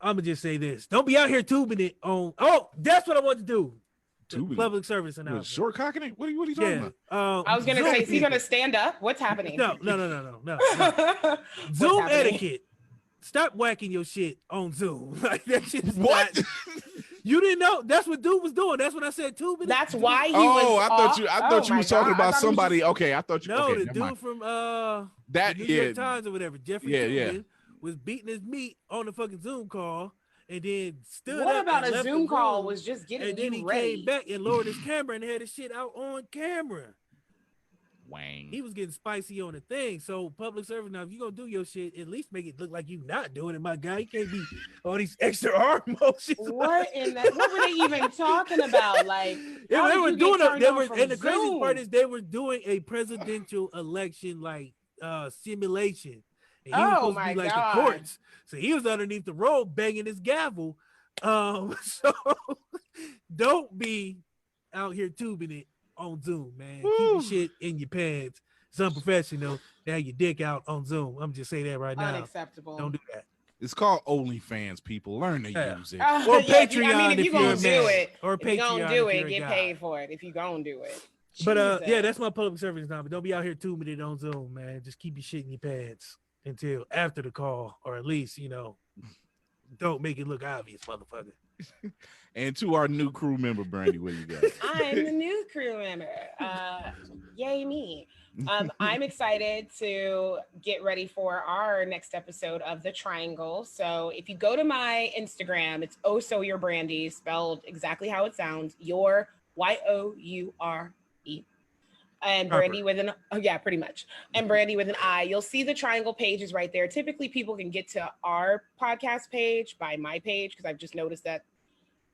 gonna just say this: don't be out here tubing it on. Oh, that's what I want to do. Public service announcement. Short cocking it? What are you talking about? I was gonna say, is he gonna stand up? What's happening? No. Zoom etiquette. Stop whacking your shit on Zoom. Like that shit is what? Not, you didn't know that's what dude was doing. That's what I said. 2 minutes. That's why he was. I thought you was talking about somebody. Okay, I thought you. No, okay, the dude from that New York Times or whatever. Jeffrey Tubin was beating his meat on the fucking Zoom call. And then stood what up about and a Zoom call was just getting and then he ready. Came back and lowered his camera and had his shit out on camera. Wang. He was getting spicy on the thing. So public service, now if you're gonna do your shit, at least make it look like you not doing it, my guy. You can't be all these extra arm motions. What were they even talking about? Like they were doing and the crazy part is they were doing a presidential election like simulation. And he was supposed to be like the courts. So he was underneath the rope banging his gavel. So don't be out here tubing it on Zoom, man. Woo. Keep your shit in your pants. It's unprofessional to have your dick out on Zoom. I'm just saying that right now. Unacceptable. Don't do that. It's called OnlyFans, people. Learn to use it. Or Patreon. I mean, if you're gonna do it, or Patreon, if you're gonna do it, get paid for it. If you're gonna do it. But yeah, that's my public service now. But don't be out here tubing it on Zoom, man. Just keep your shit in your pants until after the call, or at least, don't make it look obvious, motherfucker. And to our new crew member, Brandy, what do you got? I'm the new crew member. Yay me. I'm excited to get ready for our next episode of The Triangle. So if you go to my Instagram, it's Oh So Your Brandy, spelled exactly how it sounds. Your Youre. And Brandy with an pretty much. And Brandy with an I. You'll see the triangle page is right there. Typically, people can get to our podcast page by my page because I've just noticed that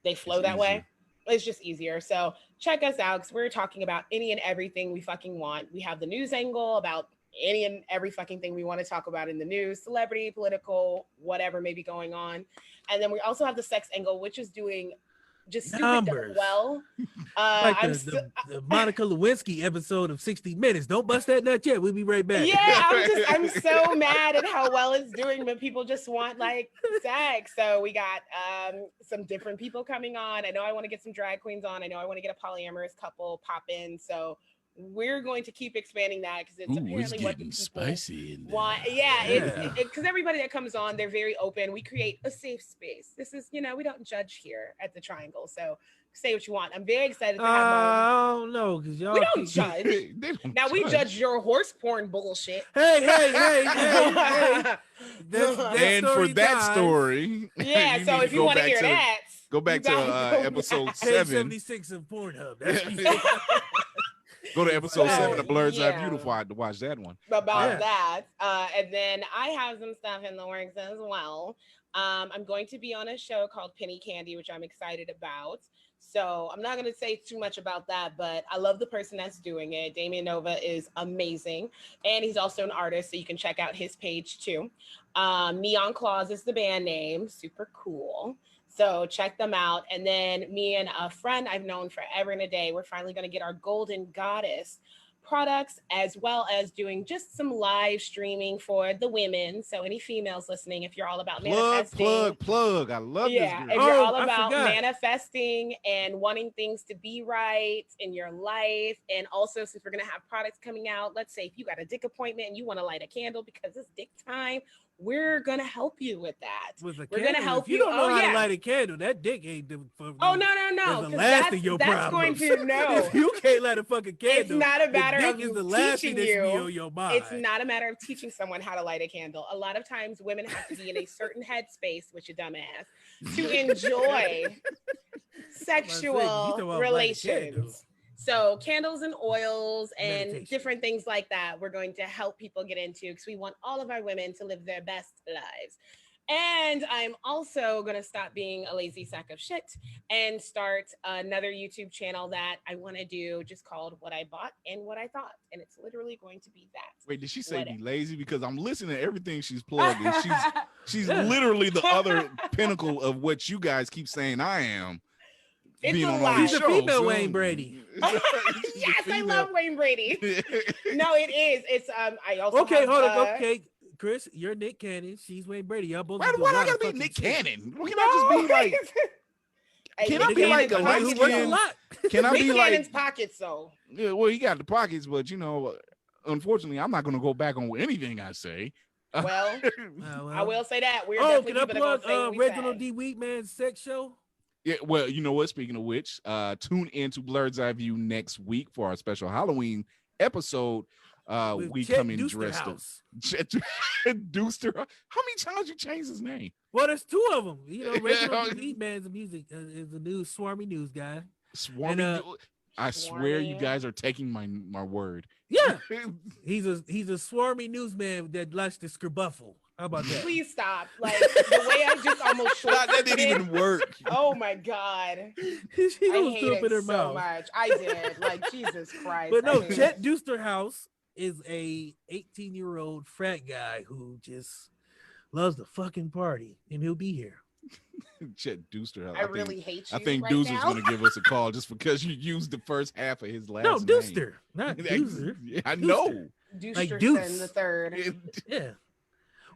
they flow that way. It's just easier. So check us out because we're talking about any and everything we fucking want. We have the news angle about any and every fucking thing we want to talk about in the news, celebrity, political, whatever may be going on. And then we also have the sex angle, which is doing just stupid well. Like the Monica Lewinsky episode of 60 Minutes. Don't bust that nut yet. We'll be right back. Yeah, I'm so mad at how well it's doing, but people just want like sex. So we got some different people coming on. I know I want to get some drag queens on. I know I want to get a polyamorous couple pop in. So we're going to keep expanding that because it's apparently what the people spicy want. Yeah, because everybody that comes on, they're very open. We create a safe space. This is, we don't judge here at the Triangle. So say what you want. I'm very excited to have I don't know because y'all we don't judge. We judge your horse porn bullshit. Hey. And for that story, yeah. So if you want to hear that, go back to episode 7. 76 of Pornhub. Go to episode 7 of Blurred's Eye View to watch that one. About that. And then I have some stuff in the works as well. I'm going to be on a show called Penny Candy, which I'm excited about. So I'm not going to say too much about that, but I love the person that's doing it. Damien Nova is amazing. And he's also an artist, so you can check out his page too. Neon Claws is the band name. Super cool. So check them out. And then me and a friend I've known forever and a day, we're finally going to get our Golden Goddess products, as well as doing just some live streaming for the women. So any females listening, if you're all about manifesting. Plug. I love this girl. If you're all about manifesting and wanting things to be right in your life. And also, since we're going to have products coming out, let's say if you got a dick appointment and you want to light a candle because it's dick time, we're gonna help you with that. We're gonna help you. You don't know how to light a candle. That dick ain't the. No. The last of your problems. Going to know. If you can't light a fucking candle, it's not a matter of the last teaching thing you. On your mind. It's not a matter of teaching someone how to light a candle. A lot of times, women have to be in a certain headspace, which you dumbass, to enjoy sexual relations. So candles and oils and different things like that, we're going to help people get into because we want all of our women to live their best lives. And I'm also going to stop being a lazy sack of shit and start another YouTube channel that I want to do just called What I Bought and What I Thought. And it's literally going to be that. Wait, did she say be lazy? Because I'm listening to everything she's plugging. She's literally the other pinnacle of what you guys keep saying I am. It's a lie. She's a female Wayne Brady. Yes, I love Wayne Brady. No, it is. It's I also hold on. Okay, Chris, you're Nick Cannon. She's Wayne Brady. Y'all both. Why do I gotta be Nick Cannon? Can I just be like? Can I be like a light skin? Can I be like Cannon's pockets though? Yeah, well, he got the pockets, but unfortunately, I'm not gonna go back on anything I say. Well, I will say that we're can I plug Reginald D. Wheatman's sex show? Yeah, well, you know what? Speaking of which, tune into Blurred's Eye View next week for our special Halloween episode. We come in dressed up. Chet Dooster. How many times you changed his name? Well, there's 2 of them. Reginald D. Wheatman's music is a news swarmy news guy. Swarmy. I swear you guys are taking my word. Yeah, he's a swarmy newsman that likes to skerbuffle. How about that? Please stop. Like the way I just almost that didn't even work. Oh my God. She I hate it in her so mouth. much. I did. Like Jesus Christ. But no, Chet Doosterhouse is a 18-year-old frat guy who just loves the fucking party, and he'll be here. Chet Doosterhouse. I really hate you. I think right Dooster's now. going to give us a call just because you used the first half of his last name. No, Dooster, not Dooster. Yeah, I know. Doosterson Deuce. the third. Yeah.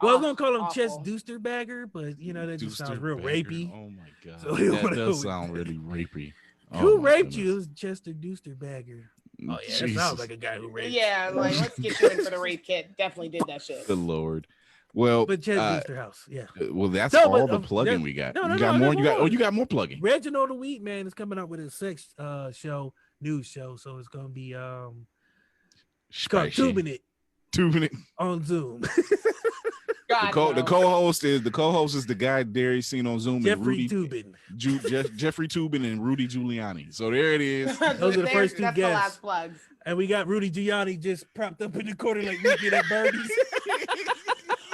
Well, I was gonna call him Chest Doosterbagger, but that just sounds real rapey. Oh my God, So that does sound really rapey. Who raped you? It was Chester Doosterbagger. Oh yeah, Jesus. that sounds like a guy who raped. Yeah, like let's get you in for the rape kit. Definitely did that shit. The Lord. Well, but Chest Doosterhouse, yeah. Well, that's all the plugging we got. You got more. You got more plugging. Reginald the Wheatman is coming up with a sex news show, so it's gonna be called Tubing It on Zoom. The co-host is the guy Derry seen on Zoom. Jeffrey Toobin. Jeffrey Toobin and Rudy Giuliani. So there it is. Those are the first 2 guests. The last plugs. And we got Rudy Giuliani just propped up in the corner like we get at Birdie's.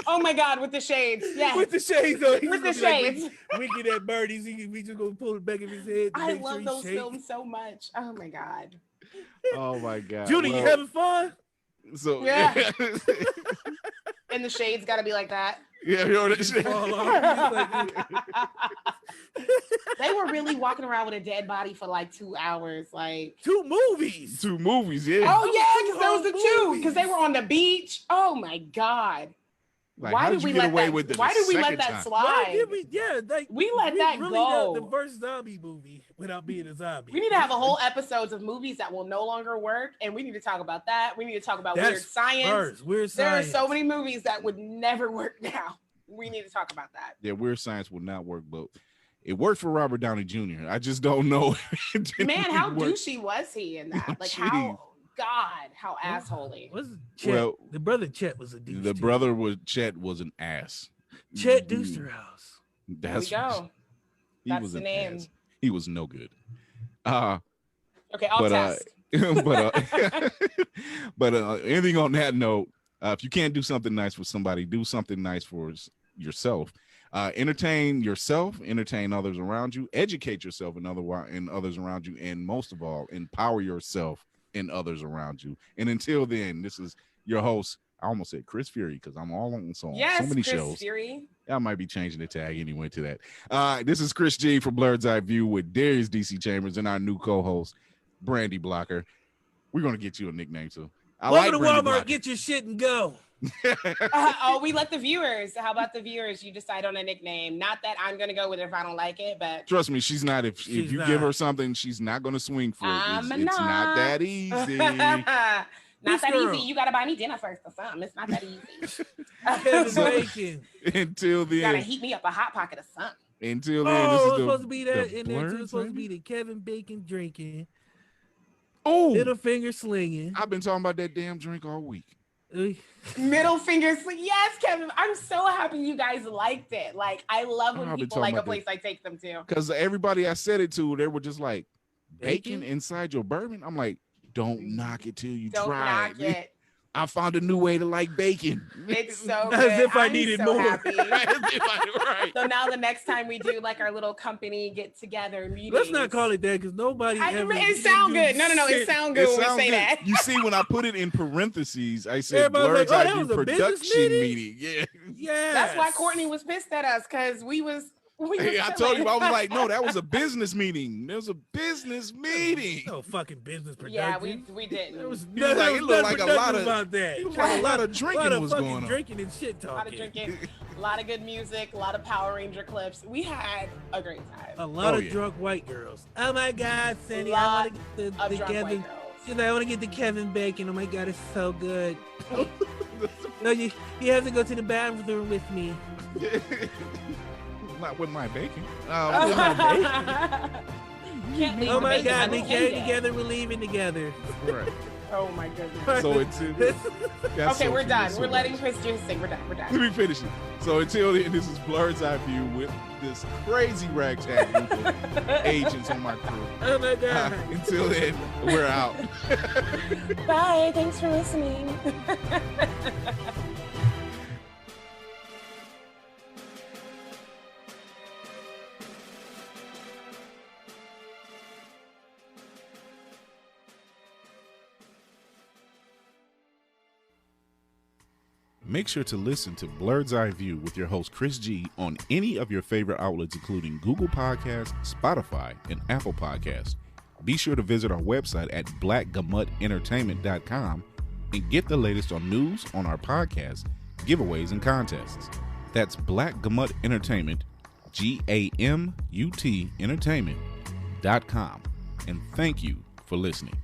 Oh my God, with the shades. Yeah. With the shades on. With the shades. Like, we get at Birdie's. We just gonna pull it back of his head. I love those films so much. Oh my God. Oh my God. Judy, you having fun? So yeah. And the shades got to be like that. Yeah, they were really walking around with a dead body for like 2 hours, like 2 movies. 2 movies, yeah. Oh yeah, because there was the 2 because they were on the beach. Oh my God. Like, why did we let that? Why did we let that slide? We let that go. The first zombie movie without being a zombie. We need to have a whole episodes of movies that will no longer work, and we need to talk about that. We need to talk about weird science. There are so many movies that would never work now. We need to talk about that. Yeah, weird science would not work, but it worked for Robert Downey Jr. I just don't know. Man, how douchey was he in that? Like, how assholey. Well, the brother Chet was a douche. The brother was Chet was an ass. Chet Deusterhouse. There we go. That's the name. Ass. He was no good. Okay, I'll test. But anything on that note, if you can't do something nice for somebody, do something nice for yourself. Entertain yourself, entertain others around you, educate yourself and others around you, and most of all, empower yourself and others around you. And until then, this is your host. I almost said Chris Fury because I'm all on so many Chris shows. Fury. I might be changing the tag anyway to that. This is Chris G from Blurred's Eye View with Darius DC Chambers and our new co-host, Brandy Blocker. We're gonna get you a nickname too. Welcome to Walmart, Blocker. Get your shit and go. We let the viewers. How about the viewers? You decide on a nickname. Not that I'm gonna go with it if I don't like it, but trust me, she's not. If you give her something, she's not gonna swing for it. It's not that easy. Not that easy. You gotta buy me dinner first or something. It's not that easy. Until then, you gotta heat me up a hot pocket or something. Until then, this is supposed to be that, and then it's supposed to be the Kevin Bacon drinking. Oh, middle finger slinging. I've been talking about that damn drink all week. Middle finger sling. Yes, Kevin. I'm so happy you guys liked it. Like, I love when people like a place I take them to. Because everybody I said it to, they were just like, bacon inside your bourbon? I'm like, don't knock it till you try it. I found a new way to like bacon. It's so good. As if I needed more. Right. So now the next time we do like our little company get together meeting. Let's not call it that because nobody ever. It sound good. No. It sound good when we say that. You see, when I put it in parentheses, I said Blurred's Eye View production meeting. Yeah. That's why Courtney was pissed at us because we was. I told you, I was like, no, that was a business meeting. There was a business meting. No fucking business production. Yeah, we didn't. It looked like a lot of drinking was going on. Drinking and shit talking. A lot of drinking, a lot of good music, a lot of Power Ranger clips. We had a great time. A lot of drunk white girls. Oh my God, Cindy, I want to get the Kevin. I want to get the Kevin Bacon. Oh my God, it's so good. No, you have to go to the bathroom with me. Not with my bacon. Can't leave oh my God, we came together, we're leaving together. Right. Oh my goodness. So okay, we're done. We're letting Chris just sing. We're done. Let me finish it. So until then, this is Blurred's Eye View with this crazy ragtag group of agents on my crew. Oh my God. Until then, we're out. Bye. Thanks for listening. Make sure to listen to Blurred's Eye View with your host Chris G on any of your favorite outlets, including Google Podcasts, Spotify, and Apple Podcasts. Be sure to visit our website at blackgamuttentertainment.com and get the latest on news on our podcast, giveaways, and contests. That's Black Gamut Entertainment, GAMUT Entertainment.com. And thank you for listening.